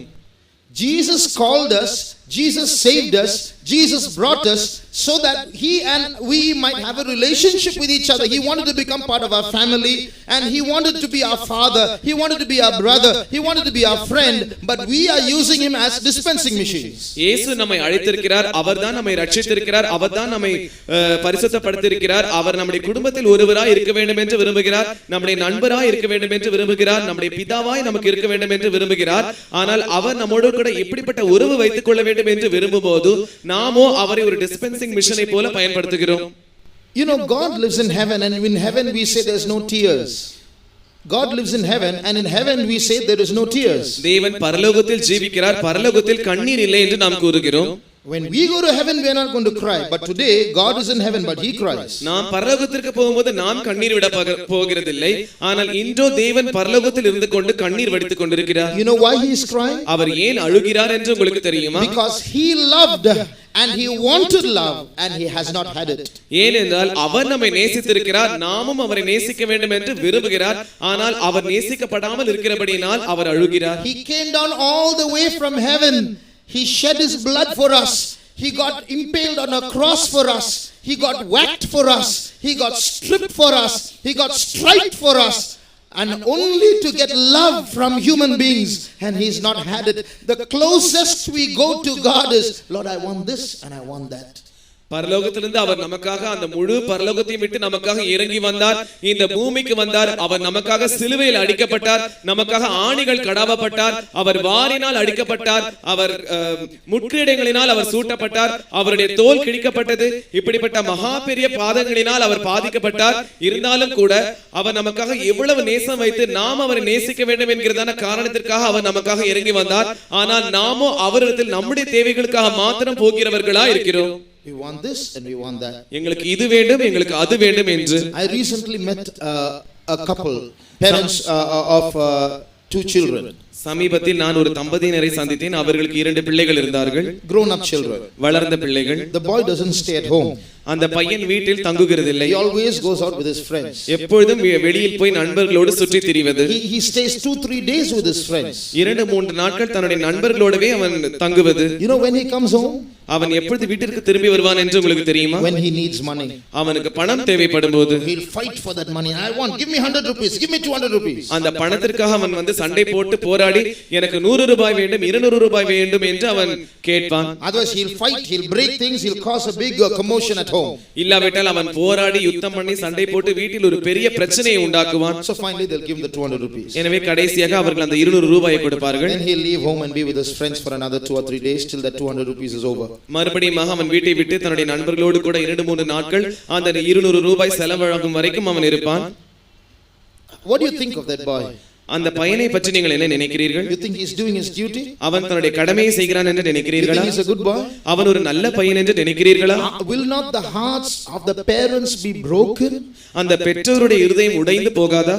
Jesus called us, Jesus saved us, Jesus brought us so that he and we might have a relationship with each other. He wanted to become part of our family and he wanted to be our father, he wanted to be our brother, he wanted to be our friend, but we are using him as dispensing machines. இயேசு நம்மை அழைத்திருக்கிறார், அவர்தான் நம்மை ரட்சித்திருக்கிறார், அவர்தான் நம்மை பரிசுத்தப்படுத்தியிருக்கிறார். அவர் நம்முடைய குடும்பத்தில் ஒருவராய் இருக்க வேண்டும் என்று விரும்புகிறார், நம்முடைய நண்பராய் இருக்க வேண்டும் என்று விரும்புகிறார், நம்முடைய பிதாவாய் நமக்கு இருக்க வேண்டும் என்று விரும்புகிறார். ஆனால் அவர் நம்மோடு கூட எப்படிப்பட்ட உறவு வைத்துக் கொள்ள வேண்டும் என்று விரும்பும்போது நாமோ அவரை ஒரு டிஸ்பென்சிங் மிஷனை போல பயன்படுத்துகிறோம். You know, God lives in heaven and in heaven we say there's no tears. God lives in heaven and in heaven we say there is no tears. தேவன் பரலோகத்தில் ஜீவிக்கிறார், பரலோகத்தில் கண்ணீர் இல்லை என்று நாம் கூறுகிறோம். When we go to heaven we are not going to cry, but today God is in heaven but he cries. நாம் பரலோகத்திற்கு போகும்போது நாம் கண்ணீர் விட போகிறதில்லை, ஆனால் இன்றோ தேவன் பரலோகத்தில் இருந்து கொண்டு கண்ணீர் வடித்துக் கொண்டிருக்கிறார். You know why he is crying? அவர் ஏன் அழுகிறார் என்று உங்களுக்கு தெரியுமா? Because he loved and he wanted love and he has not had it. ஏனென்றால் அவர் நம்மை நேசித்திருக்கிறார், நாமும் அவரை நேசிக்க வேண்டும் என்று விரும்புகிறார். ஆனால் அவர் நேசிக்கப்படாமல் இருக்கிறபடியால் அவர் அழுகிறார். He came down all the way from heaven. He shed his blood for us. He got impaled on a cross for us. He got whacked for us. He got stripped for us. He got striped for us. And only to get love from human beings. And he's not had it. The closest we go to God is, Lord, I want this and I want that. பரலோகத்திலிருந்து அவர் நமக்காக அந்த முழு பரலோகத்தையும் விட்டு நமக்காக இறங்கி வந்தார், இந்த பூமிக்கு வந்தார். அவர் நமக்காக சிலுவையில் அடிக்கப்பட்டார், நமக்காக ஆணிகள் கடாவப்பட்டார், அவர் வாரினால் அடிக்கப்பட்டார், அவர் முட்கிரீடங்களினால் அவர் சூட்டப்பட்டார், அவருடைய தோல் கிழிக்கப்பட்டது. இப்படிப்பட்ட மகா பெரிய பாதங்களினால் அவர் பாதிக்கப்பட்டார். இருந்தாலும் கூட அவர் நமக்காக எவ்வளவு நேசம் வைத்து நாம் அவரை நேசிக்க வேண்டும் என்கிறதான காரணத்திற்காக அவர் நமக்காக இறங்கி வந்தார். ஆனால் நாமோ அவரிடத்தில் நம்முடைய தேவைகளுக்காக மாத்திரம் போகிறவர்களா இருக்கிறோம். We want this and we want that. எங்களுக்கு இது வேண்டும், எங்களுக்கு அது வேண்டும் என்று. I recently met a couple, parents of 2 children. சமீபத்தில் நான் ஒரு தம்பதியினரை சந்தித்தேன். அவர்களுக்கு 2 பிள்ளைகள் இருந்தார்கள், grown up children, வளர்ந்த பிள்ளைகள். The boy doesn't stay at home. அந்த பையன் வீட்டில் தங்குகிறதில்லை. He always goes out with his friends. எப்பொழுதும் வெளியில் போய் நண்பர்களோடு சுற்றி திரிவது. He stays 2-3 days with his friends. 2-3 நாட்கள் தன்னுடைய நண்பர்களோடவே அவன் தங்குவது. You know when he comes home? அவன் எப்பொழுது வீட்டிற்கு திரும்பி வருவான் என்று உங்களுக்கு தெரியுமா? When he needs money. அவனுக்கு பணம் தேவைப்படும்போது he'll fight for that money. I want, give me 100 rupees, give me 200 rupees. அந்த பணத்திற்காக அவன் வந்து சண்டை போட்டு போராடி போராடி எனக்கு 100 ரூபாய் வேண்டும் 200 ரூபாய் வேண்டும் என்று அவன் கேட்பான். Otherwise he'll fight, he'll break things, he'll cause a big commotion at home. இல்லாவிட்டால் அவன் போராடி யுத்தம் பண்ணி சண்டை போட்டு வீட்டில் ஒரு பெரிய பிரச்சனையை உண்டாக்குவான். So finally they'll give him the 200 rupees. எனவே கடைசியாக அவர்கள் அந்த 200 ரூபாயை கொடுப்பார்கள். Then he'll leave home and be with his friends for another 2 or 3 days till that 200 rupees is over. மறுபடியும் அவன் வீட்டை விட்டு தன்னுடைய நண்பர்களோடு கூட 2-3 நாட்கள் அந்த 200 ரூபாய் செலவழகும் வரைக்கும் அவன் இருப்பான். What do you think of that boy? அந்த பையனை பற்றி நீங்கள் என்ன நினைக்கிறீர்கள்? You think he's doing his duty? அவன் தன்னுடைய கடமையை செய்கிறான் என்று You நினைக்கிறீர்களா? think he's a good boy? அவன் ஒரு நல்ல பையன் என்று நினைக்கிறீர்களா? Will not the hearts of the parents be broken? அந்த பெற்றோருடைய இருதயம் உடைந்து போகாதா?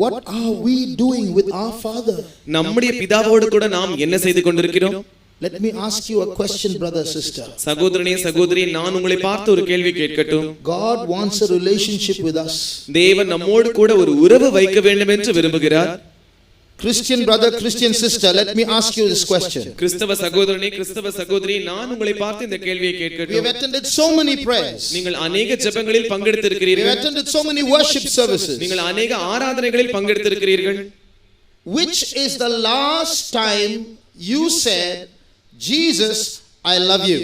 What are we doing with our father? நம்முடைய பிதாவோடு கூட நாம் என்ன செய்து கொண்டிருக்கிறோம்? Let me ask you a question, brother, sister. சகோதரனே சகோதரி, நான் உங்களை பார்த்து ஒரு கேள்வி கேட்கட்டும். God wants a relationship with us. தேவன் நம்மோடு கூட ஒரு உறவு வைக்க வேண்டும் என்று விரும்புகிறார். Christian brother, Christian sister, let me ask you this question. கிறிஸ்தவ சகோதரனே கிறிஸ்தவ சகோதரி, நான் உங்களை பார்த்து இந்த கேள்வியை We have கேட்கட்டும். attended so many prayers. நீங்கள் அநேக ஜெபங்களில் We have பங்கெடுத்திருக்கிறீர்கள். attended so many worship services. நீங்கள் அநேக ஆராதனைகளில் பங்கெடுத்திருக்கிறீர்கள். Which is the last time you said, Jesus, I love you?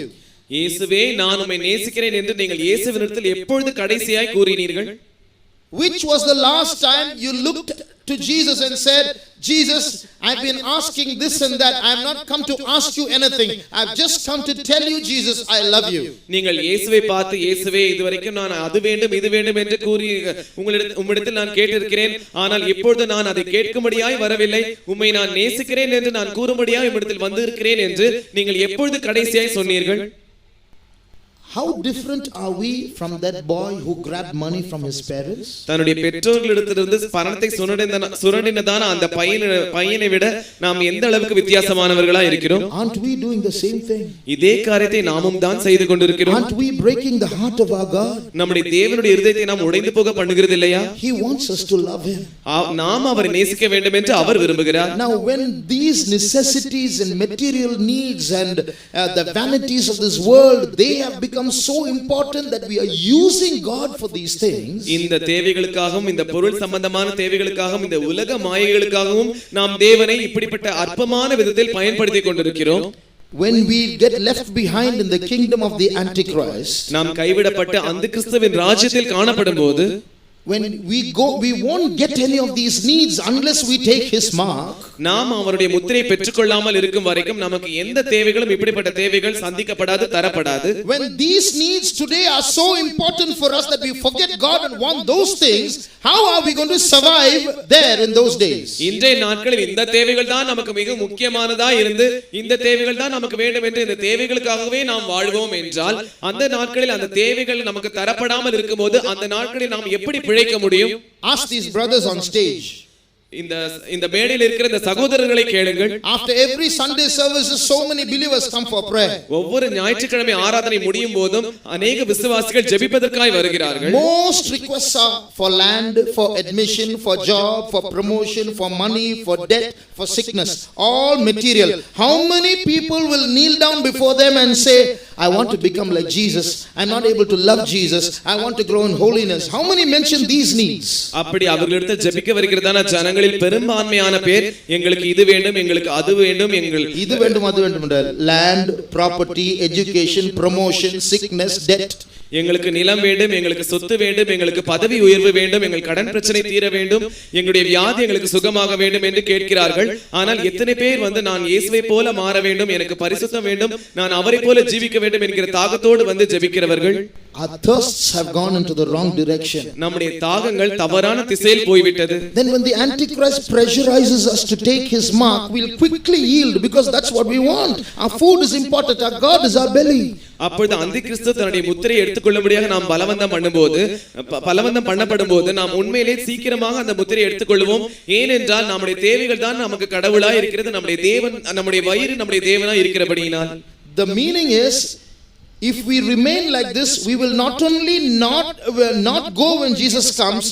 இயேசுவே நான் உம்மை நேசிக்கிறேன் என்று நீங்கள் இயேசுவினிடத்தில் எப்பொழுது கடைசியாய் கூறினீர்கள்? Which was the last time you looked to Jesus and said, Jesus, I've been asking this and that. I have not come to ask you anything. I've just come to tell you, Jesus, I love you. நீங்கள் இயேசுவை பார்த்து இயேசுவே இதுவரைக்கும் நான் அது வேண்டும் இது வேண்டும் என்று கூறி உம்மிடத்தில் நான் கேட்டிருக்கிறேன். ஆனால் இப்பொழுது நான் அதை கேட்கும்படியாய் வரவில்லை. உம்மை நான் நேசிக்கிறேன் என்று நான் கூறும்படியாய் உம்மிடத்தில் வந்திருக்கிறேன் என்று நீங்கள் எப்பொழுது கடைசியாய் சொன்னீர்கள்? How different are we from that boy who grabbed money from his parents? தன்னுடைய பெற்றோர்களிடத்திலிருந்து பணத்தை சுரண்டினதான அந்த பையனை விட நாம் எந்த அளவுக்கு வித்தியாசமானவர்களா இருக்கிறோம்? Aren't we doing the same thing? இதே காரியத்தை நாமும் தான் செய்து கொண்டிருக்கிறோம். Aren't we breaking the heart of our God? நம்முடைய தேவனுடைய இருதயத்தை நாம் உடைந்து போக பண்ணுகிறது இல்லையா? He wants us to love him. நாம் அவரை நேசிக்க வேண்டும் என்று அவர் விரும்புகிறார். Now when these necessities and material needs and the vanities of this world, they have become so important that we are using God for these things. இந்த தேவைகளுக்காகவும் இந்த பொருள் சம்பந்தமான தேவைகளுக்காகவும் இந்த உலக மாயைகளுக்காகவும் நாம் தேவனை இப்படிப்பட்ட அற்பமான விதத்தில் பயன்படுத்திக் கொண்டிருக்கிறோம். When we get left behind in the kingdom of the Antichrist, நாம் கைவிடப்பட்ட அந்த கிறிஸ்துவின் ராஜ்யத்தில் காணப்படும்போது, when we go, we won't get any of these needs unless we take his mark. நாம் அவருடைய முத்திரையை பெற்றுக்கொள்ளாமல் இருக்கும் வரைக்கும் நமக்கு எந்த தேவைகளும் இப்படிப்பட்ட தேவைகள் சந்திக்கப்படாது, தரப்படாது. When these needs today are so important for us that we forget God and want those things, how are we going to survive there in those days? இன்றைய நாட்களில் இந்த தேவைகள் தான் நமக்கு மிக முக்கியமானதா இருந்து இந்த தேவைகள் தான் நமக்கு வேண்டும் என்று இந்த தேவைகளுக்காகவே நாம் வாழ்வோம் என்றால், அந்த நாட்களில் அந்த தேவைகள் நமக்கு தரப்படாமல் இருக்கும்போது அந்த நாட்களில் நாம் எப்படி பிழைக்க முடியும்? Ask these brothers on stage. இந்த மேடையில் இருக்கிற இந்த சகோதரர்களை கேளுங்கள். After every Sunday services, so many believers come for prayer. ஒவ்வொரு ஞாயிற்றுக்கிழமை ஆராதனை முடியும் போதும் அநேக விசுவாசிகள் ஜெபிப்பதற்காய் வருகிறார்கள். Most requests are for land, for admission, for job, for promotion, for money, for debt, for sickness, all material. How many people will kneel down before them and say, I want to become like Jesus. I'm not able to love Jesus. I want to grow in holiness. How many mention these needs? அப்படி அவர்களிடத்தில் ஜெபிக்க வருகிறதான ஜனங்களில் பெரும்பான்மையான பேர் எங்களுக்கு இது வேண்டும், எங்களுக்கு அது வேண்டும், இது வேண்டும் அது வேண்டும், land, property, education, promotion, sickness, debt. எங்களுக்கு நிலம் வேண்டும், எங்களுக்கு சொத்து வேண்டும், எங்களுக்கு பதவி உயர்வு வேண்டும், எங்கள் கடன் பிரச்சனை தீர வேண்டும், எங்களுடைய வியாதி எங்களுக்கு சுகமாக வேண்டும் என்று கேட்கிறார்கள். ஆனால் எத்தனை பேர் நான் இயேசுவை போல மாற வேண்டும், எனக்கு பரிசுத்தம் வேண்டும், நான் அவரை போல ஜீவிக்க வேண்டும் என்கிற தாகத்தோடு வந்து ஜெபிக்கிறவர்கள்? Our thirsts have gone into the wrong direction. நம்முடைய தாகங்கள் தவறான திசையில் போய்விட்டது. Then when the Antichrist pressurizes us to take his mark, we'll quickly yield because that's what we want. Our food is important, our God is our belly. அப்பொழுது அந்திகிறிஸ்து தன்னுடைய முத்திரையை எடுத்துக்கொள்ளும்படியாக நாம் பலவந்தம் பண்ணப்படும் போது நாம் உண்மையிலே சீக்கிரமாக அந்த முத்திரையை எடுத்துக்கொள்வோம். ஏனென்றால் நம்முடைய தேவைகள் தான் நமக்கு கடவுளாய் இருக்கிறது, நம்முடைய தேவன், நம்முடைய வயிறு நம்முடைய தேவனாய் இருக்கிறபடியினால். The meaning is, if we remain like this, we will not only not go when Jesus comes,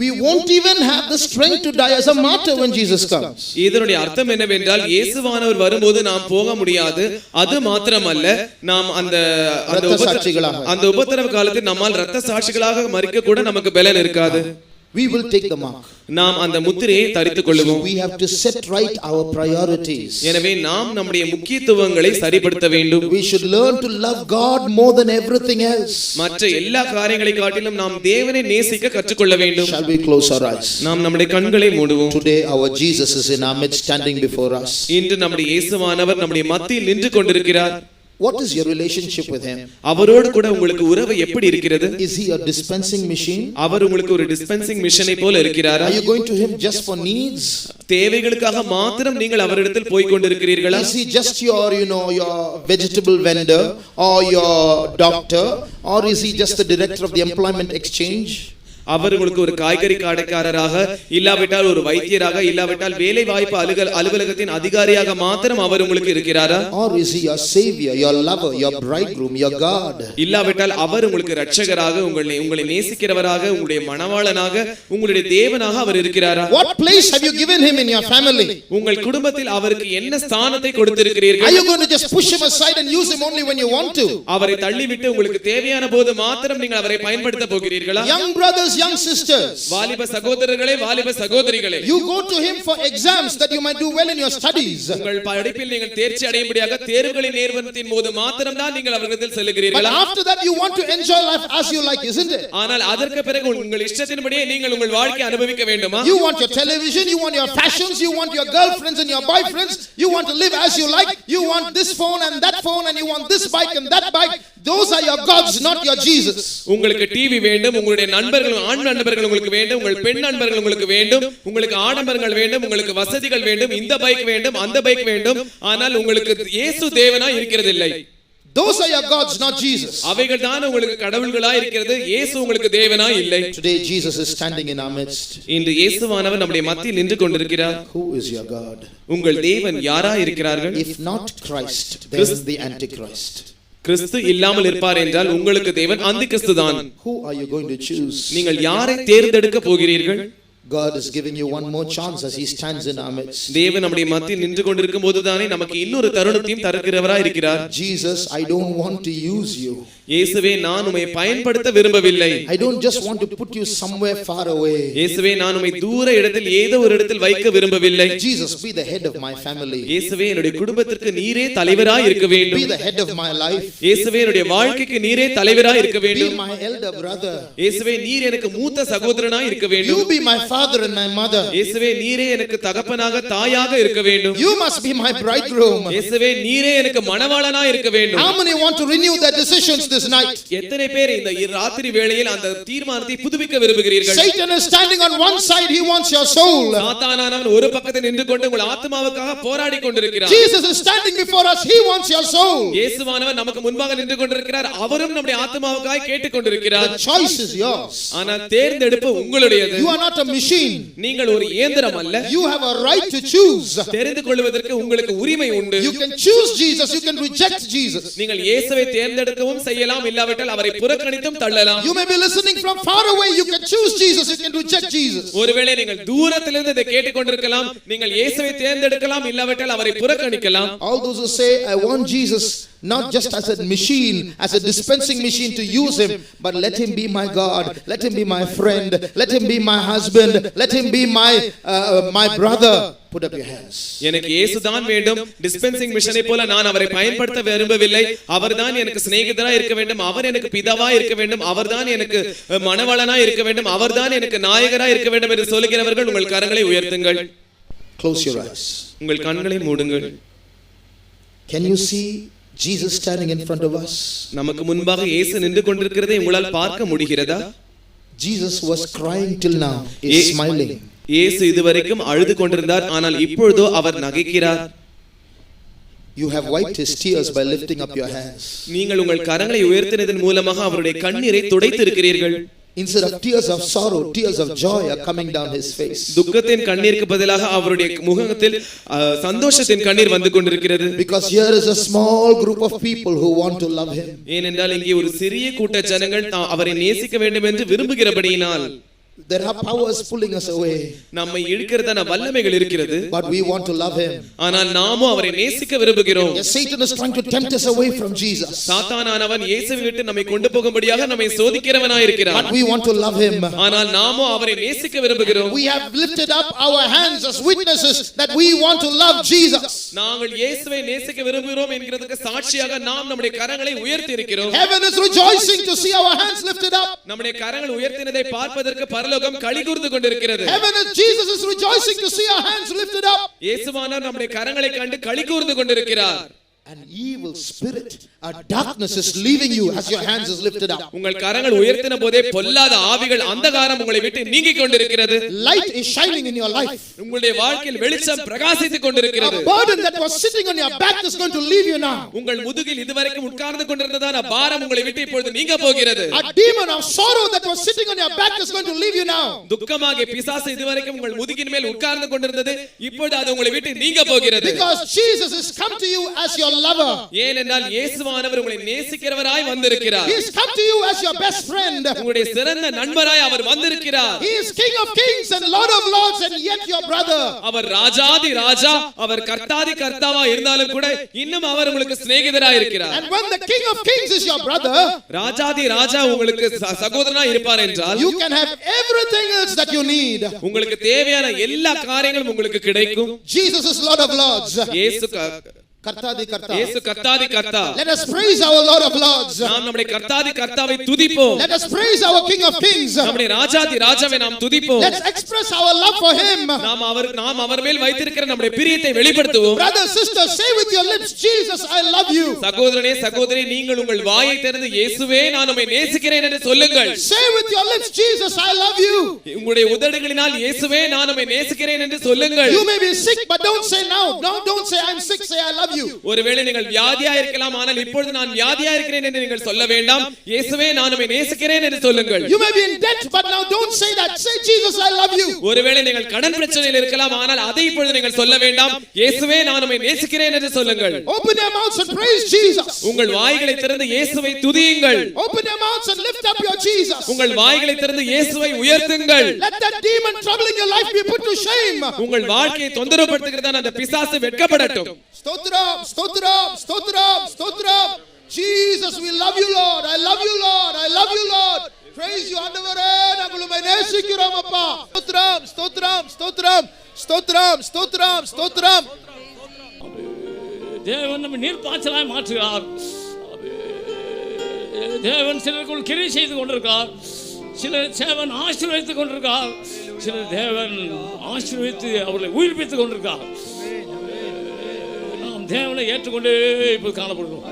we won't even have the strength to die as a martyr when Jesus comes. இதனுடைய அர்த்தம் என்னவென்றால், இயேசுவானவர் வரும்போது நாம் போக முடியாது. அது மாத்திரமல்ல, நாம் அந்த உபத்திரவ காலத்தில் நம்மால் இரத்த சாட்சிகளாக மரிக்க கூட நமக்கு பலன் இருக்காது. we will take the mark. நாம் அந்த முத்திரையை தரித்துக் கொள்வோம். We have to set right our priorities. எனவே நாம் நம்முடைய முக்கியத்துவங்களை சரிப்படுத்த வேண்டும். We should learn to love God more than everything else. மற்ற எல்லா காரியங்களை காட்டிலும் நாம் தேவனை நேசிக்க கற்றுக்கொள்ள வேண்டும். Shall we close our eyes? நாம் நம்முடைய கண்களை மூடுவோம். Today our Jesus is in our midst, standing before us. இன்று நம்முடைய இயேசுவானவர் நம்முடைய மத்தியில் நின்று கொண்டிருக்கிறார். What is your relationship with him? அவரோடு கூட உங்களுக்கு உறவு எப்படி இருக்கிறது? Is he a dispensing machine? அவர் உங்களுக்கு ஒரு டிஸ்பென்சிங் மிஷனை போல இருக்கிறாரா? Are you going to him just for needs? தேவைகளுக்காக மாத்திரம் நீங்கள் அவரிடத்தில் போய் கொண்டிருக்கிறீர்களா? Is he just your your vegetable vendor or your doctor, or is he just the director of the employment exchange? அவர் உங்களுக்கு ஒரு காய்கறி கடைக்காரராக, இல்லாவிட்டால் ஒரு வைத்தியராக, இல்லாவிட்டால் வேலை வாய்ப்பு அலுவலகத்தின் அதிகாரியாக மாத்திரம் அவர் உங்களுக்கு இருக்கிறாரா? Or is he your savior, your lover, your bridegroom, your God? இல்லாவிட்டால் அவர் உங்களுக்கு இரட்சகராக, உங்களை நேசிக்கிறவராக, உங்களுடைய மணவாளனாக, உங்களுடைய தேவனாக அவர் இருக்கிறாரா? What place have you given him in your family? உங்கள் குடும்பத்தில் அவருக்கு என்ன ஸ்தானத்தை கொடுத்திருக்கிறீர்கள்? Are you going to just push him aside and use him only when you want to? அவரை தள்ளிவிட்டு உங்களுக்கு தேவையான போது மாத்திரம் நீங்கள் அவரை பயன்படுத்த போகிறீர்களா? Young brothers, young sisters, வாலிப சகோதரர்களே, வாலிப சகோதரிகளே, you go to him for exams that you might do well in your studies. உங்கள் படிப்பில் நீங்கள் தேர்ச்சி அடையும்படியாக தேர்வுகளின் நேர்வனத்தின் போது மாத்திரம் தான் நீங்கள் அவரிடத்தில் செல்லுகிறீர்களா? But after that you want to enjoy life as you like, isn't it? ஆனால் அதற்கு பிறகு உங்கள் இஷ்டத்தின்படியே நீங்கள் உங்கள் வாழ்க்கையை அனுபவிக்க வேண்டுமா? You want your television, you want your fashions, you want your girlfriends and your boyfriends, you want to live as you like, you want this phone and that phone, and you want this bike and that bike. Those are your gods, not your Jesus. உங்களுக்கு TV வேண்டும், உங்களுடைய நண்பர்கள், ஆண் நண்பர்கள் உங்களுக்கு வேண்டும், உங்கள் பெண் நண்பர்கள் உங்களுக்கு வேண்டும், உங்களுக்கு ஆடம்பரங்கள் வேண்டும், உங்களுக்கு வசதிகள் வேண்டும், இந்த பைக் வேண்டும், அந்த பைக் வேண்டும், ஆனால் உங்களுக்கு இயேசு தேவனாய் இருக்கிறதில்லை. Those are your gods, not Jesus. அவைகள் தான் உங்களுக்கு கடவுள்களாய் இருக்கிறது, இயேசு உங்களுக்கு தேவனாய் இல்லை. Today Jesus is standing in our midst. இன்று இயேசுவானவர் நம்முடைய மத்தியில் நின்று கொண்டிருக்கிறார். Who is your God? உங்கள் தேவன் யாராய் இருக்கிறார்கள்? If not Christ, then the Antichrist. கிறிஸ்து இல்லாமல் இருப்பார் என்றால் உங்களுக்கு தேவன் அந்தி கிறிஸ்து தான். Who are you going to choose? நீங்கள் யாரை தேர்ந்தெடுக்க போகிறீர்கள்? God is giving you one more chance as he stands in our midst. தேவன் நம்முடைய மத்தியில் நின்று கொண்டிருக்கும் போதுதானே நமக்கு இன்னொரு தருணத்தையும் தருகிறவராய் இருக்கிறார். Jesus, I don't want to use you. இயேசுவே, நான் உம்மை பயன்படுத்த விரும்பவில்லை. I don't just want to put you somewhere far away. இயேசுவே, நான் உம்மை தூர இடத்தில் ஏதோ ஒரு இடத்தில் வைக்க விரும்பவில்லை. Jesus, be the head of my family. இயேசுவே, என்னுடைய குடும்பத்திற்கு நீரே தலைவராய் இருக்க வேண்டும். Be the head of my life. இயேசுவே, என்னுடைய வாழ்க்கைக்கு நீரே தலைவராய் இருக்க வேண்டும். Be my elder brother. இயேசுவே, நீர் எனக்கு மூத்த சகோதரனாய் இருக்க வேண்டும். You be my father and my mother. இயேசுவே, நீரே எனக்கு தகப்பனாக தாயாக இருக்க வேண்டும். You must be my bridegroom. இயேசுவே, நீரே எனக்கு மணவாளனாய் இருக்க வேண்டும். How many want to renew their decisions this night? எத்தனை பேர் இந்த ராத்திரி வேளையில் அந்த தீர்மானத்தை புதுப்பிக்க விரும்புகிறீர்கள்? Satan is standing on one side, he wants your soul. சாத்தானானவன் ஒரு பக்கத்தில் நின்று கொண்டு உங்கள் ஆத்மாவுக்காக போராடி கொண்டிருக்கிறார். Jesus is standing before us, he wants your soul. இயேசுவானவர் நமக்கு முன்பாக நின்று கொண்டிருக்கிறார், அவரும் நம்முடைய ஆத்மாவுக்காக கேட்டுக் கொண்டிருக்கிறார். The choice is yours. ஆனால் தேர்ந்தெடுப்பு உங்களுடையது. You are not a machine. நீங்கள் ஒரு இயந்திரம் அல்ல. You have a right to choose. தெரிந்து கொள்வதற்கு உங்களுக்கு உரிமை உண்டு. You can choose Jesus, you can reject Jesus. நீங்கள் இயேசுவை தேர்ந்தெடுக்கவும் செய்யலாம், இல்லாவிட்டால் அவரை புறக்கணித்தும் தள்ளலாம். You may be listening from far away, you can choose Jesus, you can reject Jesus. ஒருவேளை நீங்கள் தூரத்திலிருந்து இதை கேட்டுக்கொண்டிருக்கலாம், நீங்கள் இயேசுவை தேர்ந்தெடுக்கலாம், இல்லாவிட்டால் அவரை புறக்கணிக்கலாம். All those who say I want Jesus not just as a machine, as a dispensing machine to use him, but let him be my God, let him be my friend, let him be my husband, let him be my brother. Put up your hands. எனக்கு இயேசுதான் வேண்டும், dispensing மிஷனை போல நான் அவரை பயன்படுத்த விரும்பவில்லை. அவர்தான் எனக்கு சிநேகிதராய் இருக்க வேண்டும், அவர் எனக்கு பிதாவாய் இருக்க வேண்டும், அவர்தான் எனக்கு மணவாளனாய் இருக்க வேண்டும், அவர்தான் எனக்கு நாயகராய் இருக்க வேண்டும் என்று சொல்கிறவர்கள் உங்கள் கரங்களை உயர்த்துங்கள். Close your eyes. உங்கள் கண்களை மூடுங்கள். Can you see Jesus standing in front of us? நமக்கு முன்பாக இயேசு நின்று கொண்டிருக்கிறதை உங்களால் பார்க்க முடிகிறதா? Jesus was crying till now, is smiling. இயேசு இதுவரைக்கும் அழுது கொண்டிருந்தார், ஆனால் இப்பொழுதோ அவர் நகைக்கிறார். You have wiped his tears by lifting up your hands. நீங்கள் உங்கள் கரங்களை உயர்த்தினதன் மூலமாக அவருடைய கண்ணீரை துடைத்து இருக்கிறீர்கள். Instead of tears of sorrow, tears of joy are coming down his face. துக்கத்தின் கண்ணீருக்கு பதிலாக அவருடைய முகத்தில் சந்தோஷத்தின் கண்ணீர் வந்து கொண்டிருக்கிறது. Because here is a small group of people who want to love him. ஏனென்றால் இங்கே ஒரு சிறிய கூட்ட ஜனங்கள் அவரை நேசிக்க வேண்டும் என்று விரும்புகிறபடியினால். There are powers pulling us away. நம்மை இழுக்கிறதான வல்லமைகள் இருக்கிறது. But we want to love him. ஆனால் நாமோ அவரை நேசிக்க விரும்புகிறோம். Yes, Satan is trying to tempt us away from Jesus. சாத்தானானவன் இயேசுவை விட்டு நம்மை கொண்டு போகும்படியாக நம்மை சோதிக்கிறவனாய் இருக்கிறான். But we want to love him. ஆனால் நாமோ அவரை நேசிக்க விரும்புகிறோம். We have lifted up our hands as witnesses that we want to love Jesus. நாங்கள் இயேசுவை நேசிக்க விரும்புகிறோம் என்கிறதுக்கு சாட்சியாக நாம் நம்முடைய கரங்களை உயர்த்தி இருக்கிறோம். Heaven is rejoicing to see our hands lifted up. நம்முடைய கரங்கள் உயர்த்தினதை பார்ப்பதற்கு பரலோகம் களிகூர்ந்து கொண்டிருக்கிறது. Heaven is Jesus is rejoicing to see our hands lifted up. இயேசுவானவர் நம்முடைய கரங்களை கண்டு களிகூர்ந்து கொண்டிருக்கிறார். An evil spirit, a darkness is leaving you as your hands is lifted up. உங்கள் கரங்கள் உயர்த்தின போதே பொல்லாத ஆவிகள் அந்தகாரம் உங்களை விட்டு நீங்கிக் கொண்டிருக்கிறது. Light is shining in your life. உங்களுடைய வாழ்க்கையில் வெளிச்சம் பிரகாசித்துக் கொண்டிருக்கிறது. A burden that was sitting on your back is going to leave you now. உங்கள் முதுகில் இதுவரைக்கும் உட்கார்ந்து கொண்டிருந்ததான பாரம் உங்களை விட்டு இப்பொழுது நீங்க போகிறது. A demon of sorrow that was sitting on your back is going to leave you now. துக்கமாக பிசாசு இதுவரைக்கும் உங்கள் முதுகின் மேல் உட்கார்ந்து கொண்டிருந்தது இப்பொழுது அது உங்களை விட்டு நீங்க போகிறது. Because Jesus has come to you as your lover. ஏனென்றால் இயேசுவானவர் உங்களை நேசிக்கிறவராய் வந்திருக்கிறார். He has come to you as your best friend. உங்களுடைய சிறந்த நண்பராய் அவர் வந்திருக்கிறார். He is King of Kings and Lord of Lords and yet your brother. அவர் ராஜாதி ராஜா, அவர் கர்த்தாதி கர்த்தாவா இருந்தாலும் கூட இன்னும் அவர் உங்களுக்கு சிநேகிதராய் இருக்கிறார். And when the King of Kings is your brother, ராஜாதி ராஜா உங்களுக்கு சகோதரனாய் இருப்பார் என்றால் you can have everything else that you need. உங்களுக்கு தேவையான எல்லா காரியங்களும் உங்களுக்கு கிடைக்கும். Jesus is Lord of Lords. இயேசு கர்த்தாதி கர்த்தா. இயேசு கர்த்தாதி கர்த்தா. Let us praise our Lord of Lords. நாம் நம்முடைய கர்த்தாதி கர்த்தாவை துதிப்போம். Let us praise our King of Kings. நம்முடைய ராஜாதி ராஜாவை நாம் துதிப்போம். Let's express our love for him. நாம் அவர் மேல் வைத்திருக்கிற நம்முடைய பிரியத்தை வெளிப்படுத்துவோம். Brother, sister, say with your lips, Jesus, I love you. சகோதரனே சகோதரி, நீங்கள் உங்கள் வாயை திறந்து இயேசுவே நான் உம்மை நேசிக்கிறேன் என்று சொல்லுங்கள். Say with your lips, Jesus, I love you. உங்களுடைய உதடுகளினால் இயேசுவே நான் உம்மை நேசிக்கிறேன் என்று சொல்லுங்கள். You may be sick, but don't say now. No, don't say I'm sick. Say I love you. ஒருவேளை நீங்கள் வியாதியா இருக்கலாம், ஆனால் இப்பொழுது நான் வியாதியா இருக்கிறேன் என்று நீங்கள் சொல்ல வேண்டாம். இயேசுவே நான் உம்மை நேசிக்கிறேன் என்று சொல்லுங்கள். You may be in debt, but now don't say that. Say Jesus, I love you. ஒருவேளை நீங்கள் கடன் பிரச்சனையில் இருக்கலாம், ஆனால் அதை இப்பொழுது நீங்கள் சொல்ல வேண்டாம். இயேசுவே நான் உம்மை நேசிக்கிறேன் என்று சொல்லுங்கள். Open your mouths and praise Jesus. உங்கள் வாய்களை திறந்து இயேசுவை துதியுங்கள். Open your mouths and lift up your Jesus. உங்கள் வாய்களை திறந்து இயேசுவை உயர்த்துங்கள். Let that demon troubling your life be put to shame. உங்கள் வாழ்க்கையை தொந்தரவுபடுத்துகிறதான அந்த பிசாசு வெட்கப்படட்டும். Stotram, stotram, stotram, stotram. Jesus, we love you, Lord. I love you, Lord. I love you, Lord. Praise you, ஆண்டவரே. நாங்கள் உம்மை நேசிக்கிறோம் அப்பா. ஸ்தோத்திரம், ஸ்தோத்திரம், ஸ்தோத்திரம், ஸ்தோத்திரம், ஸ்தோத்திரம், ஸ்தோத்திரம். தேவன் நம்மை நீர்ப்பாய்ச்சலாய் மாற்றுகிறார். தேவன் சிலருக்குள் கிரியை செய்து கொண்டிருக்கிறார். சிலர் தேவன் ஆசீர்வதித்துக் கொண்டிருக்கிறார். சிலர் தேவன் ஆசீர்வதித்து அவர்களை உயிர்ப்பித்துக் கொண்டிருக்கிறார். நாம் தேவனை ஏற்றுக்கொண்டே இப்போது காணப்படுகிறோம்.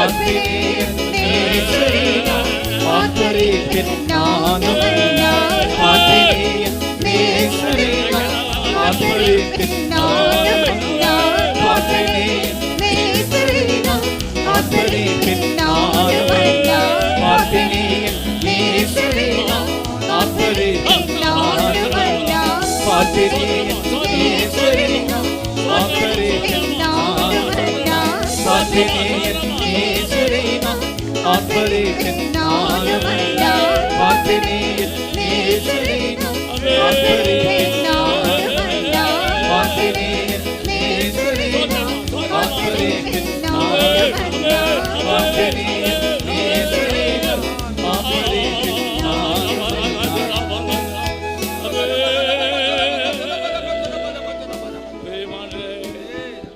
ஆத்மீயன் நேசரினால் ஆத்மரீபின் ஞானமறியார். ஆத்மீயன் நேசரினால் ஆத்மரீபின் ஞானமறியார். ஆத்மீயன் நேசரினால் ஆத்மரீபின் ஞானமறியார். ஆத்மீயன் நேசரினால் ஆத்மரீபின் ஞானமறியார். ஆத்மீயன் நேசரினால் ஆத்மரீபின் ஞானமறியார். ஆத்மீயன் நேசரினால் ஆத்மரீபின் ஞானமறியார். ஆத்மீயன் நேசரினால் ஆத்மரீபின் ஞானமறியார். ஆத்மீயன் நேசரினால் ஆத்மரீபின் ஞானமறியார். ஆத்மீயன் நேசரினால் ஆத்மரீபின்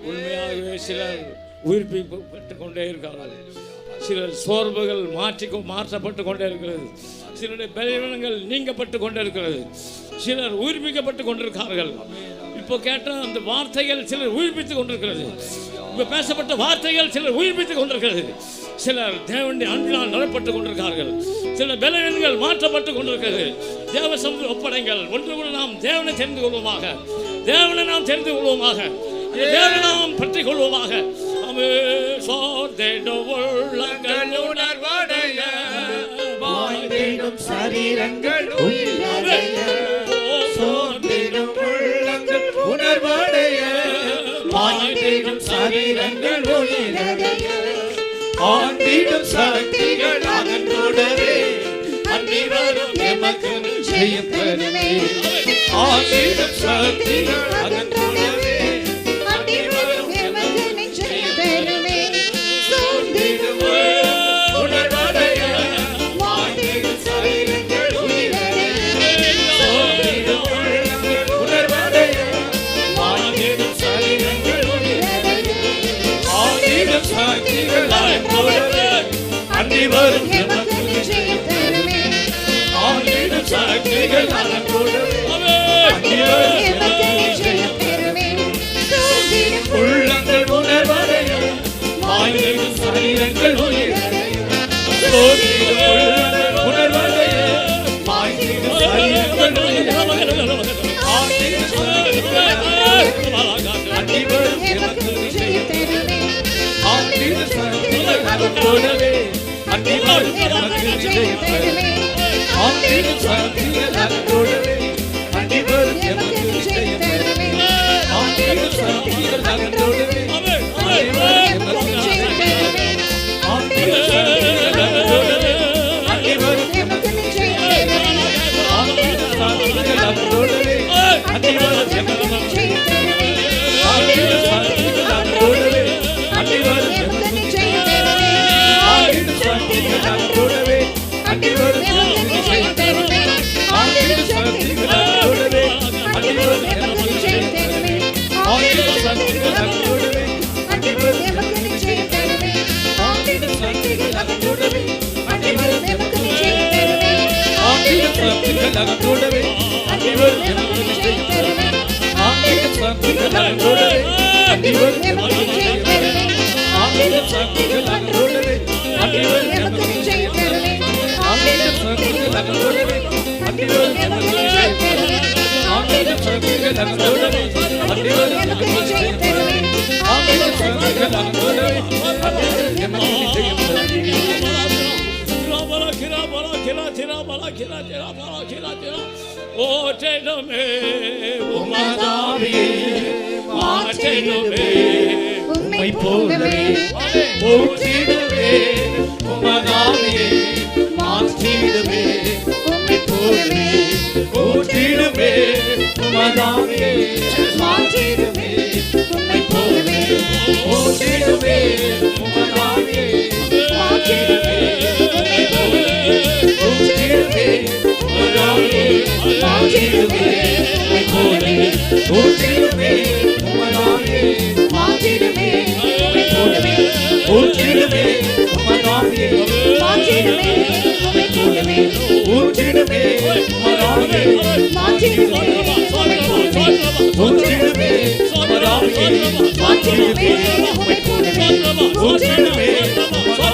உண்மையாகவே சிலர் உயிர்ப்பிக்கப்பட்டு கொண்டே இருக்கார்கள். சிலர் சோர்வுகள் மாற்றப்பட்டு கொண்டே இருக்கிறது. சிலருடைய பலவீனங்கள் நீங்கப்பட்டு கொண்டே இருக்கிறது. சிலர் உயிர்ப்பிக்கப்பட்டு கொண்டிருக்கார்கள். இப்போ கேட்ட அந்த வார்த்தைகள் சிலர் உயிர்ப்பித்துக் கொண்டிருக்கிறது. இப்போ பேசப்பட்ட வார்த்தைகள் சிலர் உயிர்ப்பித்துக் கொண்டிருக்கிறது. சிலர் தேவனுடைய அன்பினால் நிரப்பட்டு கொண்டிருக்கார்கள். சில பலவீனங்கள் மாற்றப்பட்டு கொண்டிருக்கிறது. தேவ சமூக ஒப்படைங்கள் ஒன்று கூட நாம் தேவனை தெரிந்து கொள்வோமாக. தேவனை நாம் தெரிந்து கொள்வோமாக. தேவனை நாம் பற்றி கொள்வோமாக. உணர்வடைய வாழ்ந்திடும் சரீரங்கள் உயிரடைய. சோர்ந்திடும் உள்ளங்கள் உணர்வடைய வாழ்ந்திடும் சரீரங்கள் உயிரடைய. ஆண்டிடும் சக்திகள் அதனோடவே அன்னிவரும் எமக்கு ஜெயம் பெறுமே. ஆண்டிடும் சக்திகள் அதனோடவே அன்னிவரும் எமக்கு ஜெயம் பெறுமே. சோர்ந்திடும் உணர்வடைய வாழ்ந்திடும் சரீரங்கள் உயிரடைய. சோர்ந்திடும் உணர்வடைய வாழ்ந்திடும் சரீரங்கள் உயிரடைய. ஆண்டிடும் சக்திகள் அதனோடவே அன்னிவரும் எமக்கு ஜெயம் பெறுமே. ஆண்டிடும் சக்திகள் அதனோடவே அன்னிவரும் எமக்கு ஜெயம் பெறுமே. உள்ளங்கள் உணர்வடைய வாழ்ந்திடும் சரீரங்கள் உயிரடைய. சோர்ந்திடும் உள்ளங்கள் உணர்வடைய வாழ்ந்திடும் சரீரங்கள் உயிரடைய. ஆண்டிடும் சக்திகள் அன்னிவரும் எமக்கு ஜெயம் பெறுமே. ஆண்டிடும் சக்திகள் அதனோடவே அன்னிவரும் எமக்கு ஜெயம் பெறுமே. ஆண்டிடும் சக்திகள் அதனோடவே அன்னிவரும் எமக்கு ஜெயம் பெறுமே. ஆண்டிடும் சக்திகள் அதனோடவே அன்னிவரும் எமக்கு ஜெயம் பெறுமே. ஆண்டிடும் சக்திகள் அதனோடவே அன்னிவரும் எமக்கு ஜெயம் பெறுமே. ஆண்டிடும் சக்திகள் அதனோடவே அன்னிவரும் எமக்கு ஜெயம் பெறுமே. ஆண்டிடும் சக்திகள் அதனோடவே அன்னிவரும் எமக்கு ஜெயம் பெறுமே. ஆண்டிடும் சக்திகள் அதனோடவே அன்னிவரும் எமக்கு ஜெயம் பெறுமே. ஆண்டிடும் சக்திகள் அதனோடவே அன்னிவரும் எமக்கு ஜெயம் பெறுமே. ஆண்டிடும் சக்திகள் அதனோடவே அன்னிவரும் எமக்கு ஜெயம் பெறுமே. ஆண்டிடும் சக்திகள் அதனோடவே அன்னிவரும் எமக்கு ஜெயம் பெறுமே. ஆண்டிடும் சக்திகள் அதனோடவே அன்னிவரும் எமக்கு ஜெயம் பெறுமே. ஆண்டிடும் சக்திகள் அதனோடவே அன்னிவரும் எமக்கு ஜெயம் பெறுமே. ஆண்டிடும் சக்திகள் அதனோடவே அன்னிவரும் எமக்கு ஜெயம் பெறுமே. ஆண்டிடும் சக்திகள் அதனோடவே அன்னிவரும் எமக்கு ஜெயம் பெறுமே. ஆண்டிடும் சக்திகள் அதனோடவே அன்னிவரும் எமக்கு ஜெயம் பெறுமே. ஆண்டிடும் சக்திகள் அதனோடவே அன்னிவரும் எமக்கு ஜெயம் பெறுமே. ஓட்டமே உமதாவே மாற்றமே உம்மை போலவே ஊற்றிடுவே. உமதாவே மாற்றிடுவே. உம்மை போலவே ஊற்றிடுவே. உமதாவே மாற்றிடுவே. உம்மை போலவே ஊற்றிடுவே. உமதாவே மாற்றிடுவே. உம்மை போலவே ஊற்றிடுவே. உமதாவே மாற்றிடுவே. உம்மை போலவே ஊற்றிடுவே. உமதாவே மாற்றிடுவே. உம்மை போலவே ஊற்றிடுவே. உமதாவே மாற்றிடுவே. உம்மை போலவே ஊற்றிடுவே. உமதாவே மாற்றிடுவே. உம்மை போலவே ஊற்றிடுவே. உமதாவே மாற்றிடுவே. உம்மை போலவே ஊற்றிடுவே. உமதாவே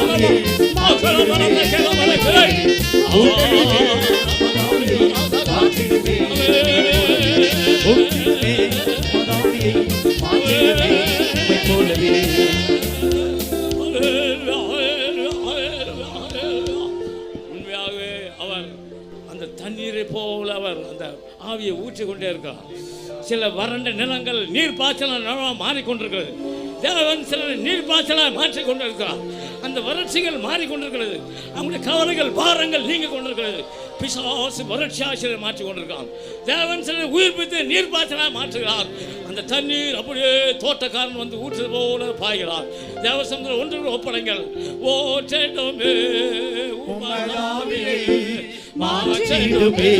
உண்மையாகவே அவர் அந்த தண்ணீரை போல அவர் அந்த ஆவியை ஊற்றி கொண்டே இருக்கிறார். சில வறண்ட நிலங்கள் நீர் பாய்ச்சலாக நிலமாக மாறிக்கொண்டிருக்கிறது. தேவன் சில நீர் பாய்ச்சலாக மாற்றிக் கொண்டிருக்கிறார். அந்த வறட்சிகள் மாறிக்கொண்டிருக்கிறது. அவங்களுடைய கவலைகள் பாரங்கள் நீங்க கொண்டிருக்கிறது. பிசாசு வறட்சியாக மாற்றிக் கொண்டிருக்கான். தேவன் சில உயிர்ப்பித்து நீர் பாய்ச்சலாக மாற்றுகிறார். அந்த தண்ணீர் அப்படியே தோட்டக்காரன் வந்து ஊற்றுவது போல பாய்கிறார். தேவசந்திர ஒன்று ஒப்படைங்கள். ஓ சேட்டோமே மாற்றிடுமே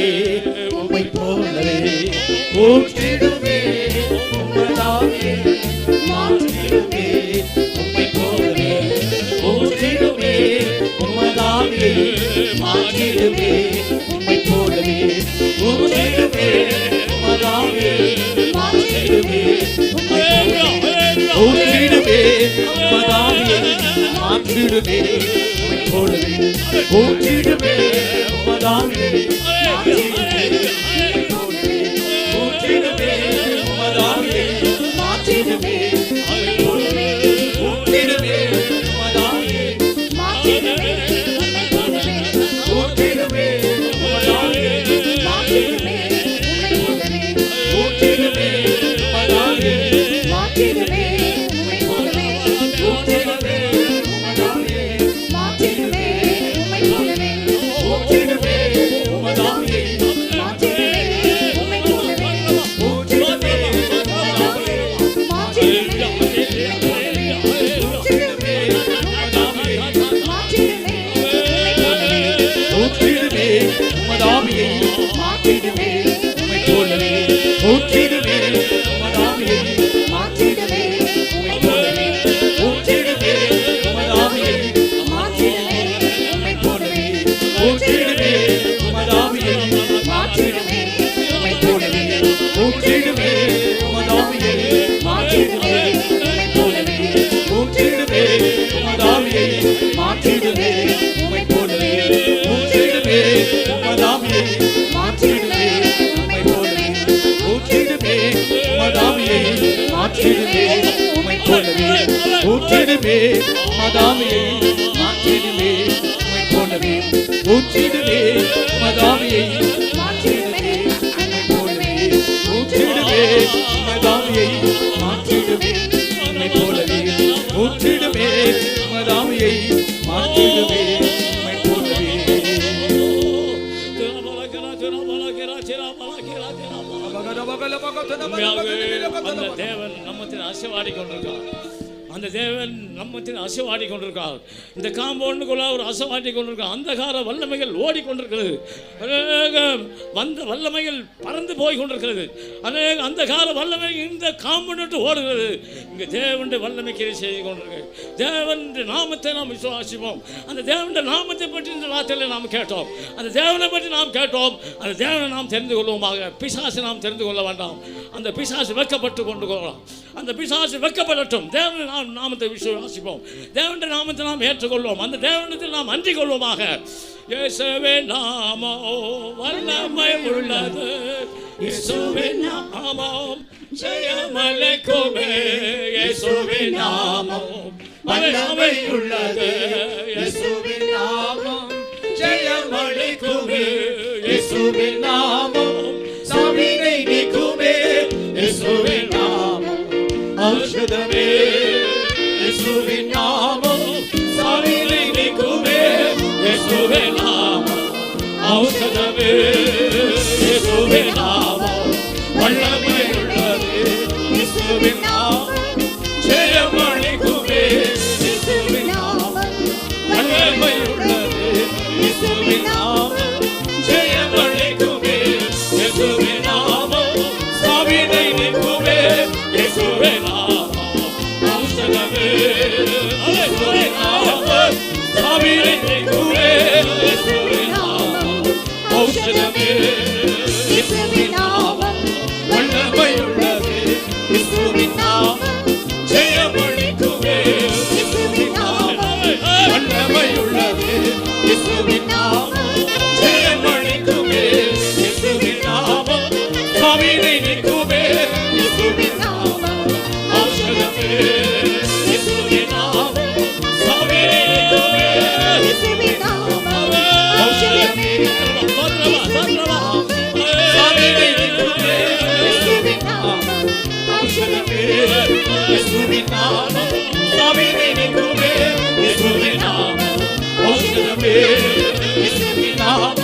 உம்மை போலவே ஊற்றிடுமே உம்மதாவே மாற்றிடுமே உம்மை போலவே ஊற்றிடுமே உம்மதாவே மாற்றிடுமே உம்மை போலவே ஊற்றிடுமே உம்மதாவே மாற்றிடுமே உம்மை போலவே ஊற்றிடுமே உம்மதாவே மாற்றிடுமே உம்மை போலவே ஊற்றிடுமே உம்மதாவே ஊற்றிடுமே உம்மதாவே மாற்றிடுமே உம்மை போலவே ஊற்றிடுமே உம்மதாவே மாற்றிடுமே உம்மை போலவே ஊற்றிடுமே உம்மதாவே மாற்றிடுமே உம்மை போலவே ஊற்றிடுமே உம்மதாவே மாற்றிடுமே உம்மை போலவே ஊற்றிடுமே உம்மதாவே மாற்றிடுமே உம்மை போலவே ஊற்றிடுமே உம்மதாவே மாற்றிடுமே உம்மை போலவே ஊற்றிடுமே உம்மதாவே மாற்றிடுமே ஊற்றிடுமே உம்மதாவே மாற்றிடுமே ஊற்றிடுமே உம்மதாவே மாற்றிடுமே உம்மை போலவே ஊற்றிடுமே உம்மதாவே மாற்றிடுமே உம்மை போலவே ஊற்றிடுமே உம்மதாவே மாற்றிடுமே உம்மை போலவே ஊற்றிடுமே உம்மதாவே மாற்றிடுமே உம்மை போலவே ஊற்றிடுமே உம்மதாவே மாற்றிடுமே உம்மை போலவே ஊற்றிடுமே உம்மதாவே மாற்றிடுமே உம்மை போலவே ஊற்றிடுமே உம்மதாவே மாற்றிடுமே உம்மை போலவே ஊற்றிடுமே உம்மதாவே மாற்றிடுமே உம்மை போலவே ஊற்றிடுமே உம்மதாவே மாற்றிடுமே உம்மை போலவே ஊற்றிடுமே உம்மதாவே மாற்றிடுமே உம்மை போலவே ஊற்றிடுமே உம்மதாவே மாற்றிடுமே உம்மை போலவே ஊற்றிடுமே உம்மதாவே மாற்றிடுமே உம்மை போலவே அந்த தேவன் நம்மத்தில் அசைவாடி கொண்டிருக்கார். அந்த தேவன் நம்மத்தில் அசைவாடி கொண்டிருக்கார். இந்த காம்பவுண்டுக்குள்ள ஒரு அசைவாடி கொண்டிருக்கார். அந்தகார வல்லமைகள் ஓடிக்கொண்டிருக்கிறது. அநேக வந்த வல்லமைகள் பறந்து போய் கொண்டிருக்கிறது. அநேக அந்தகார வல்லமை இந்த காம்பவுண்டு ஓடுகிறது. இங்கே தேவனுடைய வல்லமை கிரியை செய்து கொண்டிருக்கிறது. தேவனுடைய நாமத்தை நாம் விசுவாசிப்போம். அந்த தேவனுடைய நாமத்தை பற்றி இந்த ராத்திரியில் நாம் கேட்டோம். அந்த தேவனை பற்றி நாம் கேட்டோம். அந்த தேவனை நாம் தெரிந்து கொள்வோமாக. பிசாசை நாம் தெரிந்து கொள்ள வேண்டாம். அந்த பிசாசு வெட்கப்பட்டு கொண்டு கொள்ளலாம். அந்த பிசாசு வெட்கப்படட்டும். தேவனை நாம் நாமத்தை விசுவாசிப்போம். தேவனுடைய நாமத்தை நாம் ஏற்றுக்கொள்வோம். அந்த தேவனத்தில் நாம் அன்றிக் கொள்வோமாக. இயேசுவே நாமோ வல்லமை உள்ளது. இயேசுவே நாமம் ஜெயமலைக்குமே. இயேசுவே நாமம் வல்லமை உள்ளது. இயேசுவே நாமம் ஜெயமலைக்குமே. இயேசுவே நாமம் சாவினை நீக்குமே. இயேசுவே நாமம் ஔஷதமே. இயேசுவே நாமம் சாவினை நீக்குமே. இயேசுவே நாமம் ஔஷதமே. இயேசுவே நாமம் வல்லமை உள்ளது. இயேசுவே நாமம் ஜெயமளிக்குமே. இயேசுவே நாமம் வல்லமை உள்ளது. இயேசுவே நாமம் ஜெயமளிக்குமே. இயேசுவின் நாமம் சாவினை நீக்குமே இயேசுவின் நாமம் ஔஷதமே இயேசுவின் நாமம்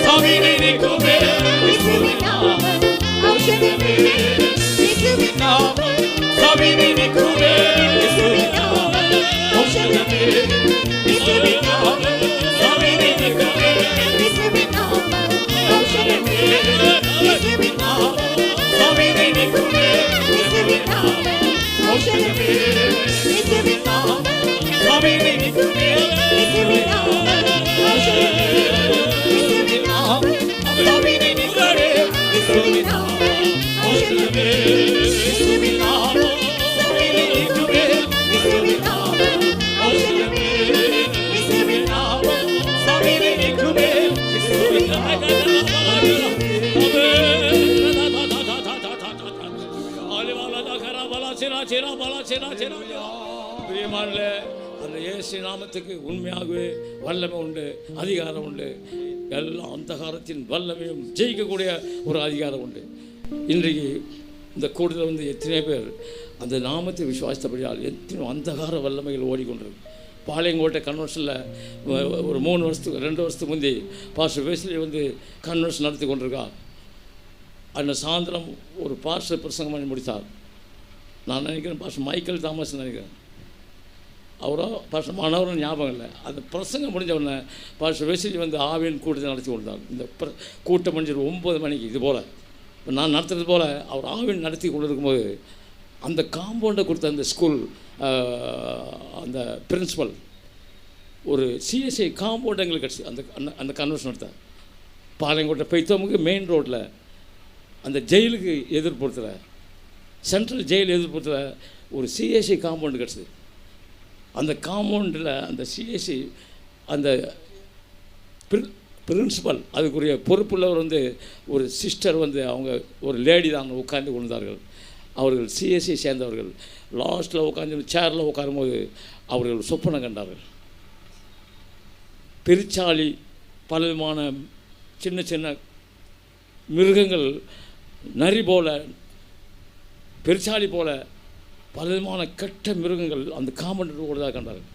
சாவினை நீக்குமே இயேசுவின் நாமம் ஔஷதமே இயேசுவின் நாமம் சாவினை நீக்குமே இயேசுவின் நாமம் ஔஷதமே இயேசுவின் நாமம் சாவினை நீக்குமே இயேசுவின் நாமம் ஔஷதமே இயேசுவின் நாமம் சாவினை நீக்குமே இயேசுவின் நாமம் ஔஷதமே இயேசுவின் நாமம் சாவினை நீக்குமே இயேசுவின் நாமம் ஔஷதமே இயேசுவின் நாமம் சாவினை நீக்குமே இயேசுவின் நாமம் ஔஷதமே இயேசுவின் நாமம் சாவினை நீக்குமே இயேசுவின் நாமம் ஔஷதமே இயேசுவின் நாமம் சாவினை நீக்குமே இயேசுவின் பிரியமானே, அந்த இயேசு நாமத்துக்கு உண்மையாகவே வல்லமை உண்டு, அதிகாரம் உண்டு. எல்லா அந்தகாரத்தின் வல்லமையும் ஜெயிக்கக்கூடிய ஒரு அதிகாரம் உண்டு. இன்றைக்கு இந்த கூட்டத்தில் வந்து எத்தனை பேர் அந்த நாமத்தை விசுவாசித்தபடியால் எத்தனை அந்தகார வல்லமைகள் ஓடிக்கொண்டிருக்கு. பாளையங்கோட்டை கன்வென்ஷனில் ஒரு 2 வருஷத்துக்கு முந்தி பாஸ்டர் வெஸ்லி வந்து கன்வென்ஷன் நடத்தி கொண்டிருக்கா. அந்த சாயந்தரம் ஒரு பாஸ்டர் பிரசங்கம் பண்ணி முடித்தார். நான் நினைக்கிறேன் பாஸ்டர் மைக்கேல் தாமஸ் நினைக்கிறேன், அவரோ பாஸ்டர் மாணவரும் ஞாபகம் இல்லை. அந்த பிரசங்கம் முடிஞ்ச உடனே பாஸ்டர் வெஸ்லி வந்து ஆவியின் கூட்டத்தை நடத்தி கொண்டார். இந்த கூட்டம் முடிஞ்சு 9 மணிக்கு இது போல் நான் நடத்துறது போல் அவர் ஆவின் நடத்தி கொண்டு இருக்கும்போது அந்த காம்பவுண்டை கொடுத்த அந்த ஸ்கூல் அந்த பிரின்ஸிபல் ஒரு சிஎஸ்ஐ காம்பவுண்ட் எங்களுக்கு கிடச்சி அந்த அந்த கன்வென்ஷன் நடத்த பாளையங்கோட்டை பெய்த்தவங்க மெயின் ரோட்டில் அந்த ஜெயிலுக்கு எதிர்ப்புறத்தில் சென்ட்ரல் ஜெயில் எதிர்ப்புறத்தில் ஒரு சிஎஸ்ஐ காம்பவுண்டு கிடச்சிது. அந்த காம்பவுண்டில் அந்த சிஎஸ்சி அந்த பிரின்சிபல் அதுக்குரிய பொறுப்புள்ளவர் வந்து ஒரு சிஸ்டர் வந்து அவங்க ஒரு லேடி தான் உட்கார்ந்து கொண்டார்கள். அவர்கள் சிஎஸ்சி சேர்ந்தவர்கள். லாஸ்ட்டில் உட்காந்து சேரில் உட்காரும்போது அவர்கள் சொப்பனம் கண்டார்கள். பெருச்சாளி பலவிதமான சின்ன சின்ன மிருகங்கள் நரி போல பெருச்சாளி போல பலவிதமான கெட்ட மிருகங்கள் அந்த காம்பவுண்ட் ஓடுதாக கண்டார்கள்.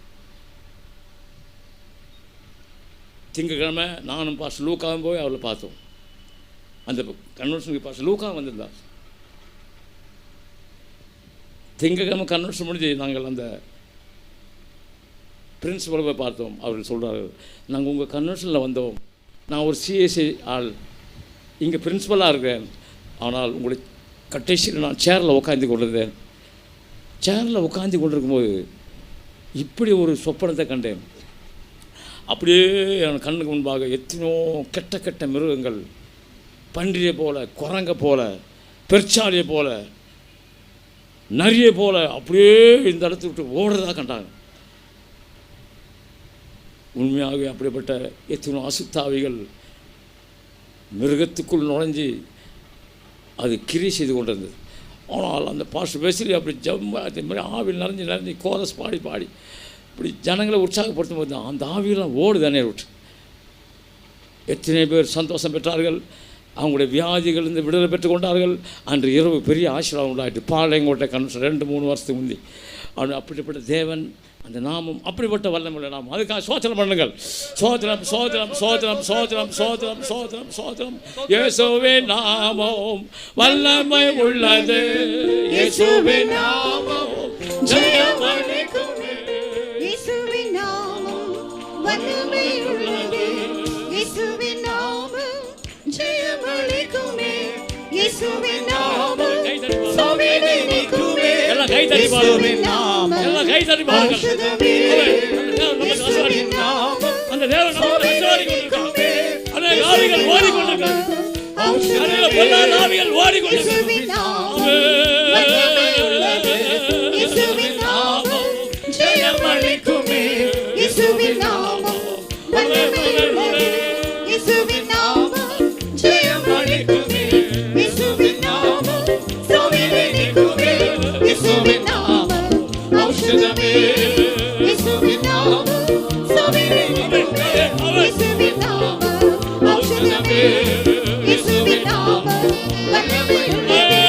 திங்கக்கிழமை நானும் பாஸ்டர் லூக்காவும் போய் அவளை பார்த்தோம். அந்த கன்வென்ஷனுக்கு பாஸ்டர் லூக்கா வந்திருந்தார். திங்கக்கிழமை கன்வென்ஷன் முடிஞ்சு நாங்கள் அந்த பிரின்சிபலை போய் பார்த்தோம். அவர்கள் சொல்கிறார்கள், நாங்கள் உங்கள் கன்வென்ஷனில் வந்தோம், நான் ஒரு சிஎஸ்சி ஆள், இங்கே பிரின்சிபலாக இருக்கிறேன், ஆனால் உங்களை கடைசியில் நான் சேரில் உட்காந்து கொண்டிருந்தேன். சேரில் உட்காந்து கொண்டிருக்கும்போது இப்படி ஒரு சொப்பனத்தை கண்டேன். அப்படியே என் கண்ணுக்கு முன்பாக எத்தனையோ கெட்ட கெட்ட மிருகங்கள் பன்றியை போல, குரங்கை போல, பெருச்சாலியை போல, நரியை போல அப்படியே இந்த இடத்த விட்டு ஓடுறதாக கண்டாங்க. உண்மையாகவே அப்படிப்பட்ட எத்தனையோ அசுத்தாவிகள் மிருகத்துக்குள் நுழைஞ்சி அது கிரி செய்து கொண்டிருந்தது. ஆனால் அந்த பாஸ்டர் வெஸ்லி அப்படி அதே மாதிரி ஆவில் நிறைஞ்சு கோரஸ் பாடி இப்படி ஜனங்களை உற்சாகப்படுத்தும் போது அந்த ஆவியெல்லாம் ஓடுதானே விட்டு எத்தனை பேர் சந்தோஷம் பெற்றார்கள். அவங்களுடைய வியாதிகளிலிருந்து விடுதலை பெற்றுக் கொண்டார்கள். அன்று இரவு பெரிய ஆசீர்வாதம் உண்டாயிட்டு. பாளையங்கோட்டை கன்வென்ஷன் 2-3 வருஷத்துக்கு முந்தி அவன் அப்படிப்பட்ட தேவன், அந்த நாமம் அப்படிப்பட்ட வல்லமுள்ள நாமம். அதுக்காக சோத்திரம் பண்ணுங்கள். சோத்திரம் சோத்திரம் சோத்திரம் சோத்திரம் சோத்திரம் சோத்திரம் சோத்திரம். இயேசுவின் நாமம் வல்லமை உள்ளது. இயேசுவின் நாமம் ஜெயமளிக்குமே. இயேசுவின் நாமம் வல்லமை உள்ளது. இயேசுவின் நாமம் ஜெயமளிக்குமே. இயேசுவின் நாமம் சோதனை நீக்குமே. எல்லாம் கை தட்டி பாருங்க. எல்லாம் கை தட்டி பாருங்க. அந்த தேவன் நம்மை ஆசீர்வதித்து கொண்டிருக்கிறார். அநேக ஆவிகள் ஓடிக்கொண்டிருக்கிறது. அநேக பொல்லாத ஆவிகள் ஓடிக்கொண்டிருக்கிறது. இயேசுவின் நாமம் ஜெயமளிக்குமே. இயேசுவின் நாமம் வல்லமை உள்ளது. இயேசுவின் நாமம் ஜெயமளிக்குமே. இயேசுவின் நாமம் சோதனை நீக்குமே. இயேசுவின் நாமம் ஔஷதமே. இயேசுவின் நாமம் சோதனை நீக்குமே. இயேசுவின் நாமம் ஔஷதமே. இயேசுவின் நாமம் வல்லமை உள்ளது.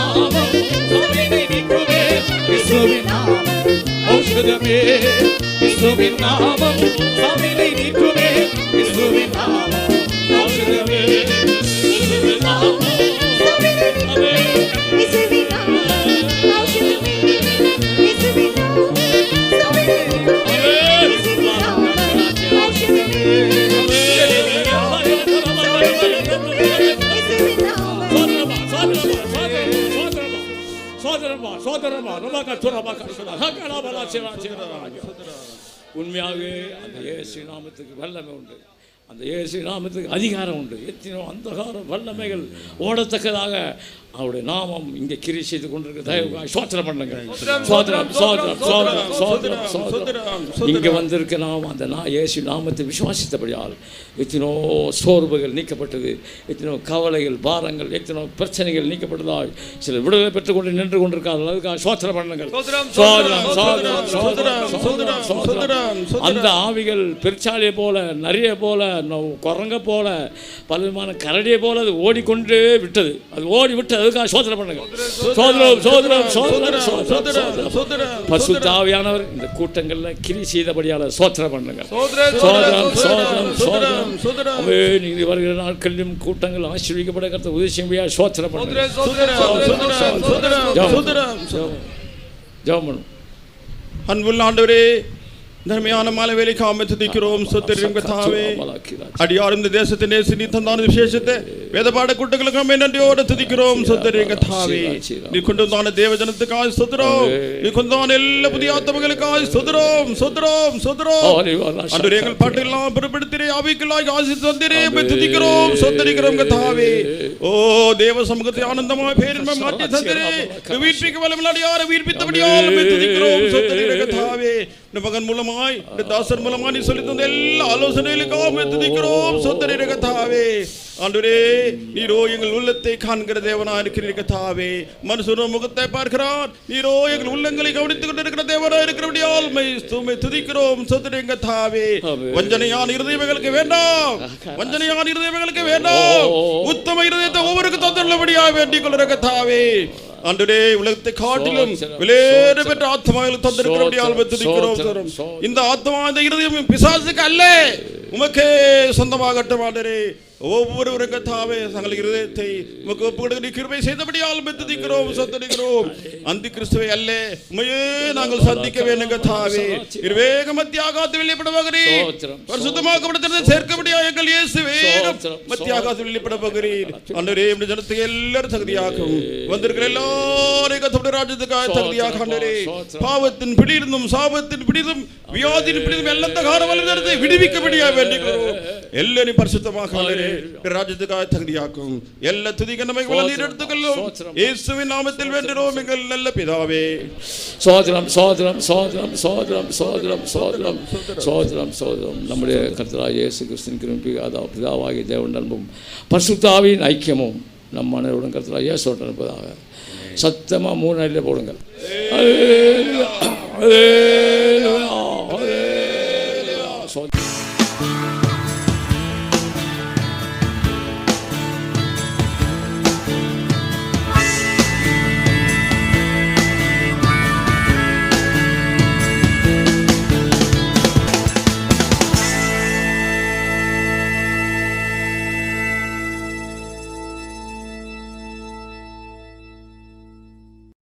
நாமம் சாவினை நீக்குமே இயேசுவின் நாமம் ஔஷதமே இயேசுவின் நாமம் சாவினை நீக்குமே இயேசுவின் நாமம் ஔஷதமே இயேசுவின் நாமம் உண்மையாக அந்த இயேசு நாமத்துக்கு வல்லமை உண்டு, அந்த இயேசு நாமத்துக்கு அதிகாரம் உண்டு. எத்தனையோ அந்தகார வல்லமைகள் ஓடத்தக்கதாக அவருடைய நாமம் இங்கே கிரி செய்து கொண்டிருக்க தயவுக்காக சோதனை பண்ணுங்க. இங்கே வந்திருக்க நாம் அந்த இயேசு நாமத்தை விசுவாசித்தபடியால் எத்தனோ சோர்வுகள் நீக்கப்பட்டது, எத்தனோ கவலைகள் பாரங்கள் எத்தனோ பிரச்சனைகள் நீக்கப்பட்டதால் சில விடுதலை பெற்றுக் கொண்டு நின்று கொண்டிருக்கார்கள். அதுக்காக சோதனை பண்ணுங்கள். அந்த ஆவிகள் பெருச்சாலியை போல நரியை போல குரங்க போல பலவிதமான கரடியை போல அது ஓடிக்கொண்டே விட்டது. அது ஓடி விட்டு அதுக்காக சோதனை பண்ணுங்க. பரிசுத்த ஆவியானவர் இந்த கூட்டங்கள்ல கிரி செய்தபடியால சோதனை பண்ணுங்க. நீங்க வருகிற நாட்களிலும் கூட்டங்கள் ஆசீர்வதிக்கப்பட கர்த்தர் உதவி செய்ய சோதனை பண்ணுங்க. ஜெபம் பண்ணுங்க. அன்புள்ள ஆண்டவரே, தர்மையான மாலை காம துதிக்கிறோம். சொத்தரியும் கர்த்தாவே, அடியார் இந்த தேசத்தை நேசி நீ தந்தான விசேஷத்தை வேதபாட கூட்டங்களுக்கு நம்ம நன்றியோடு துதிக்கிறோம். சொத்தரியும் கர்த்தாவே, நீ கொண்டு வந்தான தேவஜனத்துக்காக சொத்துறோம், நீ கொண்டு வந்தான எல்லா புதிய ஆத்மகளுக்காக சொத்துறோம். அன்று எங்கள் பாட்டெல்லாம் பொறுப்படுத்திரே அவைகளாய் ஆசித்து தந்திரே துதிக்கிறோம். சொத்தரிக்கிறோம் கர்த்தாவே. ஓ தேவ சமூகத்தை ஆனந்தமாய் பேரின்மை மாற்றி தந்திரே வீட்பிக்க வல்லமையார வீர்ப்பித்தபடியால் துதிக்கிறோம். சொத்தரிக்கிறோம் கர்த்தாவே. மகன் மூலமாய் தாசர் மூலமாய் நீ சொல்லி தந்த எல்லா ஆலோசனைகளுக்காக துதிக்கிறோம். சொத்தரிக்கிறோம் கர்த்தாவே. ஆண்டவரே, நீரோ எங்கள் உள்ளத்தை காண்கிற தேவனாய் இருக்கிறீர் கர்த்தாவே. மனுஷனோ முகத்தை பார்க்கிறார், நீரோ எங்கள் உள்ளங்களை கவனித்துக் கொண்டிருக்கிற தேவனாய் இருக்கிறபடியால் துதிக்கிறோம். சொத்தரிக்கிறோம் கர்த்தாவே. வஞ்சனையான இருதயங்களுக்கு வேண்டாம், வஞ்சனையான இருதயங்களுக்கு வேண்டாம். உத்தம இருதயத்தை ஒவ்வொருக்கு தந்துள்ளபடியாக வேண்டிக் கொள்கிற கர்த்தாவே. ஆண்டவரே, உலகத்தை காட்டிலும் விலையேற பெற்ற ஆத்மாவில் தந்திருக்கிறபடியால் துதிக்கிறோம். இந்த ஆத்மா இந்த இருதயம் பிசாசுக்கு அல்ல, உமக்கே சொந்தமாகட்டும். ஆண்டவரே, ஒவ்வொருவரும் கர்த்தாவே தங்கள் இருதயத்தை உமக்கு ஒப்புக்கொடுக்க நீ கிருபை செய்தபடியால் துதிக்கிறோம். சொத்தரிக்கிறோம். அந்தி கிறிஸ்துவை அல்ல, உமையே நாங்கள் சந்திக்க வேண்டும் கர்த்தாவே. வேக மத்தியாகாத்து வெளிப்பட போகிறீர், பரிசுத்தமாக்கப்பட்ட சேர்க்கபடியா எங்கள் இயேசுவே மத்தியாகாத்து வெளிப்பட போகிறீர். ஆண்டவரே, இந்த ஜனத்துக்கு எல்லாரும் தகுதியாகும், வந்திருக்கிற எல்லாரையும் கர்த்தருடைய ராஜ்யத்துக்காக தகுதியாக ஆண்டவரே, பாவத்தின் பிடியிருந்தும் சாபத்தின் பிடிதும் வியாதியின் பிடிதும் எல்லா காரணத்தை விடுவிக்கபடியா வேண்டிக்கிறோம். எல்லாரையும் பரிசுத்தமாக ஆண்டவரே ராஜ்யத்துக்காக தகுதியாக்கும். எல்லா துதிக்க நம்மை நீர் எடுத்துக்கொள்ளும். இயேசுவின் நாமத்தில் வேண்டுகிறோம் எங்கள் நல்ல பிதாவே. சோதரம் சோதரம் சோதரம் சோதரம் சோதரம் சோதரம் சோதரம் சோதரம். நம்முடைய கர்த்தராகிய இயேசு கிறிஸ்துவின் கிருபையும் பிதாவாகிய தேவனுடைய அன்பும் பரிசுத்த ஆவியின் ஐக்கியமும் நம் அனைவருடன் கர்த்தராகிய இயேசுவோடு இருப்பதாக. சத்தமா 3 நாளில் போடுங்கள்.